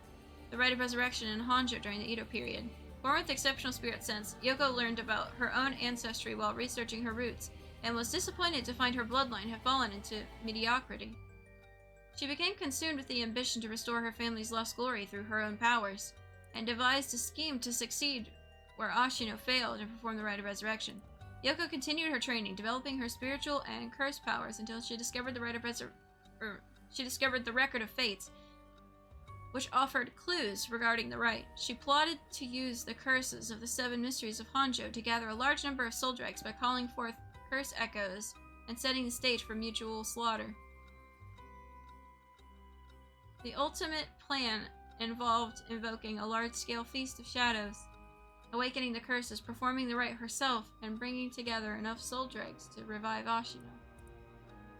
the Rite of Resurrection in Honjo during the Edo period. Born with exceptional spirit sense, Yoko learned about her own ancestry while researching her roots, and was disappointed to find her bloodline had fallen into mediocrity. She became consumed with the ambition to restore her family's lost glory through her own powers, and devised a scheme to succeed where Ashino failed to perform the Rite of Resurrection. Yoko continued her training, developing her spiritual and curse powers until she discovered the Record of Fates, which offered clues regarding the rite. She plotted to use the curses of the 7 mysteries of Honjo to gather a large number of soul dregs by calling forth curse echoes and setting the stage for mutual slaughter. The ultimate plan involved invoking a large-scale feast of shadows, awakening the curses, performing the rite herself, and bringing together enough soul dregs to revive Ashino.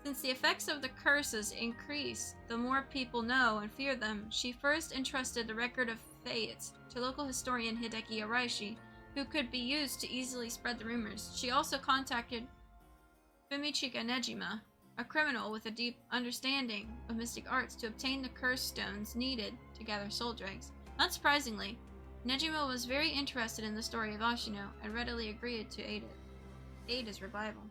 Since the effects of the curses increase the more people know and fear them, she first entrusted the record of fates to local historian Hideki Araishi, who could be used to easily spread the rumors. She also contacted Fumichika Nejima, a criminal with a deep understanding of mystic arts, to obtain the curse stones needed to gather soul dregs. Not surprisingly, Nejima was very interested in the story of Ashino and readily agreed to aid his revival.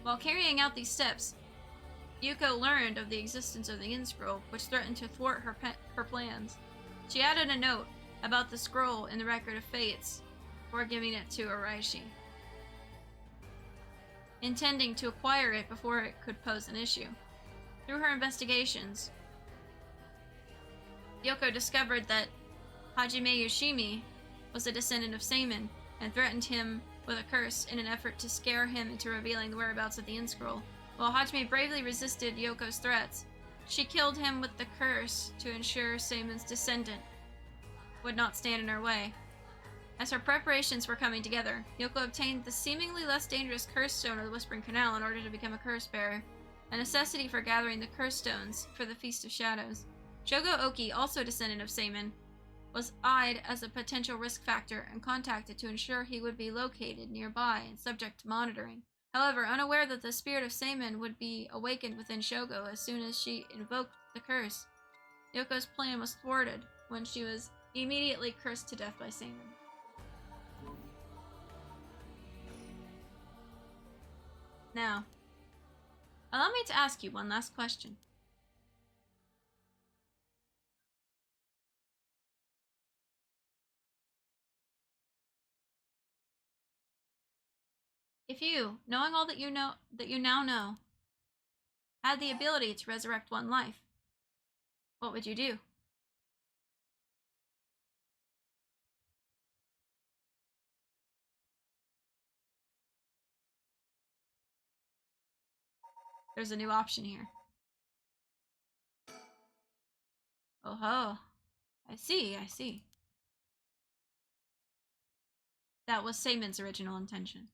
While carrying out these steps, Yuko learned of the existence of the Inn Scroll, which threatened to thwart her plans. She added a note about the scroll in the Record of Fates before giving it to Araishi, intending to acquire it before it could pose an issue. Through her investigations, Yoko discovered that Hajime Yoshimi was a descendant of Seimin and threatened him with a curse in an effort to scare him into revealing the whereabouts of the Inn Scroll. While Hajime bravely resisted Yoko's threats, she killed him with the curse to ensure Seimin's descendant would not stand in her way. As her preparations were coming together, Yoko obtained the seemingly less dangerous curse stone of the Whispering Canal in order to become a curse bearer, a necessity for gathering the curse stones for the Feast of Shadows. Shogo Oki, also a descendant of Seimin, was eyed as a potential risk factor and contacted to ensure he would be located nearby and subject to monitoring. However, unaware that the spirit of Seimin would be awakened within Shogo as soon as she invoked the curse, Yoko's plan was thwarted when she was immediately cursed to death by Seimin. Now, allow me to ask you one last question. If you, knowing all that you now know, had the ability to resurrect one life, what would you do? There's a new option here. Oh ho. I see. That was Seimin's original intention.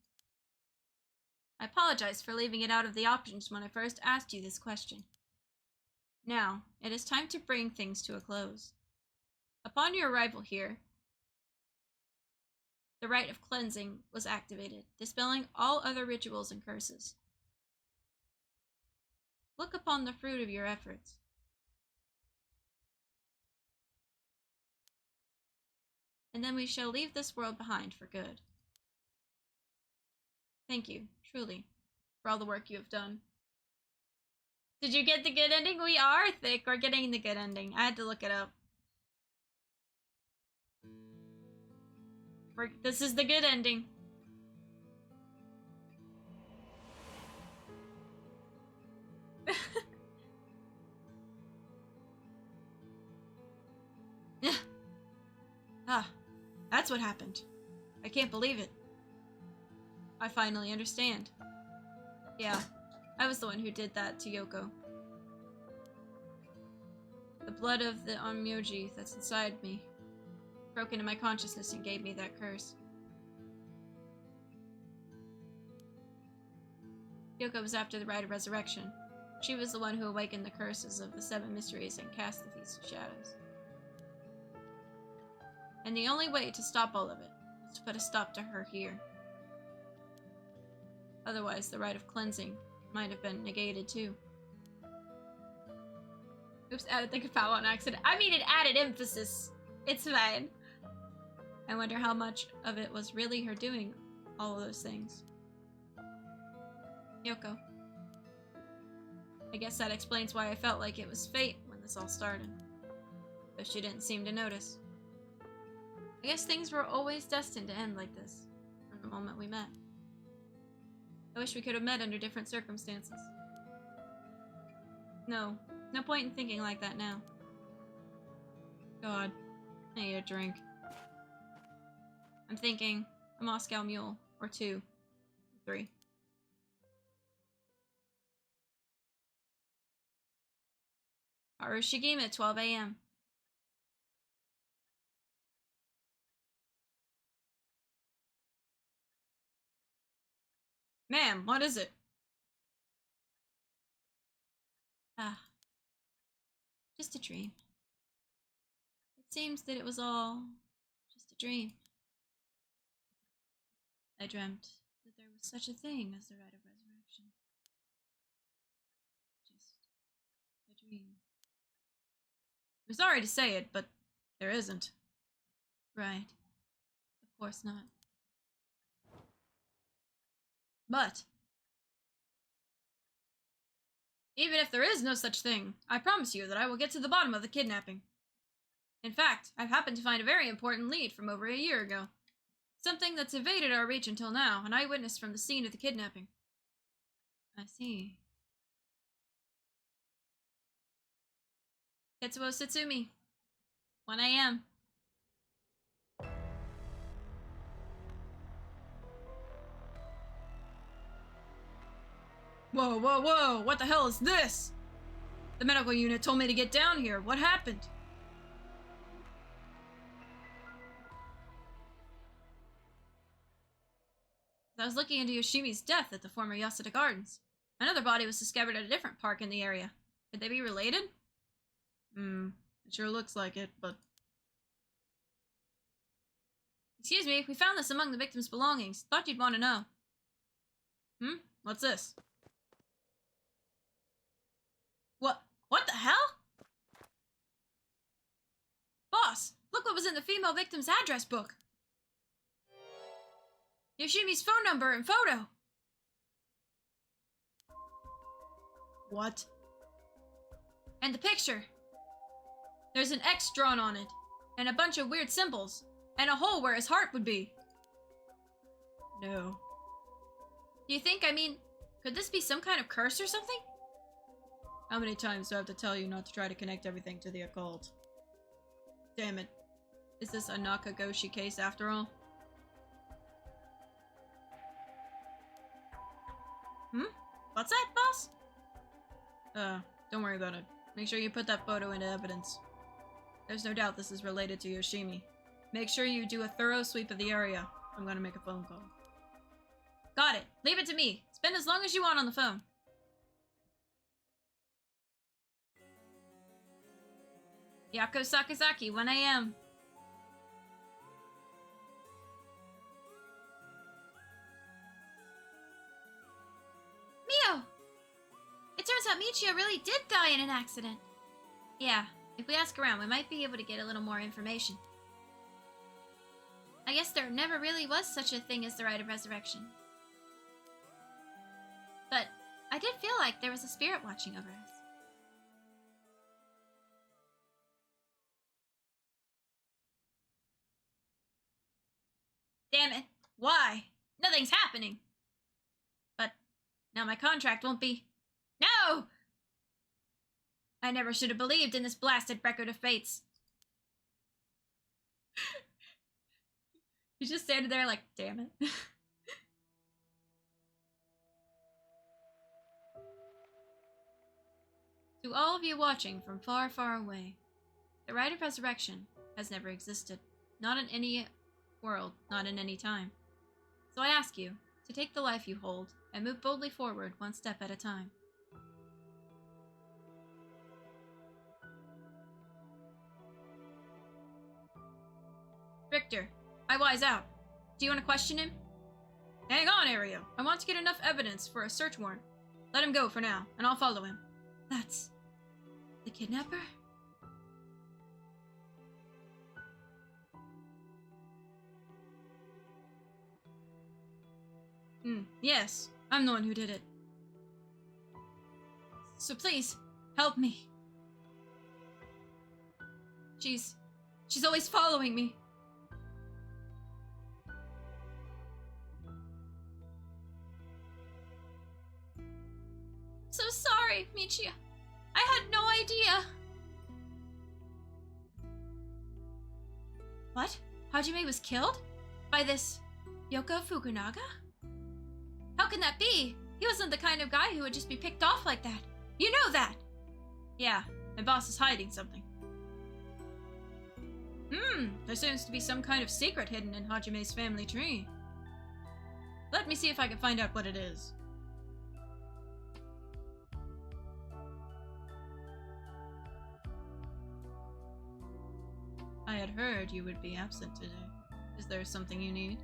I apologize for leaving it out of the options when I first asked you this question. Now, it is time to bring things to a close. Upon your arrival here, the rite of cleansing was activated, dispelling all other rituals and curses. Look upon the fruit of your efforts. And then we shall leave this world behind for good. Thank you, truly, for all the work you have done. Did you get the good ending? We are thick. We're getting the good ending. I had to look it up. This is the good ending. That's what happened. I can't believe it. I finally understand. Yeah, I was the one who did that to Yoko. The blood of the Onmyoji that's inside me broke into my consciousness and gave me that curse. Yoko was after the Rite of Resurrection. She was the one who awakened the curses of the Seven Mysteries and cast the Feast of Shadows. And the only way to stop all of it was to put a stop to her here. Otherwise, the Rite of Cleansing might have been negated too. Oops, added the kapow on accident. I mean, it added emphasis. It's fine. I wonder how much of it was really her doing all of those things. Yoko. I guess that explains why I felt like it was fate when this all started. Though she didn't seem to notice. I guess things were always destined to end like this, from the moment we met. I wish we could have met under different circumstances. No point in thinking like that now. God, I need a drink. I'm thinking a Moscow Mule, or 2, 3. Harushigime at 12 a.m. Ma'am, what is it? Ah, just a dream. It seems that it was all just a dream. I dreamt that there was such a thing as the rite of resurrection. Just a dream. I'm sorry to say it, but there isn't. Right. Of course not. But even if there is no such thing, I promise you that I will get to the bottom of the kidnapping. In fact, I've happened to find a very important lead from over a year ago. Something that's evaded our reach until now, an eyewitness from the scene of the kidnapping. I see. Tetsuo Satsumi, 1 a.m. Whoa, whoa, whoa! What the hell is this? The medical unit told me to get down here. What happened? I was looking into Yoshimi's death at the former Yasuda Gardens. Another body was discovered at a different park in the area. Could they be related? It sure looks like it, but... Excuse me, we found this among the victim's belongings. Thought you'd want to know. What's this? What the hell? Boss, look what was in the female victim's address book. Yoshimi's phone number and photo. What? And the picture. There's an X drawn on it, and a bunch of weird symbols, and a hole where his heart would be. No. Do you think, could this be some kind of curse or something? How many times do I have to tell you not to try to connect everything to the occult? Damn it. Is this a Nakagoshi case after all? What's that, boss? Don't worry about it. Make sure you put that photo into evidence. There's no doubt this is related to Yoshimi. Make sure you do a thorough sweep of the area. I'm gonna make a phone call. Got it. Leave it to me. Spend as long as you want on the phone. Yako Sakazaki, 1 a.m. Mio! It turns out Michio really did die in an accident. Yeah, if we ask around, we might be able to get a little more information. I guess there never really was such a thing as the rite of resurrection. But I did feel like there was a spirit watching over us. Damn it. Why? Nothing's happening. But now my contract won't be... No! I never should have believed in this blasted record of fates. He's just standing there like, damn it. To all of you watching from far, far away, the rite of resurrection has never existed. Not in any world, not in any time. So I ask you to take the life you hold and move boldly forward one step at a time. Richter, I wise out. Do you want to question him? Hang on, Ario. I want to get enough evidence for a search warrant. Let him go for now, and I'll follow him. That's... the kidnapper? Yes, I'm the one who did it. So please, help me. She's always following me. So sorry, Michio. I had no idea. What? Hajime was killed? By this Yoko Fukunaga? How can that be? He wasn't the kind of guy who would just be picked off like that. You know that! Yeah, My boss is hiding something. There seems to be some kind of secret hidden in Hajime's family tree. Let me see if I can find out what it is. I had heard you would be absent today. Is there something you need?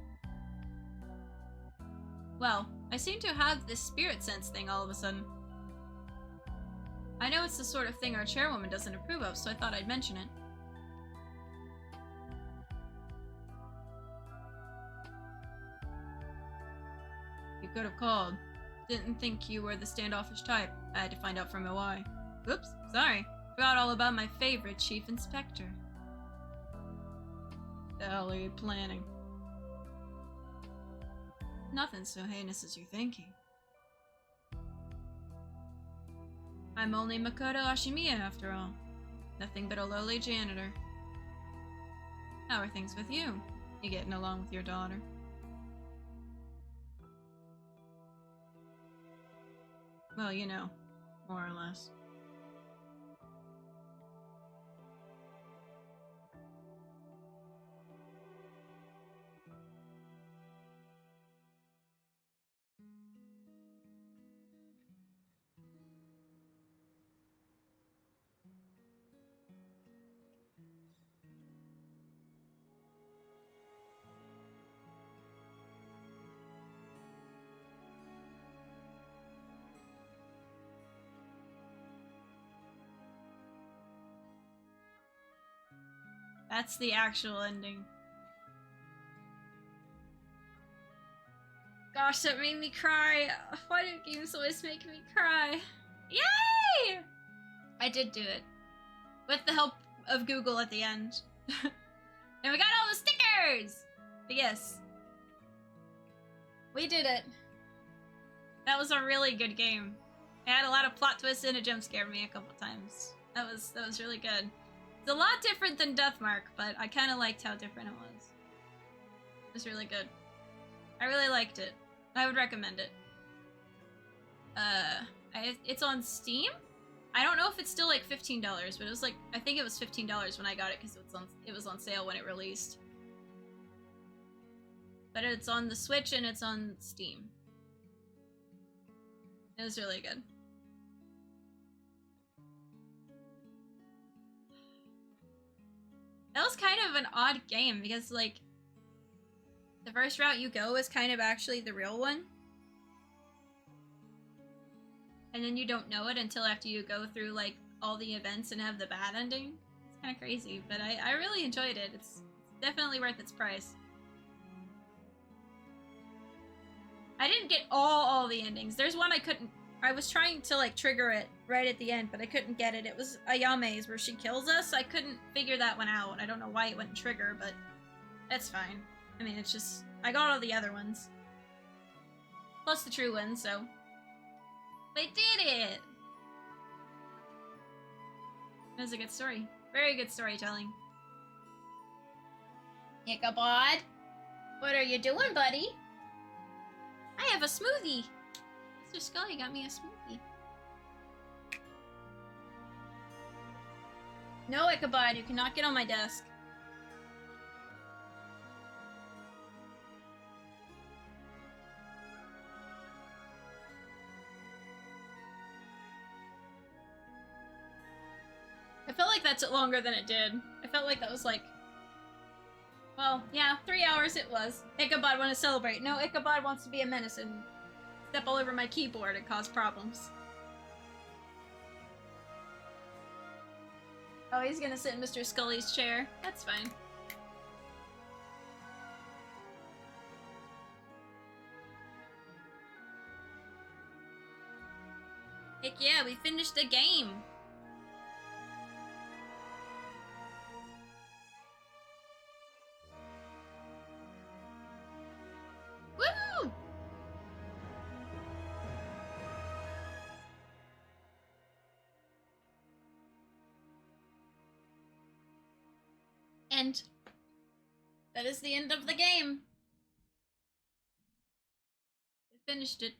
Well, I seem to have this spirit sense thing all of a sudden. I know it's the sort of thing our chairwoman doesn't approve of, so I thought I'd mention it. You could have called. Didn't think you were the standoffish type. I had to find out from why. Oops, sorry. Forgot all about my favorite chief inspector. The hell are you planning? Nothing so heinous as you're thinking. I'm only Makoto Ashimiya after all. Nothing but a lowly janitor. How are things with you? You getting along with your daughter? Well, you know, more or less. That's the actual ending. Gosh, that made me cry. Why do games always make me cry? Yay! I did do it. With the help of Google at the end. And we got all the stickers! But yes. We did it. That was a really good game. It had a lot of plot twists and it jump scared me a couple times. That was really good. It's a lot different than Deathmark, but I kind of liked how different it was. It was really good. I really liked it. I would recommend it. It's on Steam? I don't know if it's still like $15, but it was like, I think it was $15 when I got it because it was on sale when it released. But it's on the Switch and it's on Steam. It was really good. That was kind of an odd game because, like, the first route you go is kind of actually the real one. And then you don't know it until after you go through, like, all the events and have the bad ending. It's kind of crazy, but I really enjoyed it. It's definitely worth its price. I didn't get all the endings. There's one I was trying to, like, trigger it right at the end, but I couldn't get it. It was Ayame's where she kills us. I couldn't figure that one out. I don't know why it wouldn't trigger, but that's fine. I mean, it's just, I got all the other ones. Plus the true ones, so. I did it! That was a good story. Very good storytelling. Ichabod? What are you doing, buddy? I have a smoothie! Mr. Skully got me a smoothie. No, Ichabod, you cannot get on my desk. I felt like that took longer than it did. I felt like that was like... Well, yeah, 3 hours it was. Ichabod want to celebrate. No, Ichabod wants to be a menace and step all over my keyboard and cause problems. Oh, he's gonna sit in Mr. Skully's chair. That's fine. Heck yeah, we finished the game! Woo! And that is the end of the game. We finished it.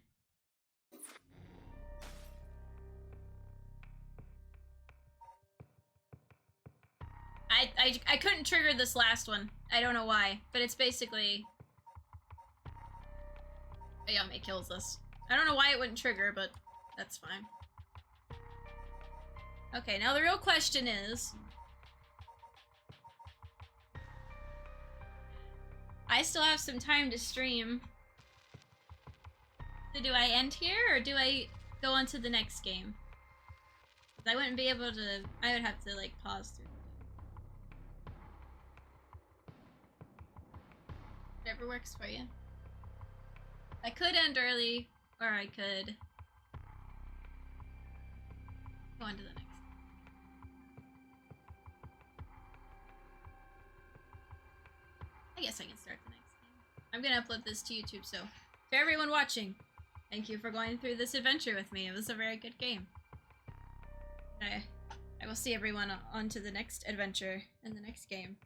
I couldn't trigger this last one. I don't know why, but it's basically... Ayame kills us. I don't know why it wouldn't trigger, but that's fine. Okay, now the real question is... I still have some time to stream. So do I end here, or do I go on to the next game? I wouldn't be able to... I would have to, like, pause through. Whatever works for you. I could end early, or I could go on to the next. I guess I can start the next game. I'm gonna upload this to YouTube, so to everyone watching, thank you for going through this adventure with me. It was a very good game. I will see everyone on to the next adventure in the next game.